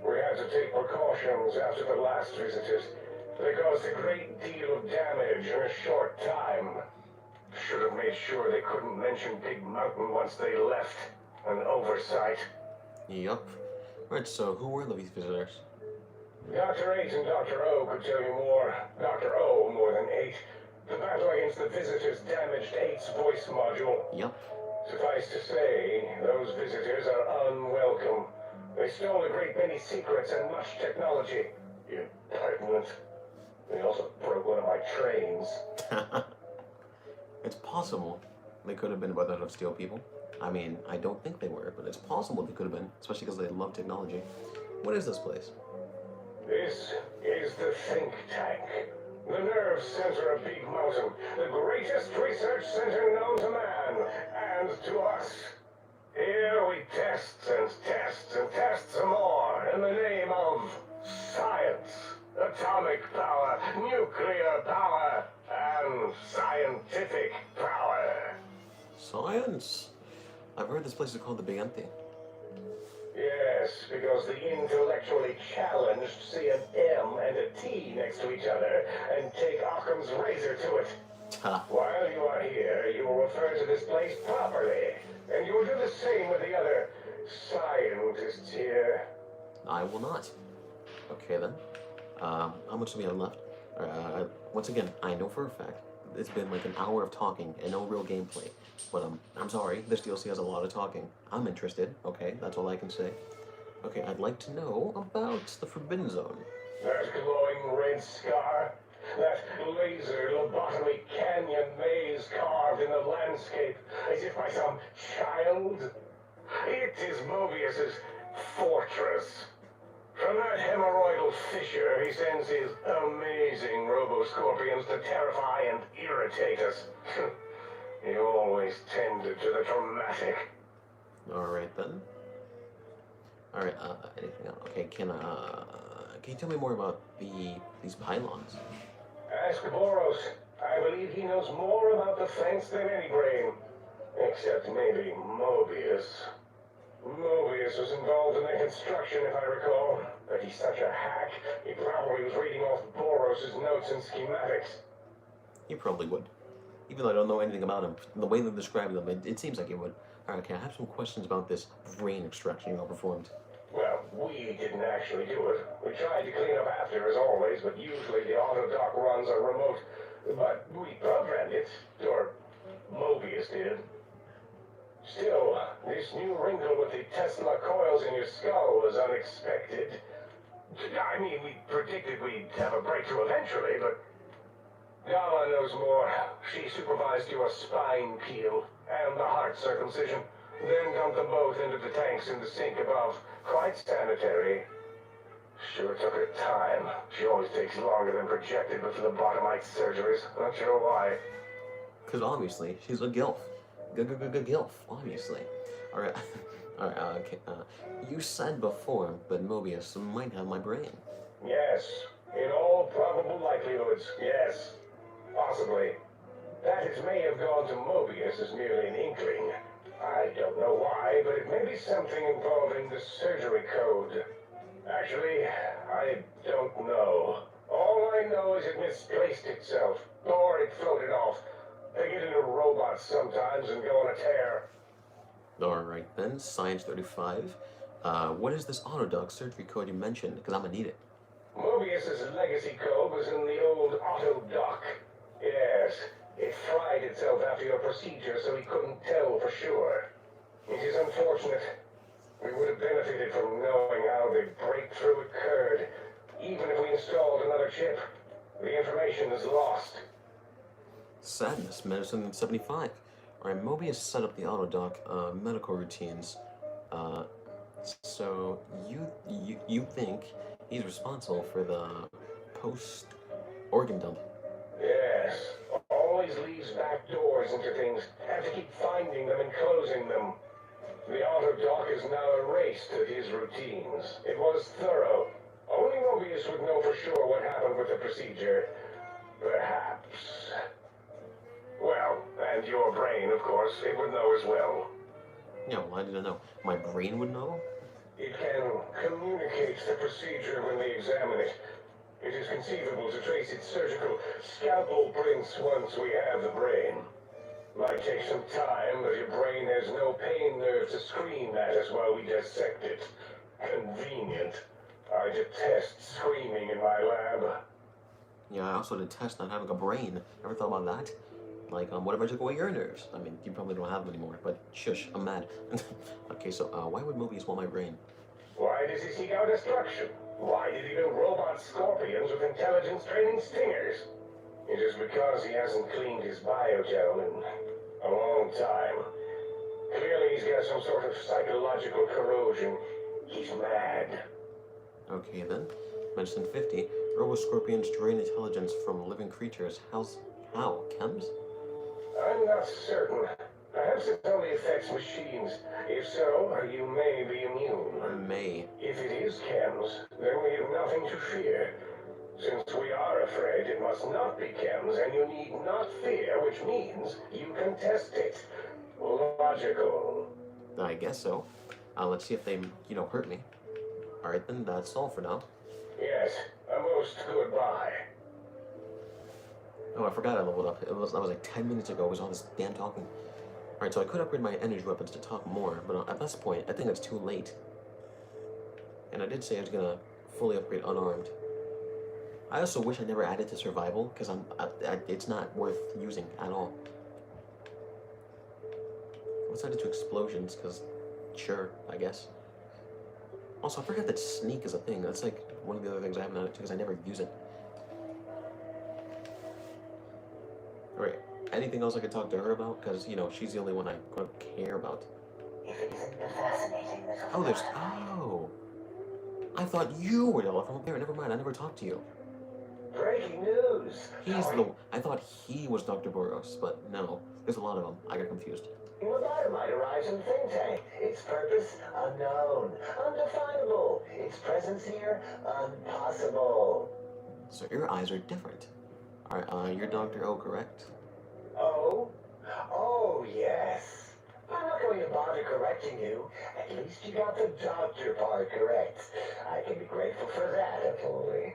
We had to take precautions after the last visitors. They caused a great deal of damage in a short time. Should have made sure they couldn't mention Big Mountain once they left. An oversight. Yup. Right, so who were these visitors? Dr. 8 and Dr. O could tell you more. Dr. O more than 8. The battle against the visitors damaged 8's voice module. Yup. Suffice to say, those visitors are unwelcome. They stole a great many secrets and much technology. Impertinent. They also broke one of my trains. It's possible they could have been Brotherhood of Steel people. I mean, I don't think they were, but it's possible they could have been, especially because they love technology. What is this place? This is the think tank. The nerve center of Big Mountain. The greatest research center known to man and to us. Here we test and test and test some more in the name of science. Atomic power, nuclear power, and scientific power. Science! I've heard this place is called the Big Empty. Yes, because the intellectually challenged see an M and a T next to each other and take Occam's razor to it. Ha! While you are here, you will refer to this place properly, and you will do the same with the other scientists here. I will not. Okay then. How much do we have left? Once again, I know for a fact it's been like an hour of talking and no real gameplay. But I'm sorry, this DLC has a lot of talking. I'm interested, okay? That's all I can say. Okay, I'd like to know about the Forbidden Zone. That glowing red scar, that laser lobotomy canyon maze carved in the landscape as if by some child. It is Mobius's fortress. From that hemorrhoidal fissure, he sends his amazing robo-scorpions to terrify and irritate us. He always tended to the dramatic. Alright then. Alright, anything else? Okay, can you tell me more about these pylons? Ask Boros. I believe he knows more about the fence than any brain. Except maybe Mobius. Mobius was involved in the construction, if I recall. But he's such a hack, he probably was reading off Boros' notes and schematics. He probably would. Even though I don't know anything about him, the way they're describing them, it seems like he would. Alright, okay, I have some questions about this brain extraction you all performed. Well, we didn't actually do it. We tried to clean up after, as always, but usually the auto-dock runs are remote. But we programmed it, or Mobius did. Still, this new wrinkle with the Tesla coils in your skull was unexpected. I mean, we predicted we'd have a breakthrough eventually, but Gala knows more. She supervised your spine peel and the heart circumcision, then dumped them both into the tanks in the sink above. Quite sanitary. Sure took her time. She always takes longer than projected with lobotomite surgeries. Not sure why. Because obviously, she's a gilf. Gilf, obviously. Alright, alright, okay, you said before, but Mobius might have my brain. Yes. In all probable likelihoods, yes. Possibly. That it may have gone to Mobius is merely an inkling. I don't know why, but it may be something involving the surgery code. Actually, I don't know. All I know is it misplaced itself, or it floated off. They get into robots sometimes and go on a tear. Alright then, Science 35. What is this autodoc surgery code you mentioned? Because I'm gonna need it. Mobius's legacy code was in the old auto-dock. Yes, it fried itself after your procedure, so he couldn't tell for sure. It is unfortunate. We would have benefited from knowing how the breakthrough occurred. Even if we installed another chip, the information is lost. Sadness, Medicine 75. Alright, Mobius set up the autodoc medical routines. So you think he's responsible for the post-organ dump? Yes, always leaves back doors into things. Have to keep finding them and closing them. The auto-dock is now erased of his routines. It was thorough. Only Mobius would know for sure what happened with the procedure. Perhaps. Well, and your brain, of course, it would know as well. Yeah, well, I didn't know. My brain would know? It can communicate the procedure when they examine it. It is conceivable to trace its surgical scalpel prints once we have the brain. Might take some time, but your brain has no pain nerve to scream at us while we dissect it. Convenient. I detest screaming in my lab. Yeah, I also detest not having a brain. Ever thought about that? Like, what if I took away your nerves? I mean, you probably don't have them anymore, but shush, I'm mad. Okay, so, why would Mobius want my brain? Why does he seek out destruction? Why did he build robot scorpions with intelligence training stingers? It is because he hasn't cleaned his biogel in a long time. Clearly he's got some sort of psychological corrosion. He's mad. Okay, then. Medicine 50. Robo-scorpions drain intelligence from living creatures. How? Chems? I'm not certain. Perhaps it only affects machines. If so, you may be immune. May. If it is chems, then we have nothing to fear. Since we are afraid, it must not be chems, and you need not fear, which means you can test it. Logical. I guess so. Let's see if they, hurt me. Alright then, that's all for now. Yes, a most goodbye. Oh, I forgot I leveled up. That was like 10 minutes ago. It was all this damn talking. Alright, so I could upgrade my energy weapons to talk more, but at this point, I think it's too late. And I did say I was gonna fully upgrade unarmed. I also wish I never added to survival, because it's not worth using at all. Let's add it to explosions, because sure, I guess. Also, I forgot that sneak is a thing. That's like one of the other things I haven't added to, because I never use it. Alright, anything else I could talk to her about? Because, she's the only one I care about. If it isn't the fascinating little Oh, there's... fly. Oh! I thought you were the one from up there. Never mind, I never talked to you. Breaking news. I thought he was Dr. Boros, but no. There's a lot of them. I got confused. Lobotomite arrives in think tank. Its purpose unknown, undefinable. Its presence here impossible. So your eyes are different. Alright, you're Dr. O, correct? Oh? Oh, yes. going to bother correcting you, at least you got the doctor part correct. I can be grateful for that, employee.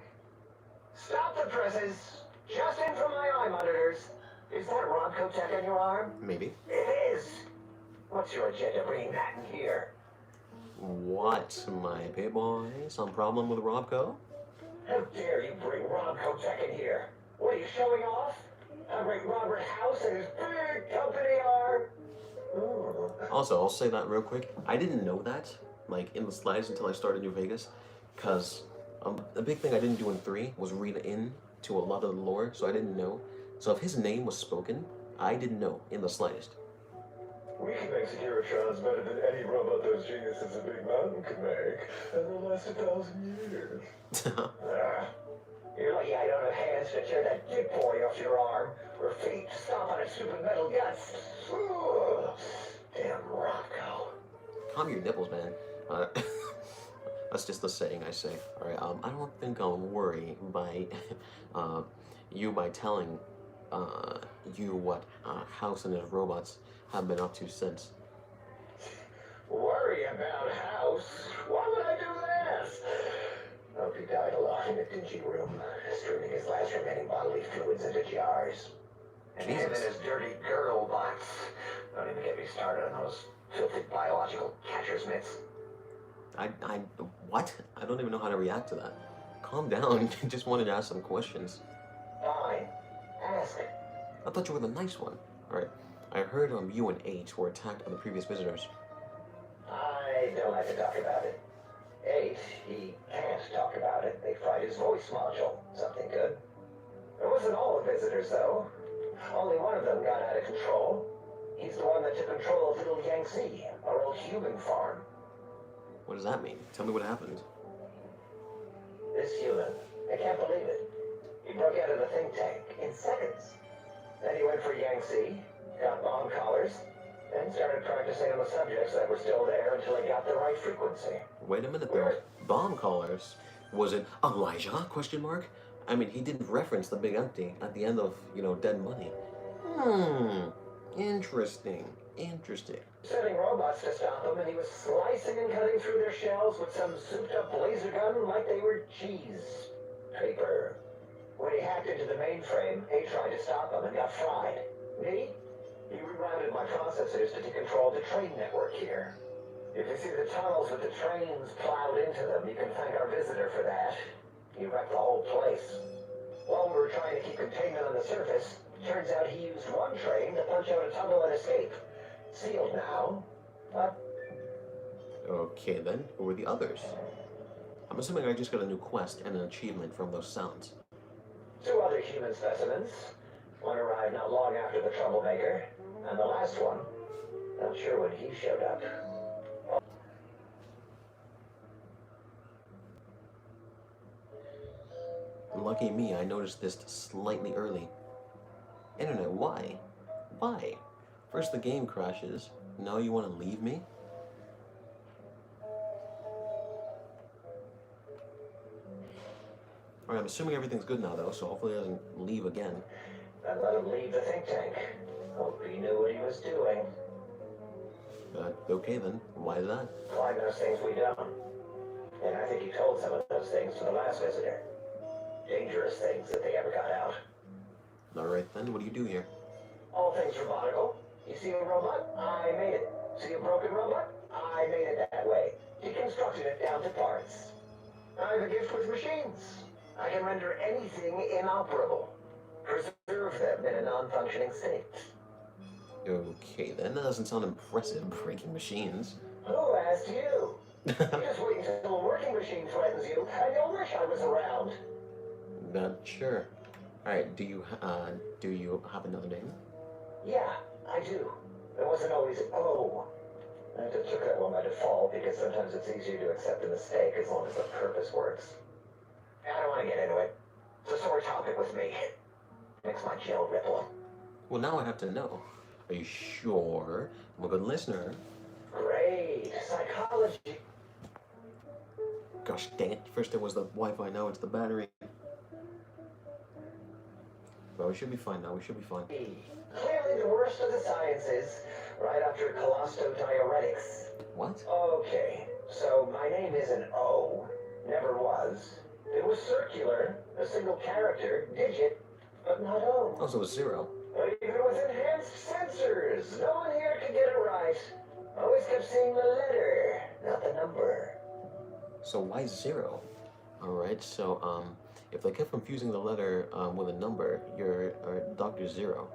Stop the presses! Just in from my eye monitors. Is that Robco tech on your arm? Maybe. It is! What's your agenda bringing that in here? What, my pay boy? Some problem with Robco? How dare you bring Robco tech in here? What are you showing off? How great Robert House and his big company are? Ooh. Also, I'll say that real quick. I didn't know that, like, in the slides until I started New Vegas, because the big thing I didn't do in 3 was read in to a lot of the lore, so I didn't know. So if his name was spoken, I didn't know in the slightest. We can make Securitrons better than any robot those geniuses of Big Mountain can make, and they'll last 1,000 years. You're lucky I don't have hands to tear that dick boy off your arm, or feet to stomp on its stupid metal guts. Ooh. Damn Robco. Calm your nipples, man. That's just the saying I say. All right. I don't think I'll worry by you by telling you what House and his robots have been up to since. Worry about House? Why would I do that? Hope he died alone in a dingy room, streaming his last remaining bodily fluids into jars. And him and his dirty girl bots. Don't even get me started on those filthy biological catcher's mitts. What? I don't even know how to react to that. Calm down. Just wanted to ask some questions. Fine. Ask. I thought you were the nice one. All right. I heard you and H were attacked by the previous visitors. I don't like to talk about it. H, he can't talk about it. They fried his voice module. Something good. It wasn't all the visitors, though. Only one of them got out of control. He's the one that took control of Little Yangtze, our old human farm. What does that mean? Tell me what happened. This human, I can't believe it. He broke out of the think tank in seconds. Then he went for Yangtze, got bomb collars, and started practicing on the subjects that were still there until he got the right frequency. Wait a minute though. Bomb callers? Was it Elijah? Question mark? I mean, he didn't reference the big empty at the end of, Dead Money. Interesting. Interesting. Sending robots to stop him, and he was slicing and cutting through their shells with some souped-up laser gun like they were cheese paper. When he hacked into the mainframe, A tried to stop him and got fried. Me? He rerouted my processors to take control of the train network here. If you see the tunnels with the trains plowed into them, you can thank our visitor for that. He wrecked the whole place. While we were trying to keep containment on the surface, turns out he used one train to punch out a tunnel and escape. Sealed now. But Okay then, who were the others? I'm assuming I just got a new quest and an achievement from those sounds. 2 other human specimens. One arrived not long after the troublemaker, and the last one, not sure when he showed up. Lucky me, I noticed this slightly early. Internet, why? Why? First the game crashes, now you want to leave me? Alright, I'm assuming everything's good now though, so hopefully it doesn't leave again. And let him leave the think tank. Hope he knew what he was doing. Okay then, why is that? Why those things we don't. And I think he told some of those things to the last visitor. Dangerous things if they ever got out. Alright then, what do you do here? All things robotical. You see a robot? I made it. See a broken robot? I made it that way. Deconstructed it down to parts. I have a gift with machines. I can render anything inoperable. Preserve them in a non-functioning state. Okay then, that doesn't sound impressive, breaking machines. Who asked you? You just wait until a working machine threatens you, and you'll wish I was around. Not sure. Alright, do you have another name? Yeah, I do. It wasn't always O. I just took that one by default because sometimes it's easier to accept a mistake as long as the purpose works. I don't want to get into it. It's a sore topic with me. Makes my jail ripple. Well, now I have to know. Are you sure? I'm a good listener. Great. Psychology. Gosh dang it. First it was the Wi-Fi, now it's the battery. Well, we should be fine now. We should be fine. Clearly the worst of the sciences. right after diuretics. What? Okay, so my name isn't O, never was. It was circular, a single character, digit, but not O. Oh, so it was 0. But even with enhanced sensors, no one here could get it right. Always kept seeing the letter, not the number. So why 0? Alright, so, if they kept confusing the letter, with a number, you're Dr. Zero.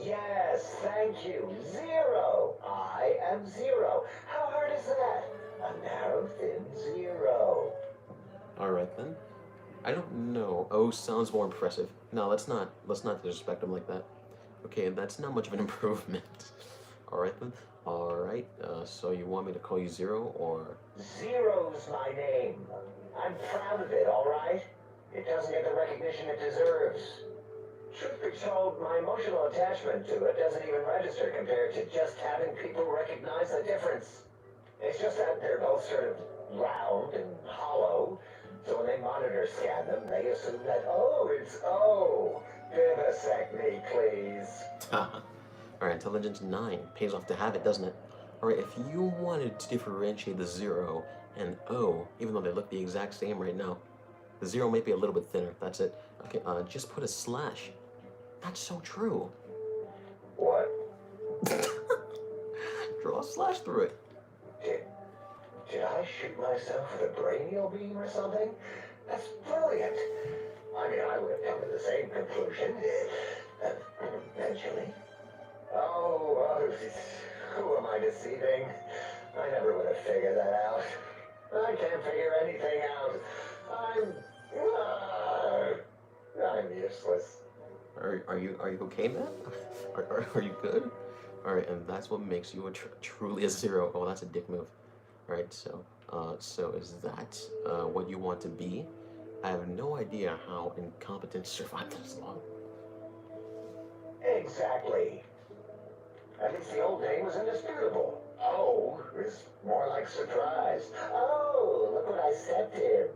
Yes, thank you. 0. I am 0. How hard is that? A narrow, thin 0. Alright then. I don't know. O sounds more impressive. No, let's not disrespect him like that. Okay, that's not much of an improvement. Alright then. Alright, so you want me to call you 0, or? Zero's my name. I'm proud of it, alright? It doesn't get the recognition it deserves. Truth be told, my emotional attachment to it doesn't even register compared to just having people recognize the difference. It's just that they're both sort of round and hollow, so when they monitor scan them, they assume that, oh, it's O. Vivisect me, please. Alright, intelligence 9. Pays off to have it, doesn't it? Alright, if you wanted to differentiate the 0 and O, even though they look the exact same right now, the 0 might be a little bit thinner, that's it. Okay, just put a slash. That's so true. What? Draw a slash through it. Did I shoot myself with a brainial beam or something? That's brilliant. I mean, I would have come to the same conclusion. Eventually. Oh, who am I deceiving? I never would have figured that out. I can't figure anything out. I'm useless. Are you okay, man? Are you good? Alright, and that's what makes you truly a 0. Oh, that's a dick move. Alright, so is that what you want to be? I have no idea how incompetence survived this long. Exactly. At least the old name was indisputable. Oh is more like surprise. Oh, look what I stepped in.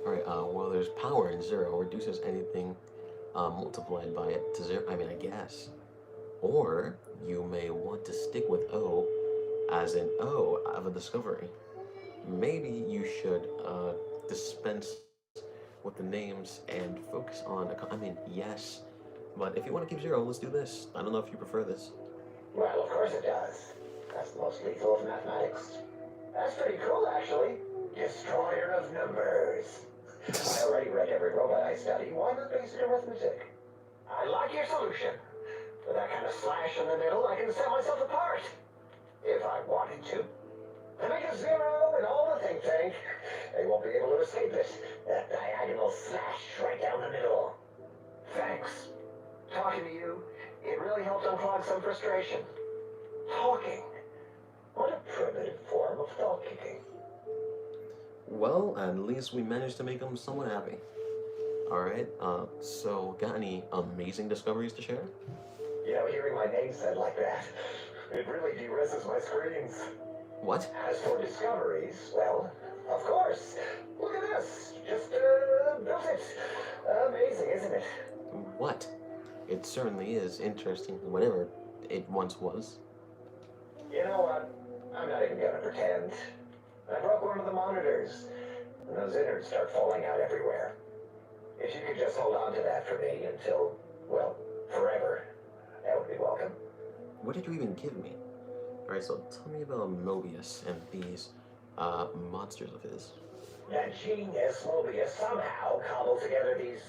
Alright, well, there's power in 0. Reduces anything multiplied by it to 0. I mean, I guess. Or you may want to stick with O as in O of a discovery. Maybe you should dispense with the names and focus on I mean, yes. But if you want to keep 0, let's do this. I don't know if you prefer this. Well, of course it does. That's the most lethal of mathematics. That's pretty cool, actually. Destroyer of numbers. I already read every robot I study. Why not basic arithmetic? I like your solution. With that kind of slash in the middle, I can set myself apart. If I wanted to. To make a 0 and all the think, they won't be able to escape it. That diagonal slash right down the middle. Thanks. Talking to you, it really helped unclog some frustration. Talking. What a primitive form of thought kicking. Well, at least we managed to make them somewhat happy. Alright, so got any amazing discoveries to share? You know, hearing my name said like that, it really de-risks my screens. What? As for discoveries, well, of course. Look at this. Just built it. Amazing, isn't it? What? It certainly is interesting, whatever it once was. You know what? I'm not even gonna pretend. I broke one of the monitors, and those innards start falling out everywhere. If you could just hold on to that for me until, well, forever, that would be welcome. What did you even give me? Alright, so tell me about Mobius and these, monsters of his. That genius Mobius somehow cobbled together these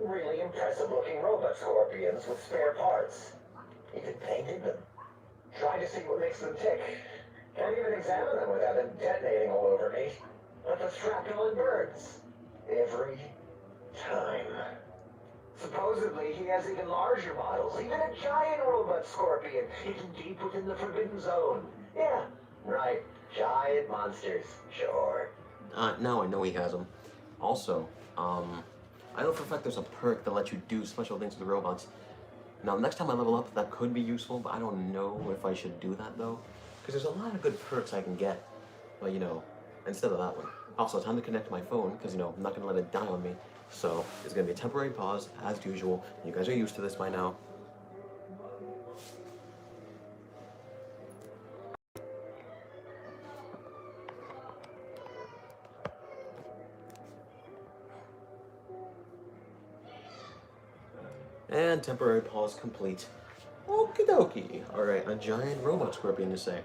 really impressive-looking robot scorpions with spare parts. Even painted them. Tried to see what makes them tick. Can't even examine them without them detonating all over me. But the shrapnel and burns. Every time. Supposedly, he has even larger models, even a giant robot scorpion hidden deep within the Forbidden Zone. Yeah, right. Giant monsters, sure. Now I know he has them. Also, I know for a fact there's a perk that lets you do special things with the robots. Now, next time I level up, that could be useful, but I don't know if I should do that, though. Because there's a lot of good perks I can get, but, you know, instead of that one. Also, time to connect to my phone, because, you know, I'm not going to let it die on me. So, it's going to be a temporary pause, as usual. You guys are used to this by now. And temporary pause complete. Okie dokie. Alright, a giant robot scorpion, you say?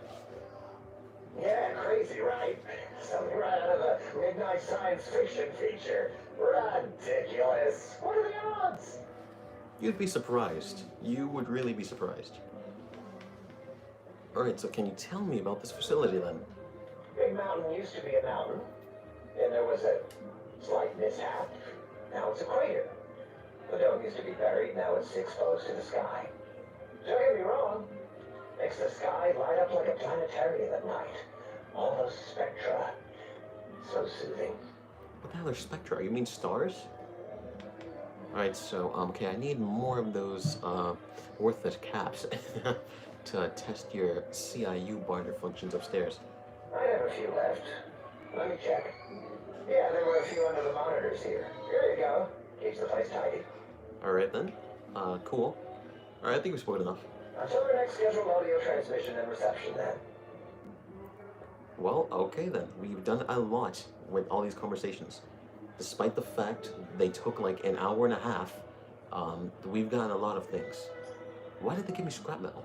Yeah, crazy, right? Something right out of a midnight science fiction feature. Ridiculous. What are the odds? You'd be surprised. You would really be surprised. Alright, so can you tell me about this facility then? Big Mountain used to be a mountain. Then there was a slight mishap. Now it's a crater. The dome used to be buried, now it's exposed to the sky. Don't get me wrong. Makes the sky light up like a planetarium at night. All those spectra. So soothing. What the hell are spectra? You mean stars? Alright, so, okay, I need more of those, worthless caps to test your CIU barter functions upstairs. I have a few left. Let me check. Yeah, there were a few under the monitors here. Here you go. Keeps the place tidy. Alright then. Cool. Alright, I think we spoke enough. Until our next scheduled audio transmission and reception then. Well, okay then. We've done a lot with all these conversations. Despite the fact they took like an hour and a half, we've gotten a lot of things. Why did they give me scrap metal?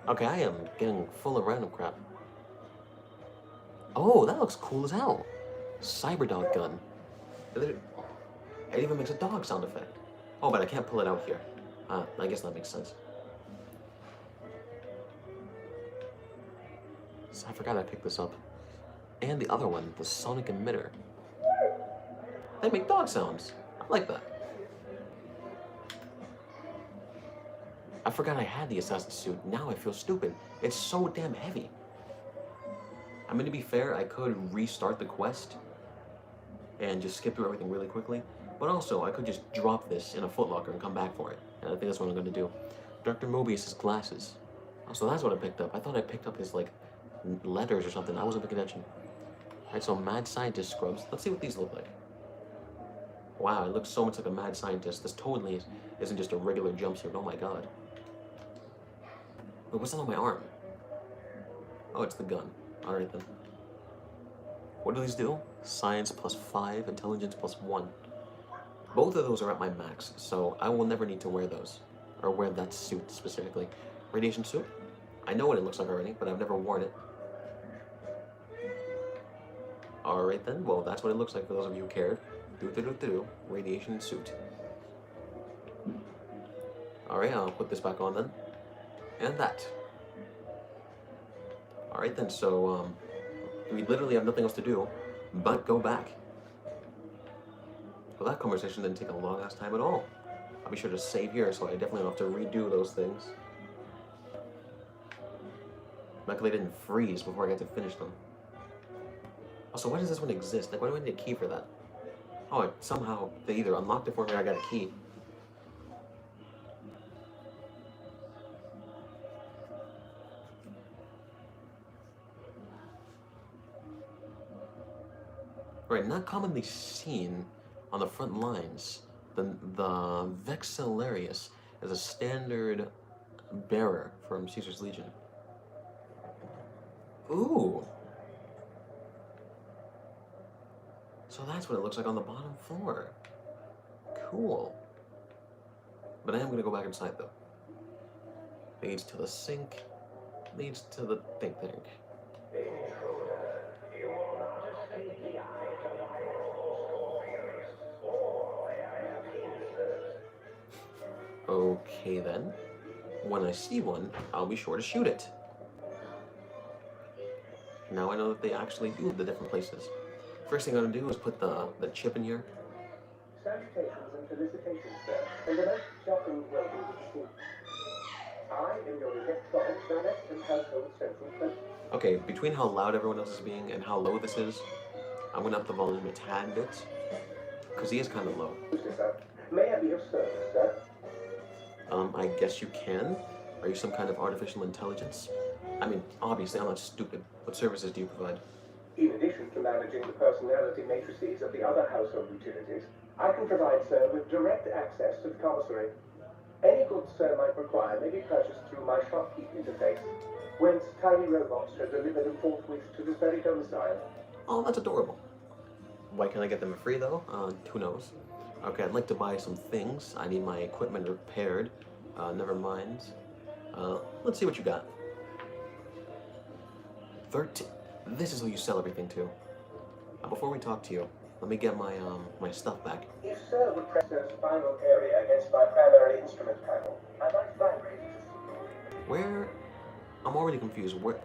Okay, I am getting full of random crap. Oh, that looks cool as hell. Cyberdog gun. It even makes a dog sound effect. Oh, but I can't pull it out here. I guess that makes sense. So I forgot I picked this up. And the other one, the sonic emitter. They make dog sounds. I like that. I forgot I had the assassin suit. Now I feel stupid. It's so damn heavy. I mean, to be fair, I could restart the quest and just skip through everything really quickly. But also, I could just drop this in a footlocker and come back for it. And I think that's what I'm going to do. Dr. Mobius's glasses. Oh, so that's what I picked up. I thought I picked up his, like, letters or something. I wasn't paying attention. Alright, so mad scientist scrubs. Let's see what these look like. Wow, it looks so much like a mad scientist. This totally isn't just a regular jumpsuit. Oh my god. Wait, what's that on my arm? Oh, it's the gun. Alright then. What do these do? Science +5, intelligence +1. Both of those are at my max, so I will never need to wear those. Or wear that suit specifically. Radiation suit? I know what it looks like already, but I've never worn it. Alright then, well that's what it looks like for those of you who cared. Radiation suit. Alright, I'll put this back on then. And that. Alright then, so, we literally have nothing else to do but go back. Well, that conversation didn't take a long ass time at all. I'll be sure to save here so I definitely don't have to redo those things. Luckily, I didn't freeze before I got to finish them. Also, why does this one exist? Like, why do I need a key for that? Oh, somehow they either unlocked it for me or I got a key. Right, not commonly seen on the front lines. The Vexillarius is a standard bearer from Caesar's Legion. Ooh. So that's what it looks like on the bottom floor. Cool. But I am going to go back inside, though. Leads to the sink. Leads to the think. Okay, then. When I see one, I'll be sure to shoot it. Now I know that they actually do the different places. First thing I'm going to do is put the chip in here. Salutations and felicitations, sir, and the most shocking welcome to the school. I am your electronics direct and household central person. Okay, between how loud everyone else is being and how low this is, I'm going to up the volume a tad bit. Because he is kind of low. May I be of service, sir? I guess you can. Are you some kind of artificial intelligence? I mean, obviously I'm not stupid. What services do you provide? In addition to managing the personality matrices of the other household utilities, I can provide sir with direct access to the commissary. Any goods sir might require may be purchased through my shopkeep interface, whence tiny robots are delivered them forthwith to this very domicile. Oh, that's adorable. Why can't I get them for free, though? Who knows? Okay, I'd like to buy some things. I need my equipment repaired. Never mind. Let's see what you got. 13. This is who you sell everything to. Before we talk to you, let me get my stuff back. If Sir would press the spinal area against my primary instrument panel, I might vibrate it. Where? I'm already confused. Where?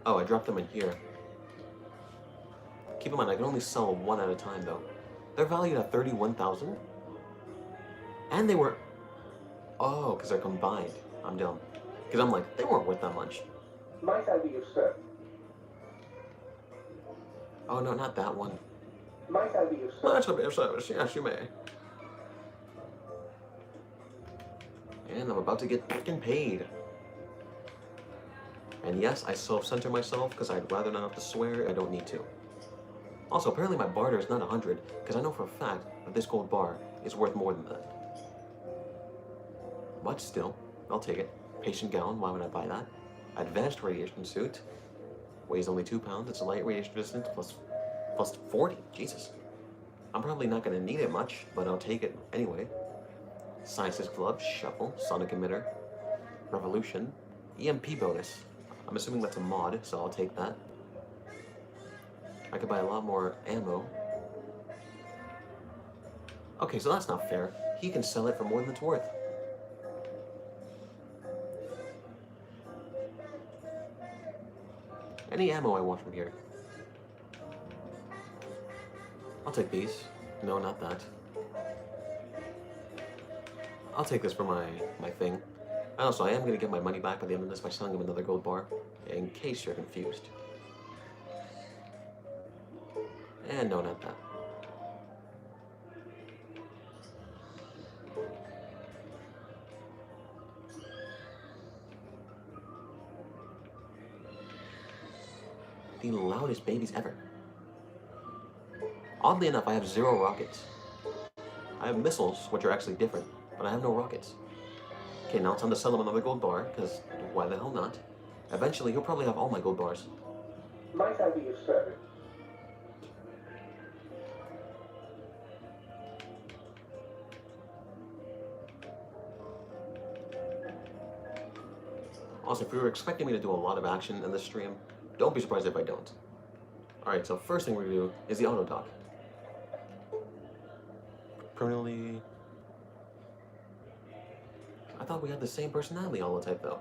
Oh, I dropped them in here. Keep in mind, I can only sell one at a time, though. They're valued at 31,000, and they were. Oh, because they're combined. I'm dumb. Because I'm like, they weren't worth that much. Might I be of service? Oh no, not that one. Might I be of service? Might I be of service? Yes, you may. And I'm about to get fucking paid. And yes, I self-censor myself because I'd rather not have to swear. I don't need to. Also, apparently my barter is not 100 because I know for a fact that this gold bar is worth more than that. But still, I'll take it. Patient gown, why would I buy that? Advanced radiation suit. Weighs only 2 pounds. It's a light radiation resistant plus 40. Jesus. I'm probably not going to need it much, but I'll take it anyway. Scientist glove, shuffle, sonic emitter, revolution, EMP bonus. I'm assuming that's a mod, so I'll take that. I could buy a lot more ammo. Okay, so that's not fair. He can sell it for more than it's worth. Any ammo I want from here. I'll take these. No, not that. I'll take this for my thing. And also, I am going to get my money back by the end of this by selling him another gold bar, in case you're confused. And no, not that. The loudest babies ever. Oddly enough, I have 0 rockets. I have missiles, which are actually different, but I have no rockets. Okay, now it's time to sell him another gold bar, because why the hell not? Eventually, he'll probably have all my gold bars. Might I be of service? Also, if you were expecting me to do a lot of action in this stream, don't be surprised if I don't. Alright, so first thing we're going to do is the auto dock. Permanently... I thought we had the same personality holotype, though.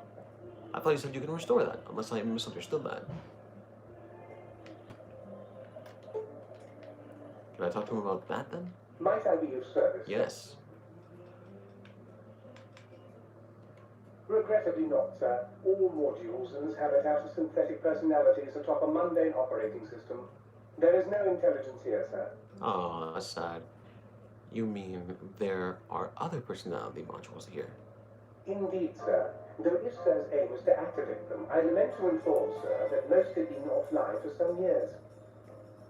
I thought you said you can restore that, unless I misunderstood that. Can I talk to him about that, then? Might I be of service? Yes. Regrettably not, sir. All modules inhabit outer synthetic personalities atop a mundane operating system. There is no intelligence here, sir. Oh, that's sad. You mean there are other personality modules here? Indeed, sir. Though if Sir's aim is to activate them, I lament to inform, sir, that most have been offline for some years.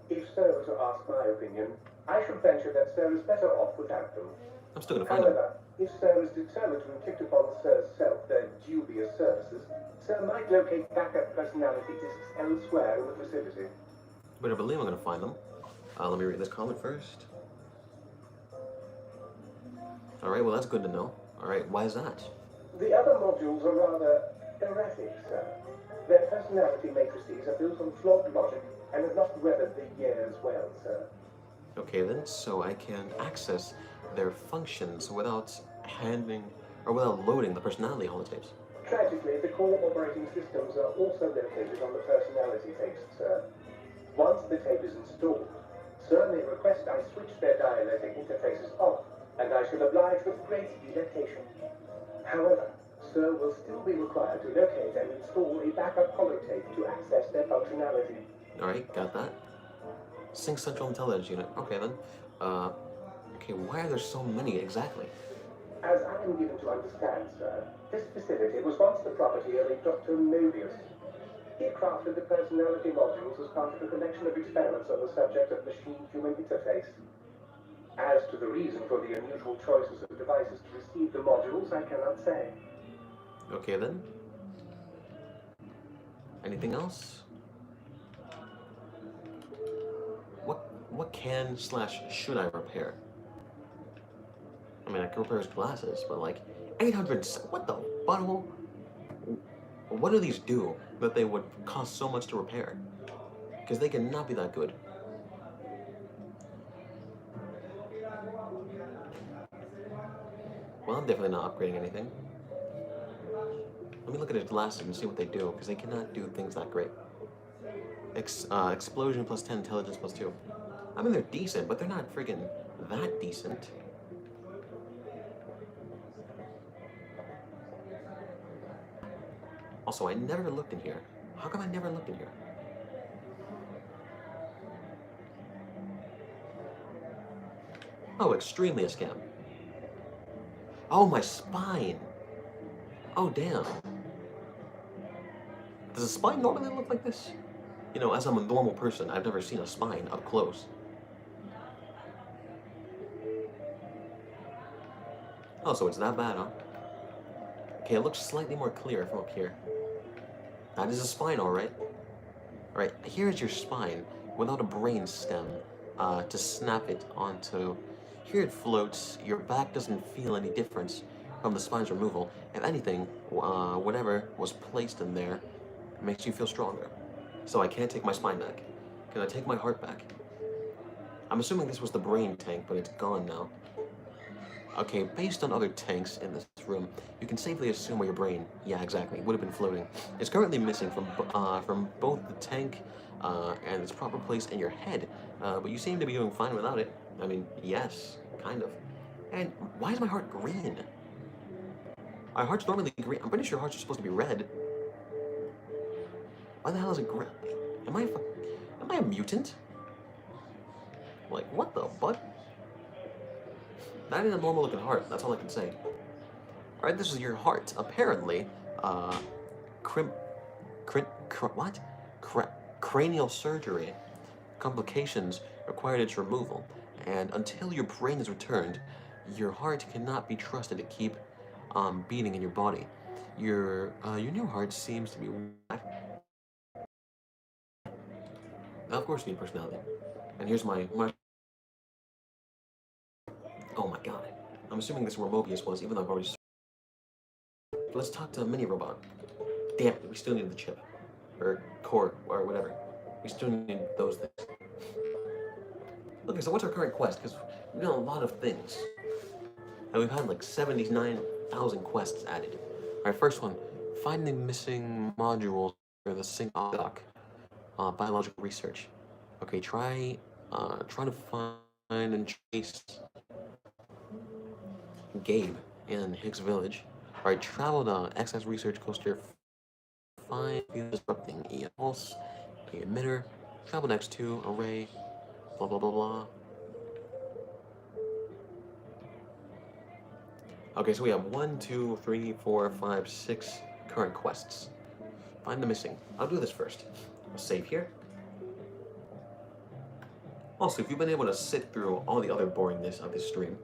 If Sir were to ask my opinion, I should venture that Sir is better off without them. I'm still gonna find them. However, if Sir is determined to inflict upon Sir's self their dubious services, Sir might locate backup personality discs elsewhere in the vicinity. But I believe I'm gonna find them. Let me read this comment first. Alright, well that's good to know. Alright, why is that? The other modules are rather erratic, sir. Their personality matrices are built on flawed logic and have not weathered the years well, sir. Okay then, so I can access their functions without without loading the personality holotapes. Tragically, the core operating systems are also located on the personality tapes, sir. Once the tape is installed, Sir may request I switch their dialectic interfaces off, and I shall oblige with great delectation. However, Sir will still be required to locate and install a backup holotape to access their functionality. Alright, got that. Sync Central Intelligence Unit. Okay then. Okay, why are there so many exactly? As I am given to understand, sir, this facility was once the property of a Dr. Mobius. He crafted the personality modules as part of a collection of experiments on the subject of machine-human interface. As to the reason for the unusual choices of devices to receive the modules, I cannot say. Okay then. Anything else? What can/should I repair? I mean, I can repair his glasses, but like 800. What the butthole? What do these do that they would cost so much to repair? Because they cannot be that good. Well, I'm definitely not upgrading anything. Let me look at his glasses and see what they do, because they cannot do things that great. Explosion plus 10, intelligence plus 2. I mean, they're decent, but they're not friggin' that decent. Also, I never looked in here. How come I never looked in here? Oh, extremely a scam. Oh, my spine. Oh, damn. Does a spine normally look like this? You know, as I'm a normal person, I've never seen a spine up close. Oh, so it's that bad, huh? Okay, it looks slightly more clear from up here. That is a spine, alright. Alright, here is your spine without a brain stem to snap it onto. Here it floats. Your back doesn't feel any difference from the spine's removal. If anything, whatever was placed in there makes you feel stronger. So I can't take my spine back. Can I take my heart back? I'm assuming this was the brain tank, but it's gone now. Okay, based on other tanks in this room, you can safely assume where your brain, yeah, exactly, would have been floating. It's currently missing from both the tank and its proper place in your head, but you seem to be doing fine without it. I mean, yes, kind of. And why is my heart green? Our heart's normally green. I'm pretty sure hearts are supposed to be red. Why the hell is it green? Am I a mutant? Like, what the fuck? That ain't a normal looking heart, that's all I can say. Alright, this is your heart. Apparently, cranial surgery complications required its removal, and until your brain is returned, your heart cannot be trusted to keep beating in your body. Your new heart seems to be whack. Now, of course, you need personality. And here's my. Oh my god. I'm assuming this is where Mobius was, even though I've already. Let's talk to Mini Robot. Damn it, we still need the chip. Or core, or whatever. We still need those things. Okay, so what's our current quest? Because we've done a lot of things. And we've had like 79,000 quests added. Alright, first one. Find the missing modules for the sync dock. Biological research. Okay, try to find and trace Gabe in Hicks Village. Alright, travel to XS Research Coaster. Find disrupting pulse, emitter, travel next to array, blah blah blah blah. Okay, so we have 1, 2, 3, 4, 5, 6 current quests. Find the missing. I'll do this first. I'll save here. Also, if you've been able to sit through all the other boringness of this stream,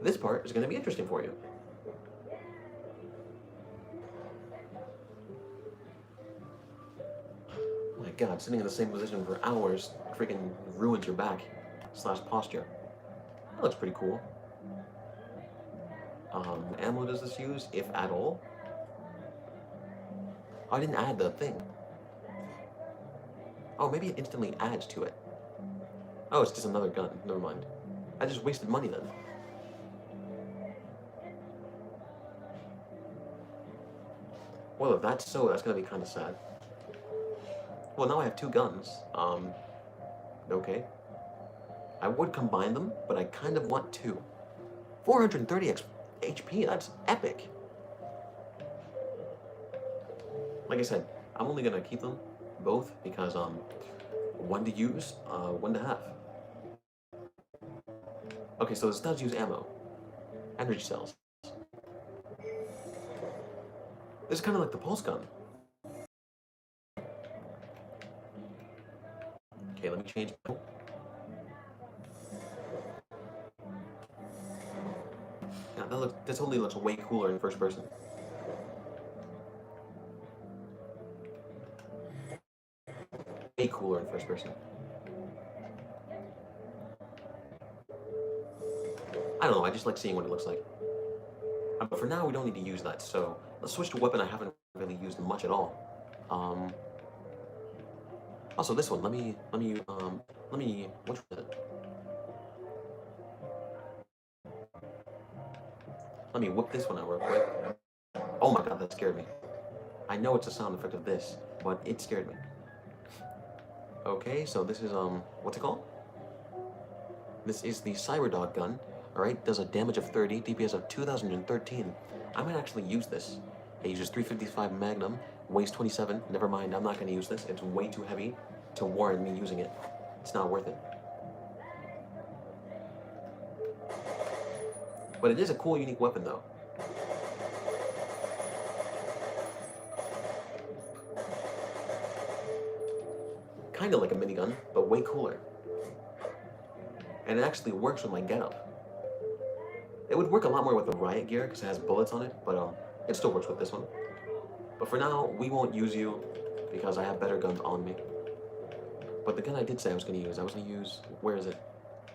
this part is going to be interesting for you. Oh my god, sitting in the same position for hours freaking ruins your back / posture. That looks pretty cool. Ammo does this use, if at all? Oh, I didn't add the thing. Oh, maybe it instantly adds to it. Oh, it's just another gun. Never mind. I just wasted money then. Well, if that's so, that's gonna be kind of sad. Well, now I have 2 guns. Okay. I would combine them, but I kind of want 2. 430 HP, that's epic. Like I said, I'm only gonna keep them both because, one to use, one to have. Okay, so this does use ammo. Energy cells. This is kind of like the pulse gun. Okay, let me change. Yeah, this totally looks way cooler in first person. Way cooler in first person. I don't know, I just like seeing what it looks like. But for now, we don't need to use that, so let's switch to a weapon I haven't really used much at all. Also this one, let me, which one is it? Let me whip this one out real quick. Oh my god, that scared me. I know it's a sound effect of this, but it scared me. Okay, so this is, what's it called? This is the Cyberdog gun, alright? Does a damage of 30, DPS of 2013. I might actually use this. It uses 355 Magnum, weighs 27. Never mind, I'm not going to use this. It's way too heavy to warrant me using it. It's not worth it. But it is a cool, unique weapon, though. Kind of like a minigun, but way cooler. And it actually works with my getup. It would work a lot more with the riot gear because it has bullets on it, but it still works with this one. But for now, we won't use you because I have better guns on me. But the gun I did say I was going to use, where is it?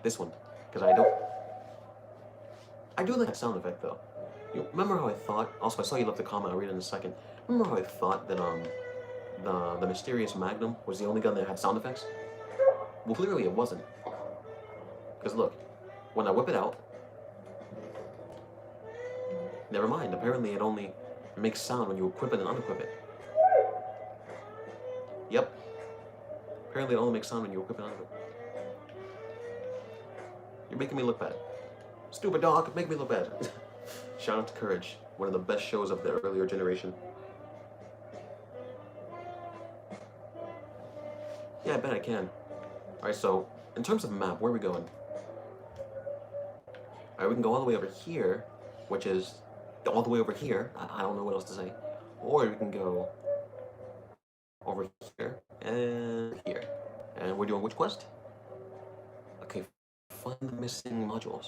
This one, because I do like that sound effect though. You remember how I thought? Also, I saw you left a comment. I'll read it in a second. Remember how I thought that the mysterious Magnum was the only gun that had sound effects? Well, clearly it wasn't. Because look, when I whip it out, never mind. Apparently, it only makes sound when you equip it and unequip it. Yep. Apparently, it only makes sound when you equip it and unequip it. You're making me look bad. Stupid dog, make me look bad. Shout out to Courage, one of the best shows of the earlier generation. Yeah, I bet I can. Alright, so, in terms of map, where are we going? Alright, we can go all the way over here, which is all the way over here. I don't know what else to say. Or we can go over here and here. And we're doing which quest? Okay, find the missing modules.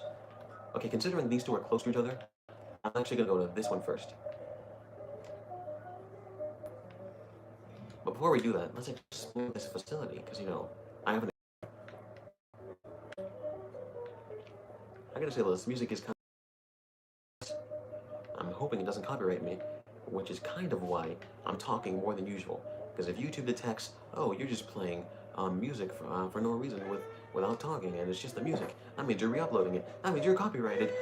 Okay, considering these two are close to each other, I'm actually gonna go to this one first. But before we do that, let's explore this facility, because, you know, I haven't... I gotta say, this music is kind of... I'm hoping it doesn't copyright me, which is kind of why I'm talking more than usual. Because if YouTube detects, oh, you're just playing music for no reason without talking, and it's just the music, that means you're re-uploading it, that means you're copyrighted,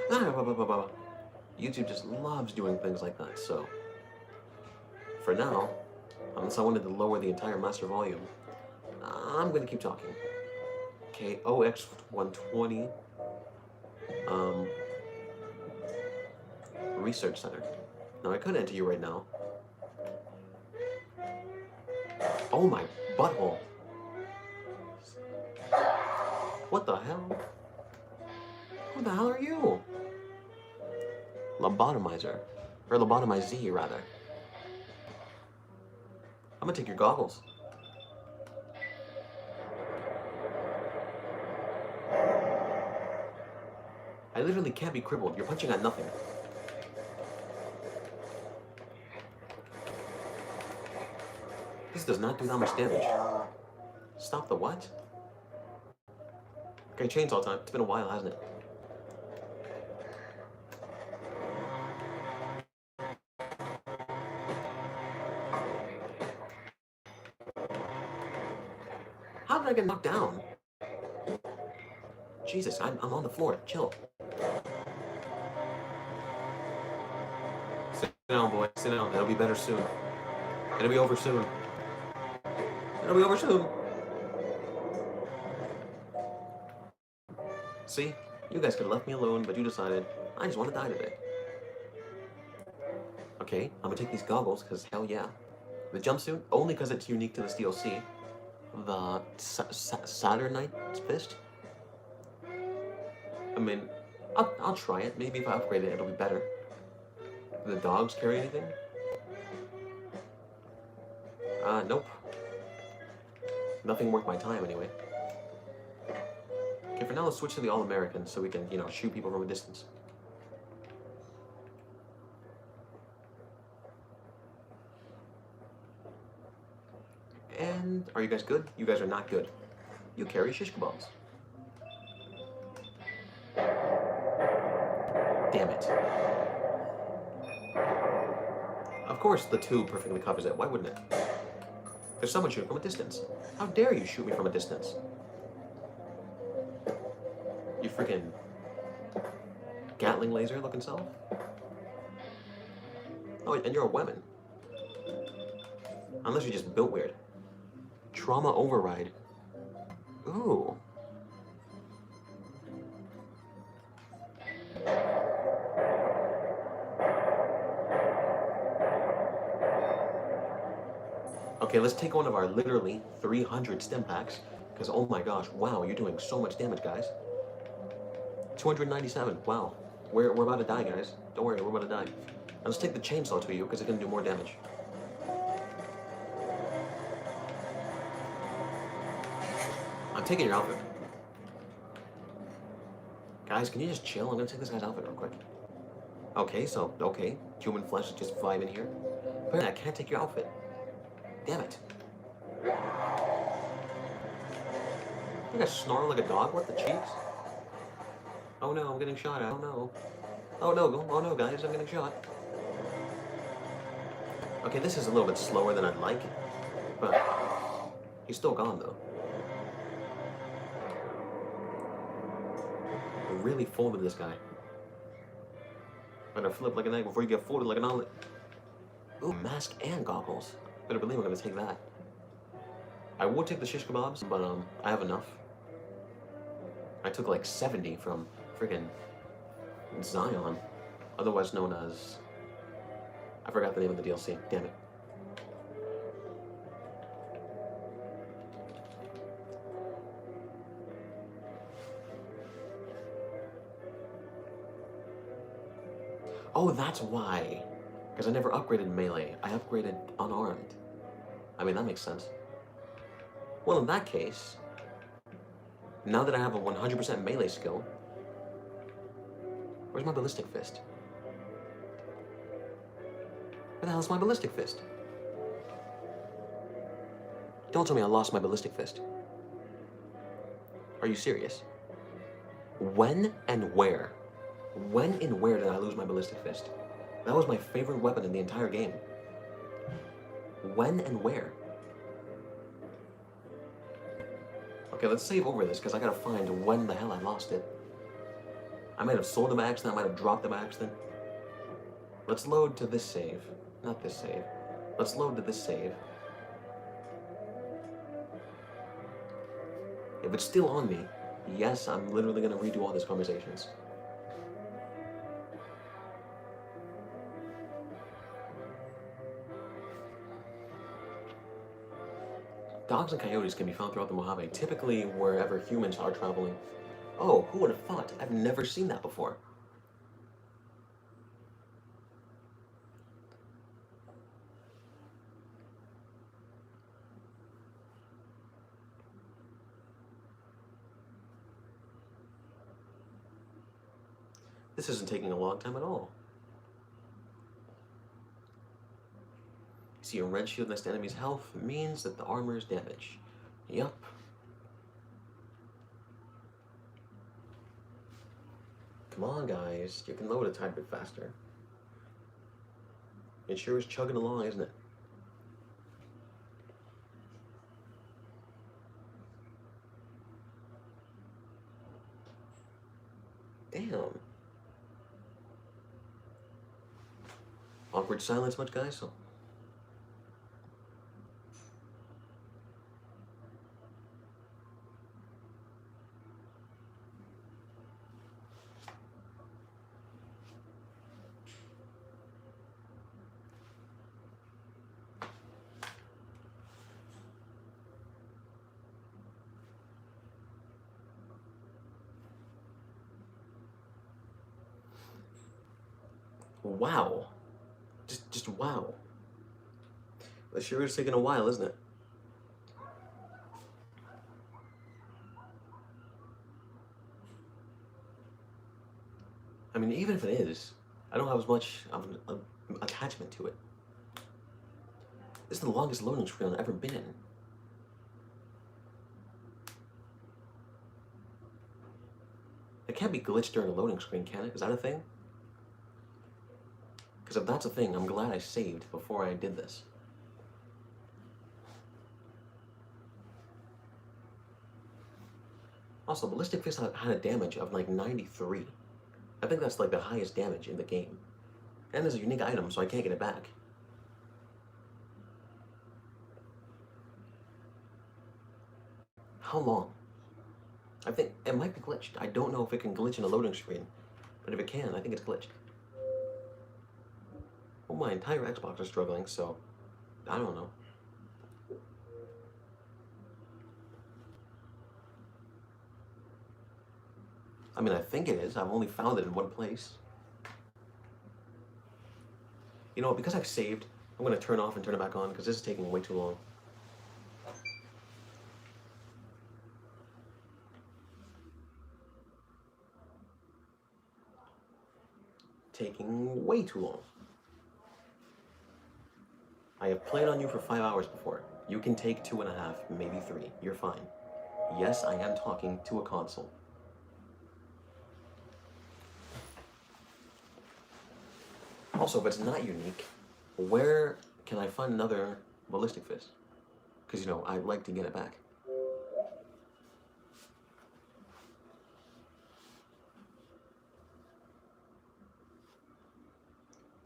YouTube just loves doing things like that, so... For now, unless I wanted to lower the entire master volume, I'm gonna keep talking. Okay, OX120, Research Center. Now I could enter you right now. Oh my butthole. What the hell? Who the hell are you? Lobotomizer. Or lobotomizee, rather. I'm gonna take your goggles. I literally can't be crippled. You're punching at nothing. This does not do that much damage. Stop the what? Okay, chainsaw time. It's been a while, hasn't it? How did I get knocked down? Jesus, I'm on the floor. Chill. Sit down, boy. Sit down. It'll be better soon. It'll be over soon. It'll be over soon. See? You guys could have left me alone, but you decided, I just want to die today. Okay, I'm gonna take these goggles, because hell yeah. The jumpsuit, only because it's unique to this DLC. The Saturnite's Fist. I mean, I'll try it. Maybe if I upgrade it, it'll be better. Do the dogs carry anything? Nope. Nothing worth my time, anyway. Okay, for now, let's switch to the All-American so we can, you know, shoot people from a distance. And are you guys good? You guys are not good. You carry shish kebabs. Damn it. Of course the tube perfectly covers it. Why wouldn't it? There's someone shooting from a distance. How dare you shoot me from a distance? You freaking Gatling laser looking self? Oh, and you're a woman. Unless you just built weird. Trauma override. Ooh. Okay, let's take one of our literally 300 stim packs. Because, oh my gosh, wow, you're doing so much damage, guys. 297, wow. We're about to die, guys. Don't worry, we're about to die. And let's take the chainsaw to you, because it's going to do more damage. I'm taking your outfit. Guys, can you just chill? I'm going to take this guy's outfit real quick. Okay, so, okay. Human flesh is just vibing here. But I can't take your outfit. Damn it. You guys snarl like a dog? What the cheeks? Oh no, I'm getting shot at. Oh no. Oh no, guys, I'm getting shot. Okay, this is a little bit slower than I'd like. But he's still gone though. I really folded this guy. Better flip like an egg before you get folded like an omelet. Ooh, mask and goggles. Better believe I'm gonna take that. I would take the shish kebabs, but I have enough. I took like 70 from freaking Zion, otherwise known as... I forgot the name of the DLC, damn it. Oh, that's why. Because I never upgraded melee. I upgraded unarmed. I mean, that makes sense. Well, in that case, now that I have a 100% melee skill, where's my ballistic fist? Where the hell is my ballistic fist? Don't tell me I lost my ballistic fist. Are you serious? When and where? When and where did I lose my ballistic fist? That was my favorite weapon in the entire game. When and where? Okay, let's save over this, because I gotta find when the hell I lost it. I might have sold them by accident, I might have dropped them by accident. Let's load to this save. Not this save. Let's load to this save. If it's still on me, yes, I'm literally gonna redo all these conversations. Dogs and coyotes can be found throughout the Mojave, typically wherever humans are traveling. Oh, who would have thought? I've never seen that before. This isn't taking a long time at all. See a red shield next to enemy's health means that the armor is damaged. Yup. Come on, guys. You can load a tiny bit faster. It sure is chugging along, isn't it? Damn. Awkward silence much, guys? So. Wow. Just wow. This sure is taking a while, isn't it? I mean, even if it is, I don't have as much of an attachment to it. This is the longest loading screen I've ever been in. It can't be glitched during a loading screen, can it? Is that a thing? Because if that's a thing, I'm glad I saved before I did this. Also, Ballistic Fist had a damage of like 93. I think that's like the highest damage in the game. And there's a unique item, so I can't get it back. How long? I think it might be glitched. I don't know if it can glitch in a loading screen, but if it can, I think it's glitched. Well, my entire Xbox is struggling, so I don't know. I mean, I think it is. I've only found it in one place. You know, because I've saved, I'm going to turn off and turn it back on because this is taking way too long. Taking way too long. I have played on you for 5 hours before. You can take 2.5, maybe 3. You're fine. Yes, I am talking to a console. Also, if it's not unique, where can I find another Ballistic Fist? Because, you know, I'd like to get it back.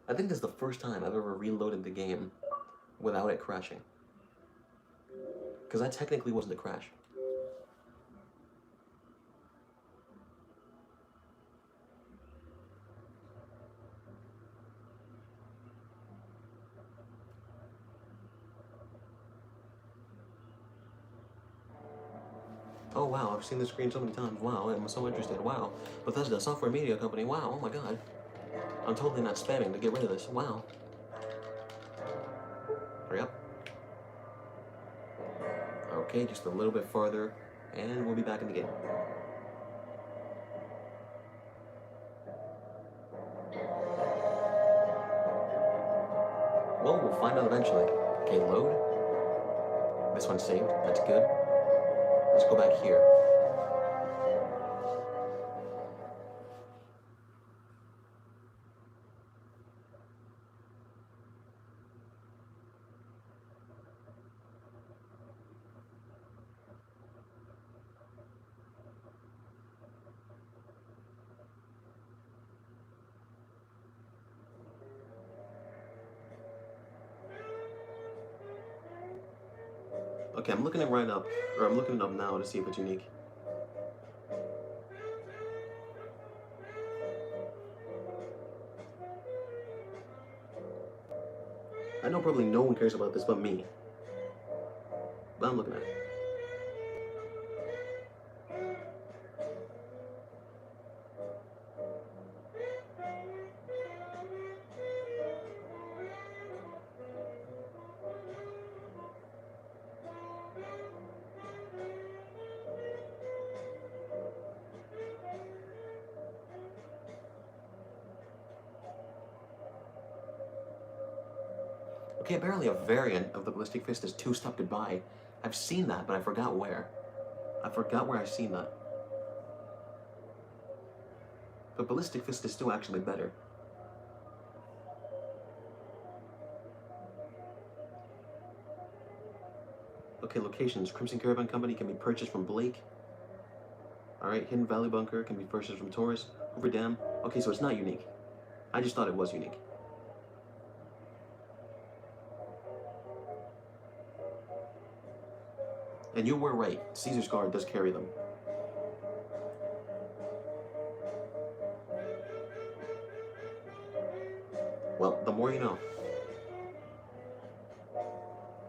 I think this is the first time I've ever reloaded the game without it crashing. Because that technically wasn't a crash. Oh wow, I've seen this screen so many times. Wow, I'm so interested. Wow. Bethesda, software media company. Wow, oh my god. I'm totally not spamming to get rid of this. Wow. Hurry up. Okay, just a little bit farther, and we'll be back in the game. Well, we'll find out eventually. Okay, load. This one's saved. That's good. Let's go back here. Okay, I'm looking it right up, or I'm looking it up now to see if it's unique. I know probably no one cares about this but me, but I'm looking at it. Okay, apparently a variant of the Ballistic Fist is two-step goodbye. I've seen that, but I forgot where. I forgot where I've seen that. But Ballistic Fist is still actually better. Okay, locations. Crimson Caravan Company can be purchased from Blake. Alright, Hidden Valley Bunker can be purchased from Taurus. Hoover Dam. Okay, so it's not unique. I just thought it was unique. And you were right. Caesar's Guard does carry them. Well, the more you know.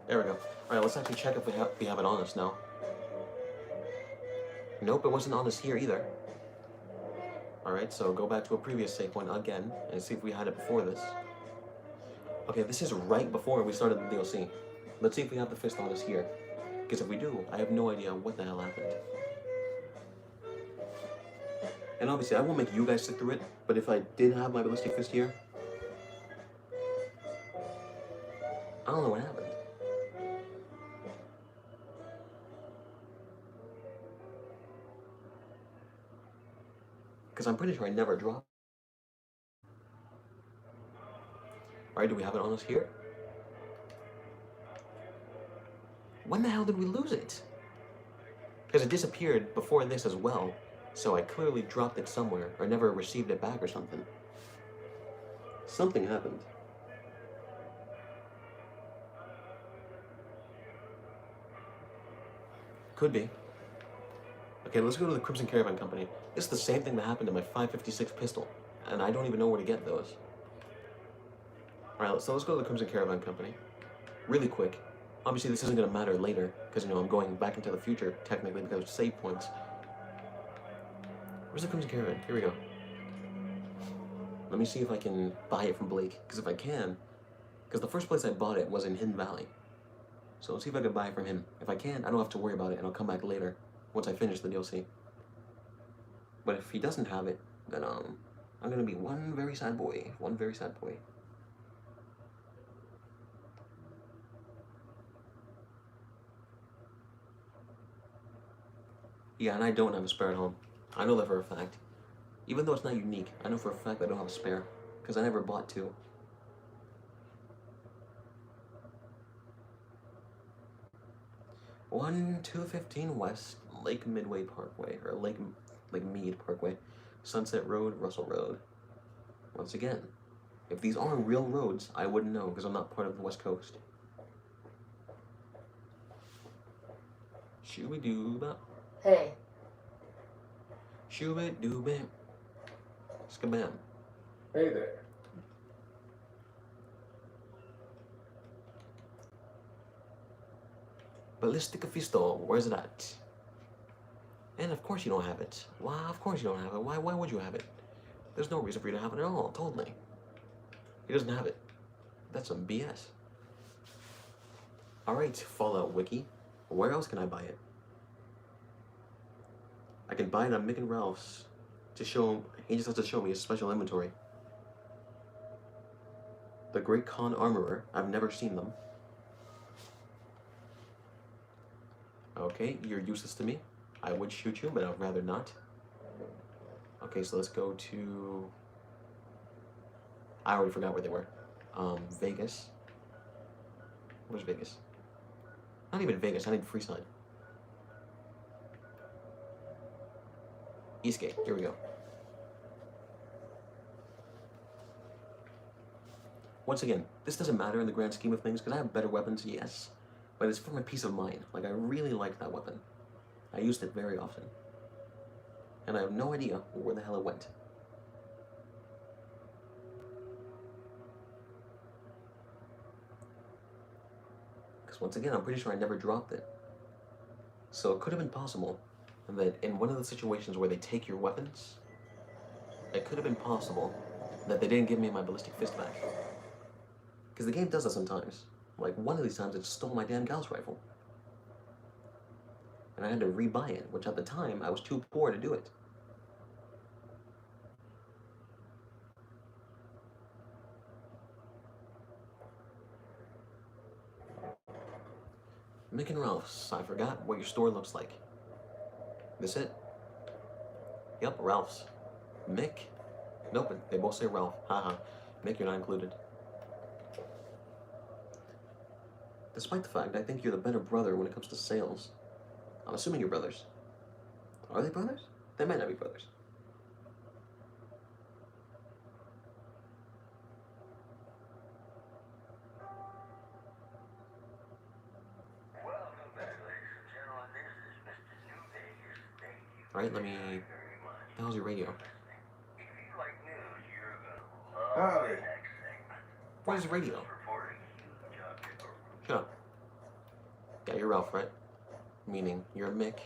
There we go. Alright, let's actually check if we have it on us now. Nope, it wasn't on us here either. Alright, so go back to a previous save point again and see if we had it before this. Okay, this is right before we started the DLC. Let's see if we have the fist on us here. Because if we do, I have no idea what the hell happened. And obviously, I won't make you guys sit through it, but if I did have my Ballistic Fist here, I don't know what happened. Because I'm pretty sure I never dropped. Alright, do we have it on us here? When the hell did we lose it? Because it disappeared before this as well, so I clearly dropped it somewhere, or never received it back or something. Something happened. Could be. Okay, let's go to the Crimson Caravan Company. It's the same thing that happened to my 556 pistol, and I don't even know where to get those. Alright, so let's go to the Crimson Caravan Company. Really quick. Obviously, this isn't going to matter later, because, you know, I'm going back into the future, technically, because of save points. Where's the Crimson Caravan? Here we go. Let me see if I can buy it from Blake, because if I can, because the first place I bought it was in Hidden Valley. So let's see if I can buy it from him. If I can, I don't have to worry about it, and I'll come back later, once I finish the DLC. But if he doesn't have it, then, I'm going to be one very sad boy. One very sad boy. Yeah, and I don't have a spare at home. I know that for a fact. Even though it's not unique, I know for a fact I don't have a spare. Because I never bought two. One 215 West, Lake Midway Parkway, or Lake Mead Parkway, Sunset Road, Russell Road. Once again, if these are real roads, I wouldn't know because I'm not part of the West Coast. Shooby-doo-bop. Hey. Shooby-doo-bam. Skabam. Hey there. Ballistic Pistol, where's it at? And of course you don't have it. Why, of course you don't have it. Why would you have it? There's no reason for you to have it at all, totally. He doesn't have it. That's some BS. Alright, Fallout Wiki. Where else can I buy it? I can buy it on Mick and Ralph's to show him. He just has to show me his special inventory. The Great Khan Armorer. I've never seen them. Okay, you're useless to me. I would shoot you, but I'd rather not. Okay, so let's go to... I already forgot where they were. Vegas. Where's Vegas? Not even Vegas, I need Freeside. Eastgate, here we go. Once again, this doesn't matter in the grand scheme of things, because I have better weapons, yes. But it's for my peace of mind. Like, I really like that weapon. I used it very often. And I have no idea where the hell it went. Because once again, I'm pretty sure I never dropped it. So it could have been possible that in one of the situations where they take your weapons, it could have been possible that they didn't give me my ballistic fist back. Because the game does that sometimes. Like, one of these times it stole my damn Gauss rifle. And I had to rebuy it, which at the time, I was too poor to do it. Mick and Ralph's. I forgot what your store looks like. This it? Yep, Ralph's. Mick? Nope, they both say Ralph. Haha. Mick, you're not included. Despite the fact I think you're the better brother when it comes to sales. I'm assuming you're brothers. Are they brothers? They might not be brothers. Alright, let me... How's your radio? Howdy. Where's the radio? Shut up. Yeah, you're Ralph, right? Meaning, you're Mick.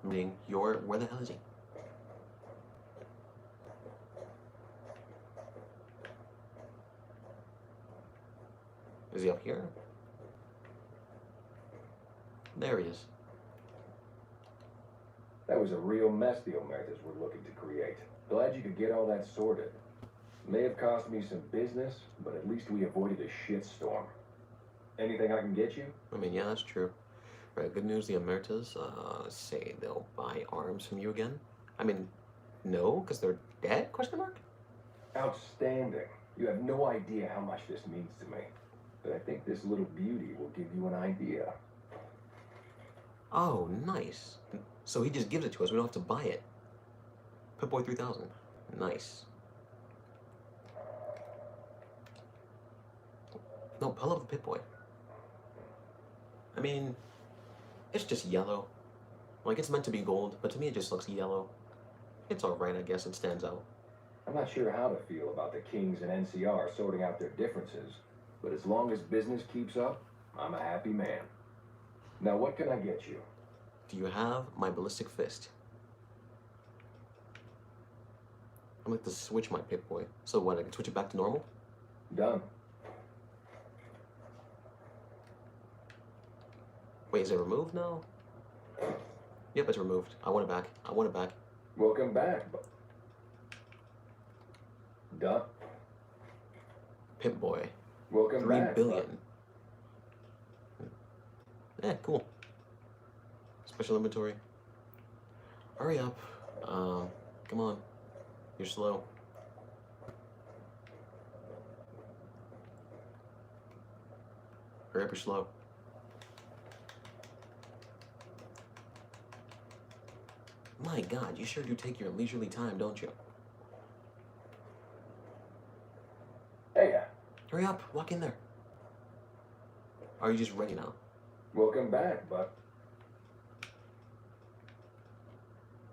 Meaning, you're... Where the hell is he? Is he up here? There he is. That was a real mess the Omertas were looking to create. Glad you could get all that sorted. May have cost me some business, but at least we avoided a shitstorm. Anything I can get you? I mean, yeah, that's true. Right, good news, the Omertas, say they'll buy arms from you again. I mean, no, because they're dead, question mark? Outstanding. You have no idea how much this means to me. But I think this little beauty will give you an idea. Oh, nice. So he just gives it to us. We don't have to buy it. Pip-Boy 3000. Nice. No, I love the Pip-Boy. I mean, it's just yellow. Like, it's meant to be gold, but to me it just looks yellow. It's alright, I guess. It stands out. I'm not sure how to feel about the Kings and NCR sorting out their differences, but as long as business keeps up, I'm a happy man. Now, what can I get you? Do you have my ballistic fist? I'm like to switch my Pip-Boy. So what, I can switch it back to normal? Done. Wait, is it removed now? Yep, it's removed. I want it back. I want it back. Welcome back. Done. Pip-Boy. Welcome 3 back. billion. Yeah, cool. Special inventory. Hurry up. Come on. You're slow. Hurry up, you're slow. My God, you sure do take your leisurely time, don't you? Hey, Hurry up, walk in there. Are you just ready now? welcome back, Buck.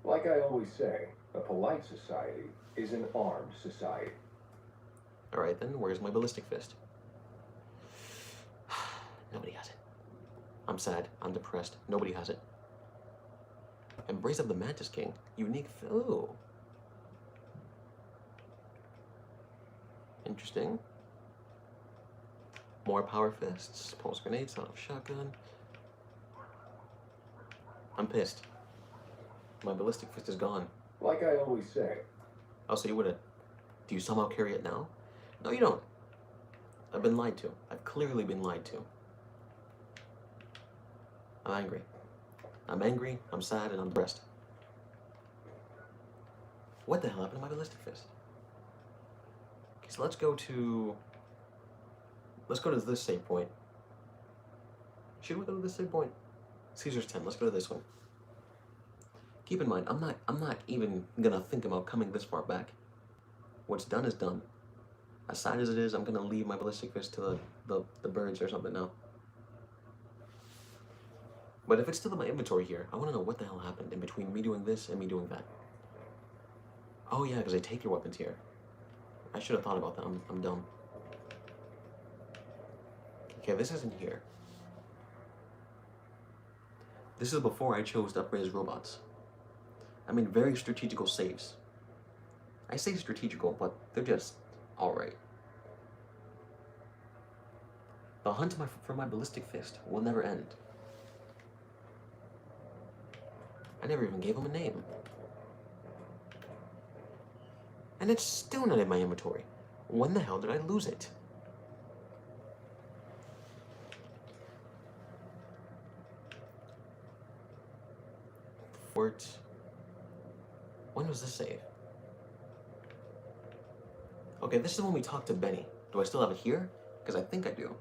Like I always say, a polite society is an armed society. Alright then, where's my ballistic fist? Nobody has it. I'm sad, I'm depressed, nobody has it. Embrace of the Mantis King. Unique. Ooh. Interesting. More power fists. Pulse grenades out of shotgun. I'm pissed. My ballistic fist is gone. Like I always say. Oh, so you would've... Do you somehow carry it now? No, you don't. I've been lied to. I've clearly been lied to. I'm angry. I'm angry, I'm sad, and I'm depressed. What the hell happened to my ballistic fist? Okay, so let's go to this save point. Should we go to this save point? Caesar's 10, let's go to this one. Keep in mind, I'm not even gonna think about coming this far back. What's done is done. As sad as it is, I'm gonna leave my ballistic fist to the birds or something now. But if it's still in my inventory here, I want to know what the hell happened in between me doing this and me doing that. Oh yeah, because they take your weapons here. I should have thought about that. I'm dumb. Okay, this isn't here. This is before I chose to upgrade his robots. I mean, very strategical saves. I say strategical, but they're just alright. The hunt for my ballistic fist will never end. I never even gave him a name. And it's still not in my inventory. When the hell did I lose it? Fort. When was this save? Okay, this is when we talked to Benny. Do I still have it here? Because I think I do.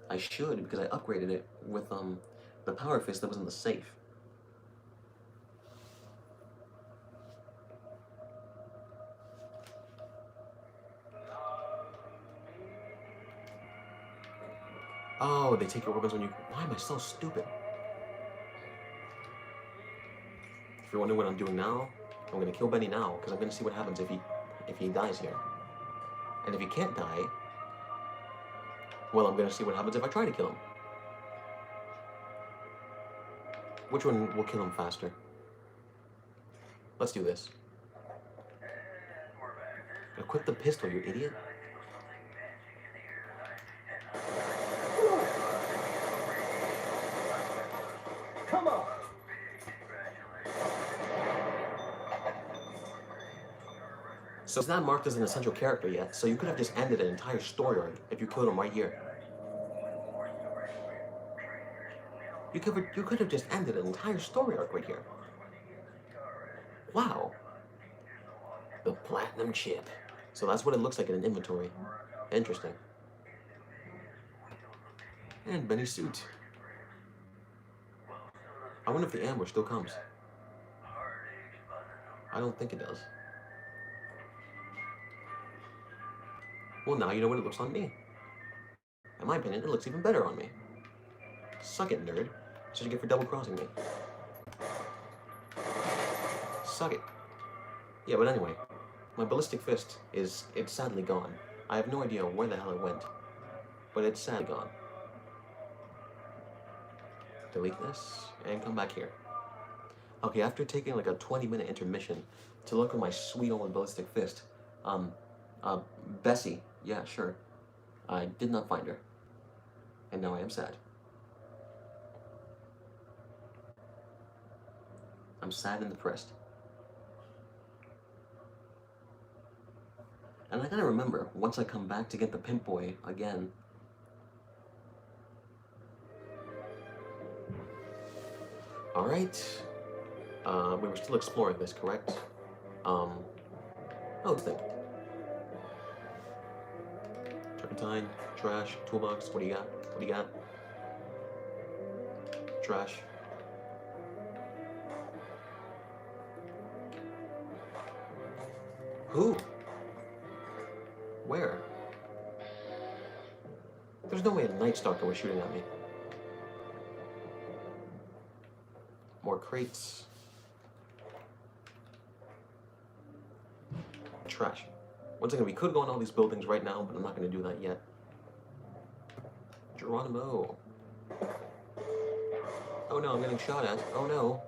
I should, because I upgraded it with the power fist that was in the safe. Oh, they take your weapons when you... Why am I so stupid? If you're wondering what I'm doing now, I'm gonna kill Benny now, because I'm gonna see what happens if he dies here. And if he can't die, well, I'm gonna see what happens if I try to kill him. Which one will kill him faster? Let's do this. Equip the pistol, you idiot. Come on! So it's not marked as an essential character yet, so you could have just ended an entire story arc if you killed him right here. You could have just ended an entire story arc right here. Wow. The platinum chip. So that's what it looks like in an inventory. Interesting. And Benny's suit. I wonder if the ambush still comes. I don't think it does. Well, now you know what it looks on me. In my opinion, it looks even better on me. Suck it, nerd. That's what you get for double-crossing me. Suck it. Yeah, but anyway, my ballistic fist it's sadly gone. I have no idea where the hell it went, but it's sadly gone. Delete this, and come back here. Okay, after taking like a 20-minute intermission to look at my sweet old ballistic fist, Bessie, yeah, sure, I did not find her, and now I am sad. I'm sad and depressed. And I gotta remember, once I come back to get the Pimp Boy again, alright, we were still exploring this, correct? Oh, this thing. Turpentine, trash, toolbox, what do you got? What do you got? Trash. Who? Where? There's no way a Night Stalker was shooting at me. More crates. Trash. Once again, we could go in all these buildings right now, but I'm not going to do that yet. Geronimo. Oh no, I'm getting shot at. Oh no.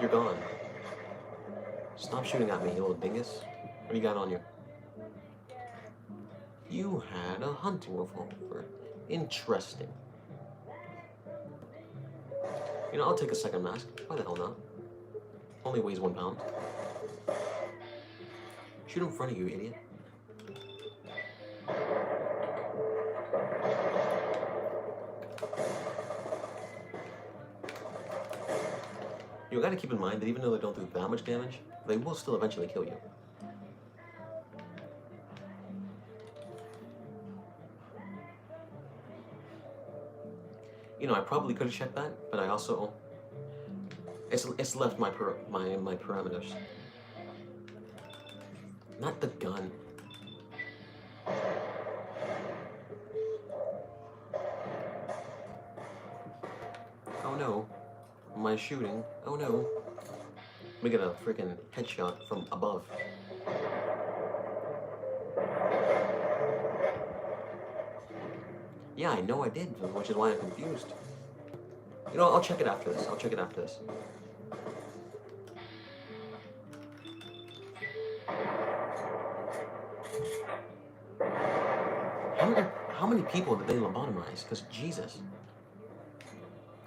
You're gone. Stop shooting at me, you little dingus. What do you got on you? You had a hunting revolver. Interesting. You know, I'll take a second mask. Why the hell not? Only weighs 1 pound. Shoot in front of you, idiot. You gotta keep in mind that even though they don't do that much damage, they will still eventually kill you. You know, I probably could have checked that, but I also... It's left my parameters. Not the gun. Oh no. My shooting. Oh no. Let me get a freaking headshot from above. Yeah, I know I did, which is why I'm confused. You know, I'll check it after this. I'll check it after this. How many people did they lobotomize? Because Jesus.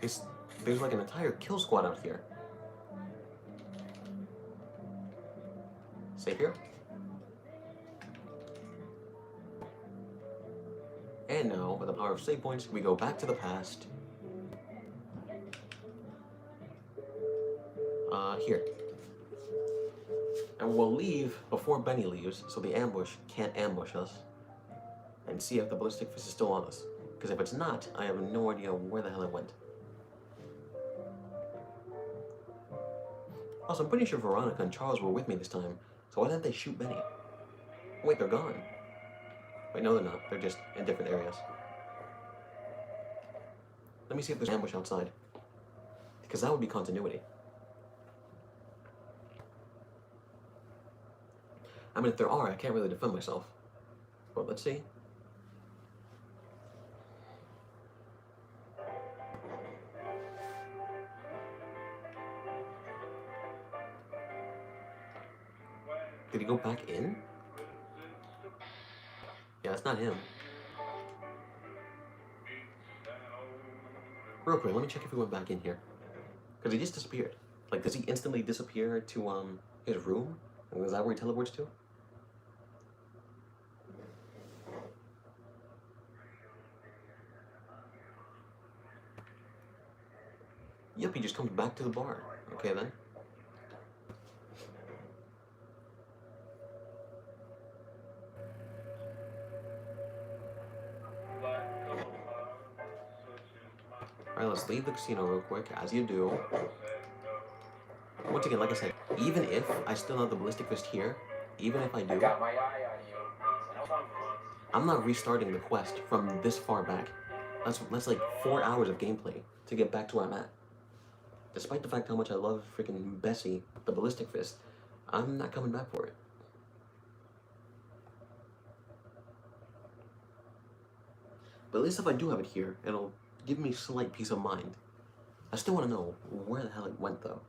There's like an entire kill squad out here. Save here. And now, with the power of save points, we go back to the past. Here. And we'll leave before Benny leaves, so the ambush can't ambush us. And see if the ballistic fist is still on us. Because if it's not, I have no idea where the hell it went. Also, I'm pretty sure Veronica and Charles were with me this time, so why didn't they shoot Benny? Wait, they're gone. Wait, no they're not. They're just in different areas. Let me see if there's an ambush outside. Because that would be continuity. I mean, if there are, I can't really defend myself. But let's see. Did he go back in? Yeah, it's not him. Real quick, let me check if he went back in here. Because he just disappeared. Like, does he instantly disappear to, his room? Is that where he teleports to? Yep, he just comes back to the bar. Okay then. Alright, let's leave the casino real quick, as you do. Once again, like I said, even if I still have the ballistic fist here, even if I do, Got my eye on you. I'm not restarting the quest from this far back. That's like 4 hours of gameplay to get back to where I'm at. Despite the fact how much I love freaking Bessie, the ballistic fist, I'm not coming back for it. But at least if I do have it here, it'll give me slight peace of mind. I still want to know where the hell it went though.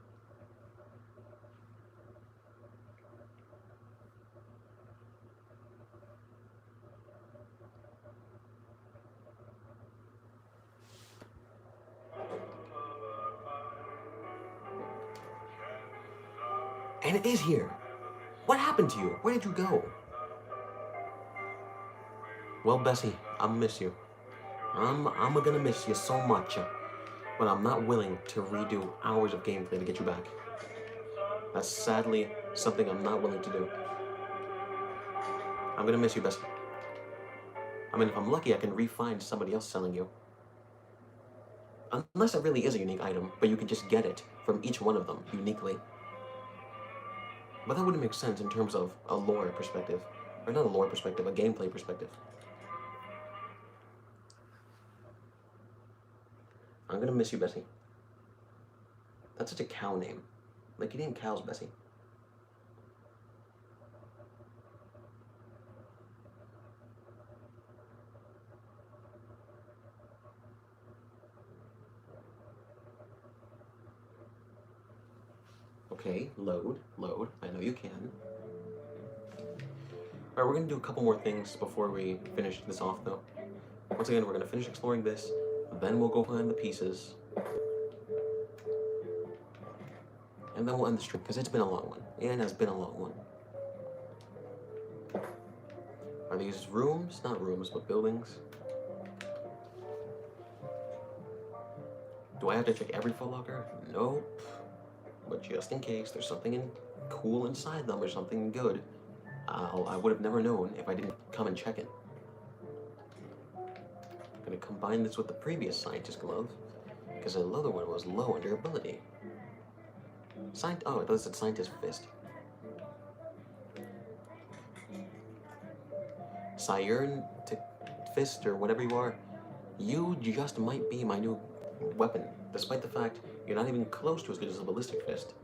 And it is here. What happened to you? Where did you go? Well, Bessie, I'll miss you. I'm gonna miss you so much, but I'm not willing to redo hours of gameplay to get you back. That's sadly something I'm not willing to do. I'm gonna miss you, Bessie. I mean, if I'm lucky, I can re-find somebody else selling you. Unless it really is a unique item, but you can just get it from each one of them uniquely. But that wouldn't make sense in terms of a lore perspective. Or not a lore perspective, a gameplay perspective. I'm gonna miss you, Bessie. That's such a cow name. Like, you named cows Bessie. Okay, load. I know you can. Alright, we're gonna do a couple more things before we finish this off, though. Once again, we're gonna finish exploring this, then we'll go find the pieces. And then we'll end the stream, because it's been a long one. It has been a long one. Are these rooms? Not rooms, but buildings. Do I have to check every Foot Locker? Nope. But just in case there's something cool inside them or something good, I would have never known if I didn't come and check it. I'm gonna combine this with the previous scientist glove, because the other one was low on durability. Oh, it said scientist fist. Siren fist, or whatever you are, you just might be my new weapon, despite the fact you're not even close to as good as the ballistic fist.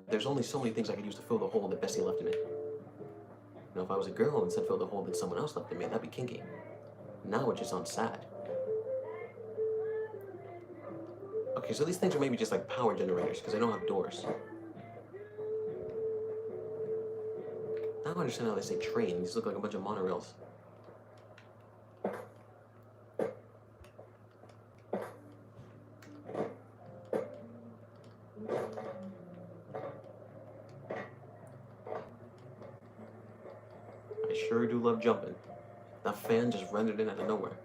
There's only so many things I could use to fill the hole that Bessie left in it. Now, if I was a girl and said fill the hole that someone else left in me, that'd be kinky. Now it just sounds sad. Okay, so these things are maybe just like power generators, because they don't have doors. Now I understand how they say train. These look like a bunch of monorails. I sure do love jumping. That fan just rendered in out of nowhere.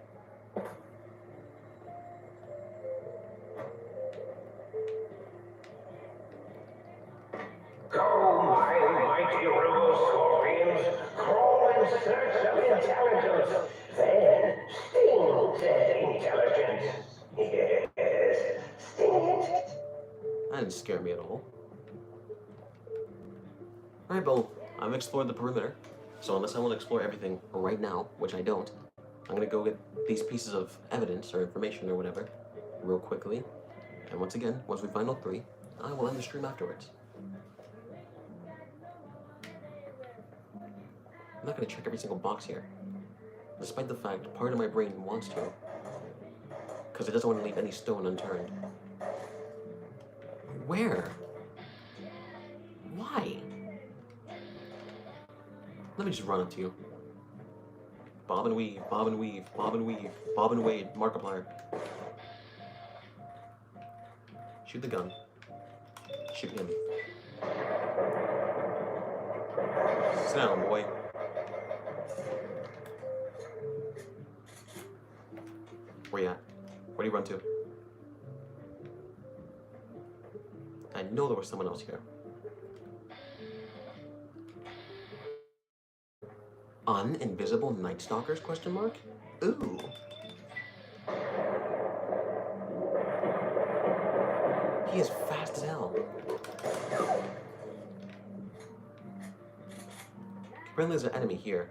Go, my mighty robo scorpions, crawl in search of intelligence, then sting said intelligence. Yes, sting it. That didn't scare me at all. Alright, Bill, I've explored the perimeter, so unless I want to explore everything right now, which I don't, I'm gonna go get these pieces of evidence or information or whatever real quickly. And once again, once we find all three, I will end the stream afterwards. I'm not gonna check every single box here, despite the fact part of my brain wants to, because it doesn't want to leave any stone unturned. Where? Why? Let me just run up to you. Bob and weave, bob and weave, bob and weave, bob and wade, Markiplier. Shoot the gun. Shoot him. Sit down, boy. Where you at? Where do you run to? know there was someone else here. Uninvisible Night Stalkers, question mark? Ooh. He is fast as hell. Apparently there's an enemy here.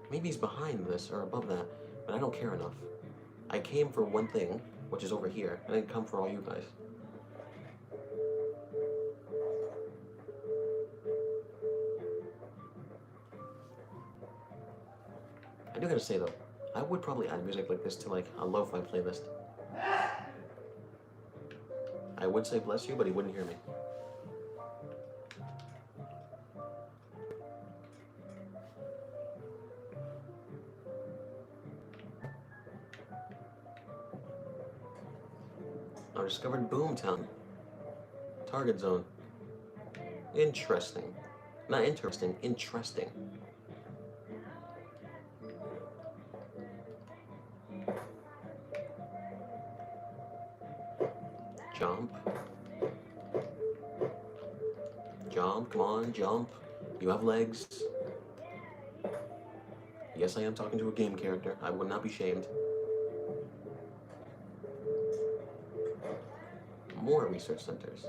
Maybe he's behind this or above that, but I don't care enough. I came for one thing, which is over here. I didn't come for all you guys. I do gotta say though, I would probably add music like this to like a lo-fi playlist. I would say bless you, but he wouldn't hear me. I discovered Boomtown. Target zone. Interesting. Not interesting, interesting. Jump. Jump, come on, jump. You have legs. Yes, I am talking to a game character. I would not be shamed. More research centers.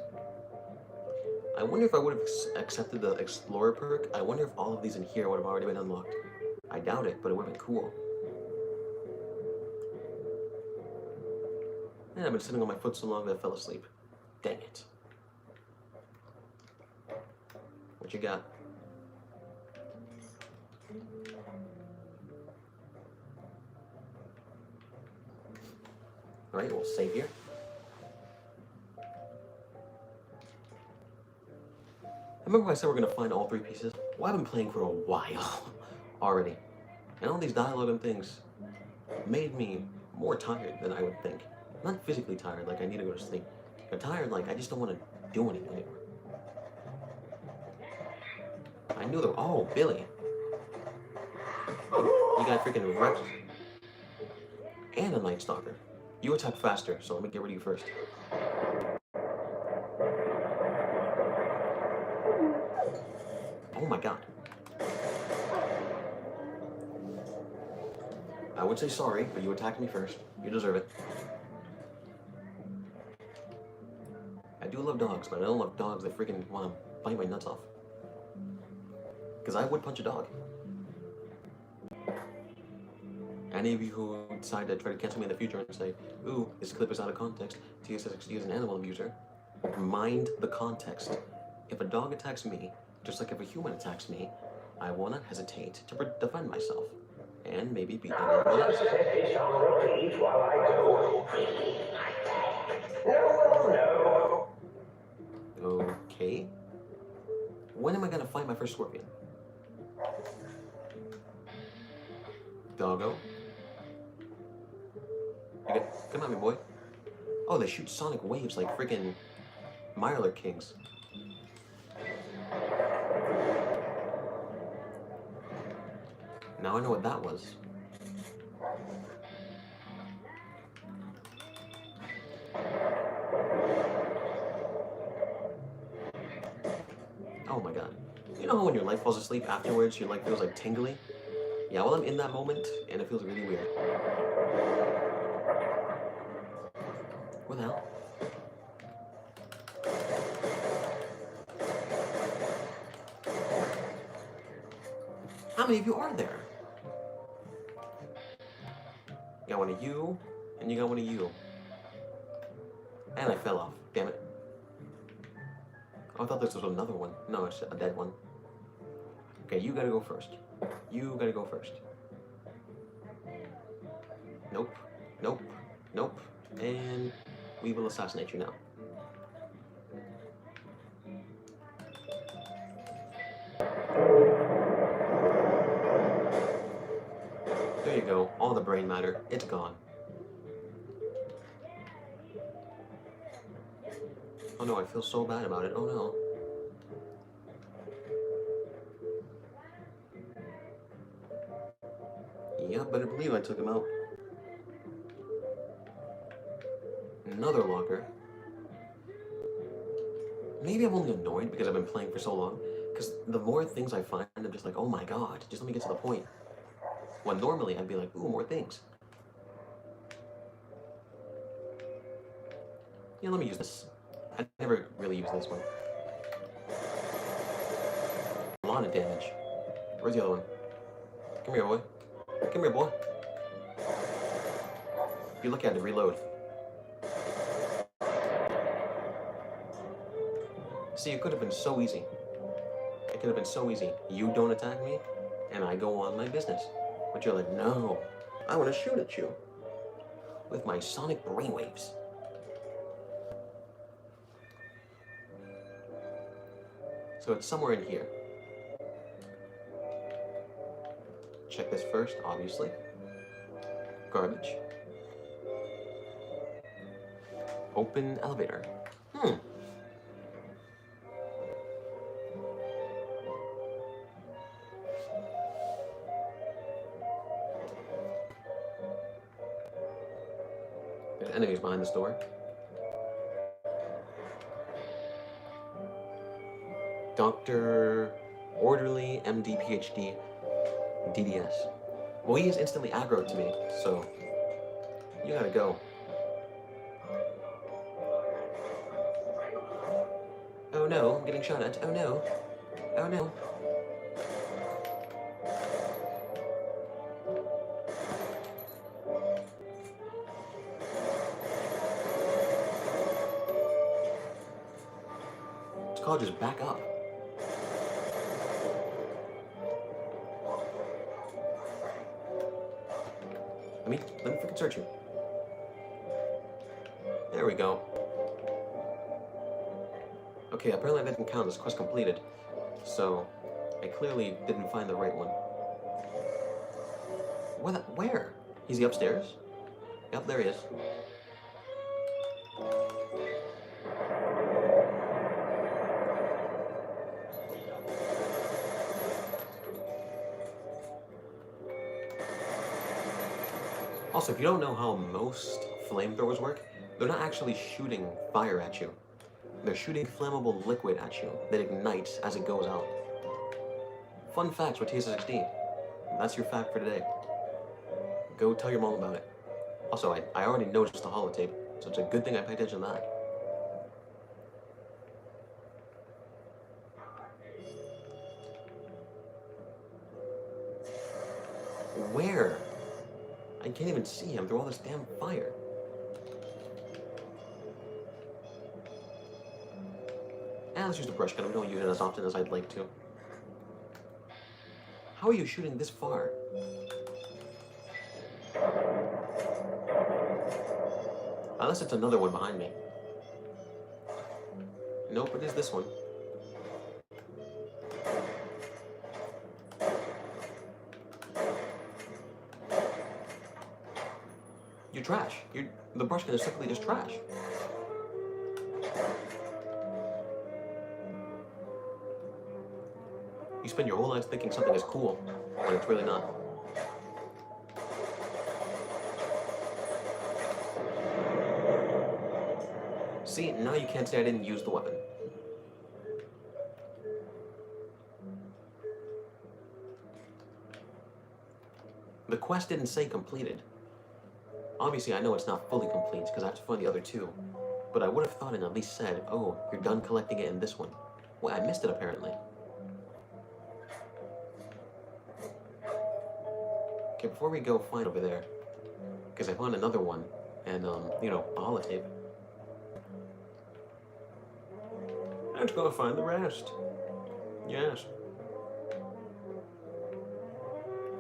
I wonder if I would have accepted the Explorer perk. I wonder if all of these in here would have already been unlocked. I doubt it, but it would have been cool. And I've been sitting on my foot so long that I fell asleep. Dang it. What you got? Alright, we'll save here. Remember I said we're gonna find all 3 pieces? Well, I've been playing for a while already. And all these dialogue and things made me more tired than I would think. Not physically tired, like I need to go to sleep. I'm tired, like I just don't want to do anything anymore. I knew there. Oh, Billy. You got freaking Rex. And a Night Stalker. You attack faster, so let me get rid of you first. Oh my god. I would say sorry, but you attacked me first. You deserve it. I do love dogs, but I don't love dogs that freaking want to bite my nuts off. Because I would punch a dog. Any of you who decide to try to cancel me in the future and say, ooh, this clip is out of context, TssXD is an animal abuser, mind the context. If a dog attacks me, just like if a human attacks me, I will not hesitate to defend myself. And maybe beat them up. Just set this on repeat while I go. No. Okay. When am I gonna find my first scorpion? Doggo. Okay, come at me, boy. Oh, they shoot sonic waves like freaking Mirelurk Kings. Now I know what that was. Oh my god. You know how when your leg falls asleep afterwards, your leg feels like tingly? Yeah, well, I'm in that moment, and it feels really weird. What the hell? How many of you are there? You got one of you, and you got one of you. And I fell off. Damn it. Oh, I thought this was another one. No, it's a dead one. Okay, you gotta go first. You gotta go first. Nope. Nope. Nope. And we will assassinate you now. There you go. All the brain matter. It's gone. Oh no, I feel so bad about it. Oh no. Yeah, better believe I took him out. Another locker. Maybe I'm only annoyed because I've been playing for so long. Because the more things I find, I'm just like, oh my god, just let me get to the point. When normally I'd be like, ooh, more things. Yeah, let me use this. I never really use this one. A lot of damage. Where's the other one? Come here, boy. Come here, boy. If you look at it, reload. See, it could have been so easy. It could have been so easy. You don't attack me, and I go on my business. But you're like, no, I want to shoot at you with my sonic brainwaves. So it's somewhere in here. Check this first, obviously. Garbage. Open elevator. There's enemies behind this door. Dr. Orderly, MD, PhD, DDS. Well, he is instantly aggroed to me, so you gotta go. Oh no, I'm getting shot at. Oh no. Oh no. This call just back up. Let me freaking search you. There we go. Okay, apparently that didn't count as quest completed. So, I clearly didn't find the right one. Where? Is he upstairs? Yep, there he is. Also, if you don't know how most flamethrowers work, they're not actually shooting fire at you. They're shooting flammable liquid at you that ignites as it goes out. Fun facts with TssXD. That's your fact for today. Go tell your mom about it. Also, I already noticed the holotape, so it's a good thing I paid attention to that. Where? I can't even see him through all this damn fire. Let's use the brush gun. We don't use it as often as I'd like to. How are you shooting this far? Unless it's another one behind me. Nope, it is this one. You're trash. The brush gun is simply just trash. You spend your whole life thinking something is cool, when it's really not. See, now you can't say I didn't use the weapon. The quest didn't say completed. Obviously, I know it's not fully complete, because I have to find the other two. But I would have thought it at least said, oh, you're done collecting it in this one. Well, I missed it, apparently. Okay, before we go find over there, because I found another one, and, you know, a holotape. Let's go find the rest. Yes.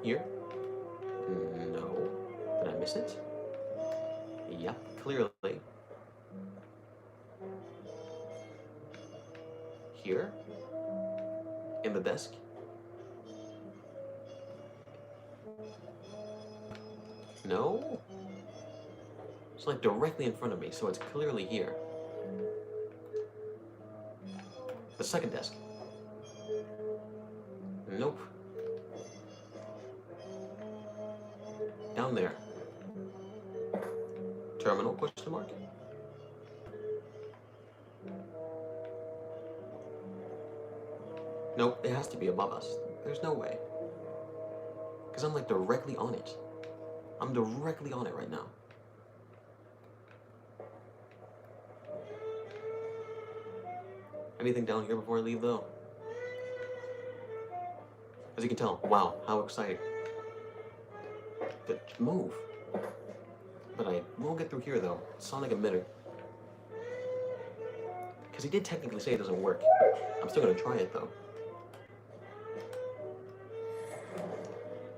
Here? No. Did I miss it? Yep, clearly. Here? In the desk? No? It's like directly in front of me, so it's clearly here. The second desk. Nope. Down there. Terminal, question mark? Nope, it has to be above us. There's no way. Because I'm like directly on it. I'm directly on it right now. Anything down here before I leave though? As you can tell, wow, how exciting. But move. But I will get through here though. Sonic emitter. Because he did technically say it doesn't work. I'm still gonna try it though.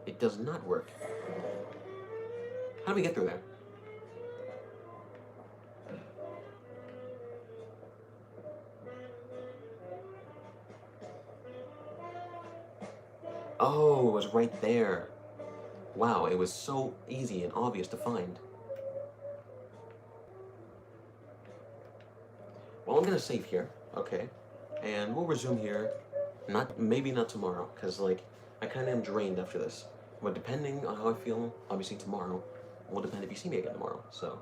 It does not work. How do we get through there? Oh, it was right there. Wow, it was so easy and obvious to find. Well, I'm gonna save here, okay, and we'll resume here. Maybe not tomorrow, because like I kind of am drained after this. But depending on how I feel, obviously tomorrow will depend if you see me again tomorrow. So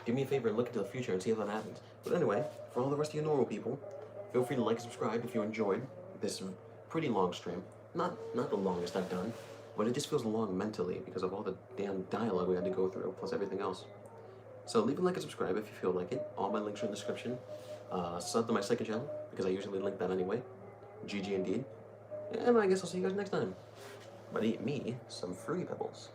do me a favor and look into the future and see if that happens. But anyway, for all the rest of you normal people, feel free to like and subscribe if you enjoyed this pretty long stream. Not the longest I've done, but it just feels long mentally because of all the damn dialogue we had to go through, plus everything else. So leave a like and subscribe if you feel like it. All my links are in the description. Sub to my second channel, because I usually link that anyway. GG indeed. And I guess I'll see you guys next time. But eat me some Fruity Pebbles.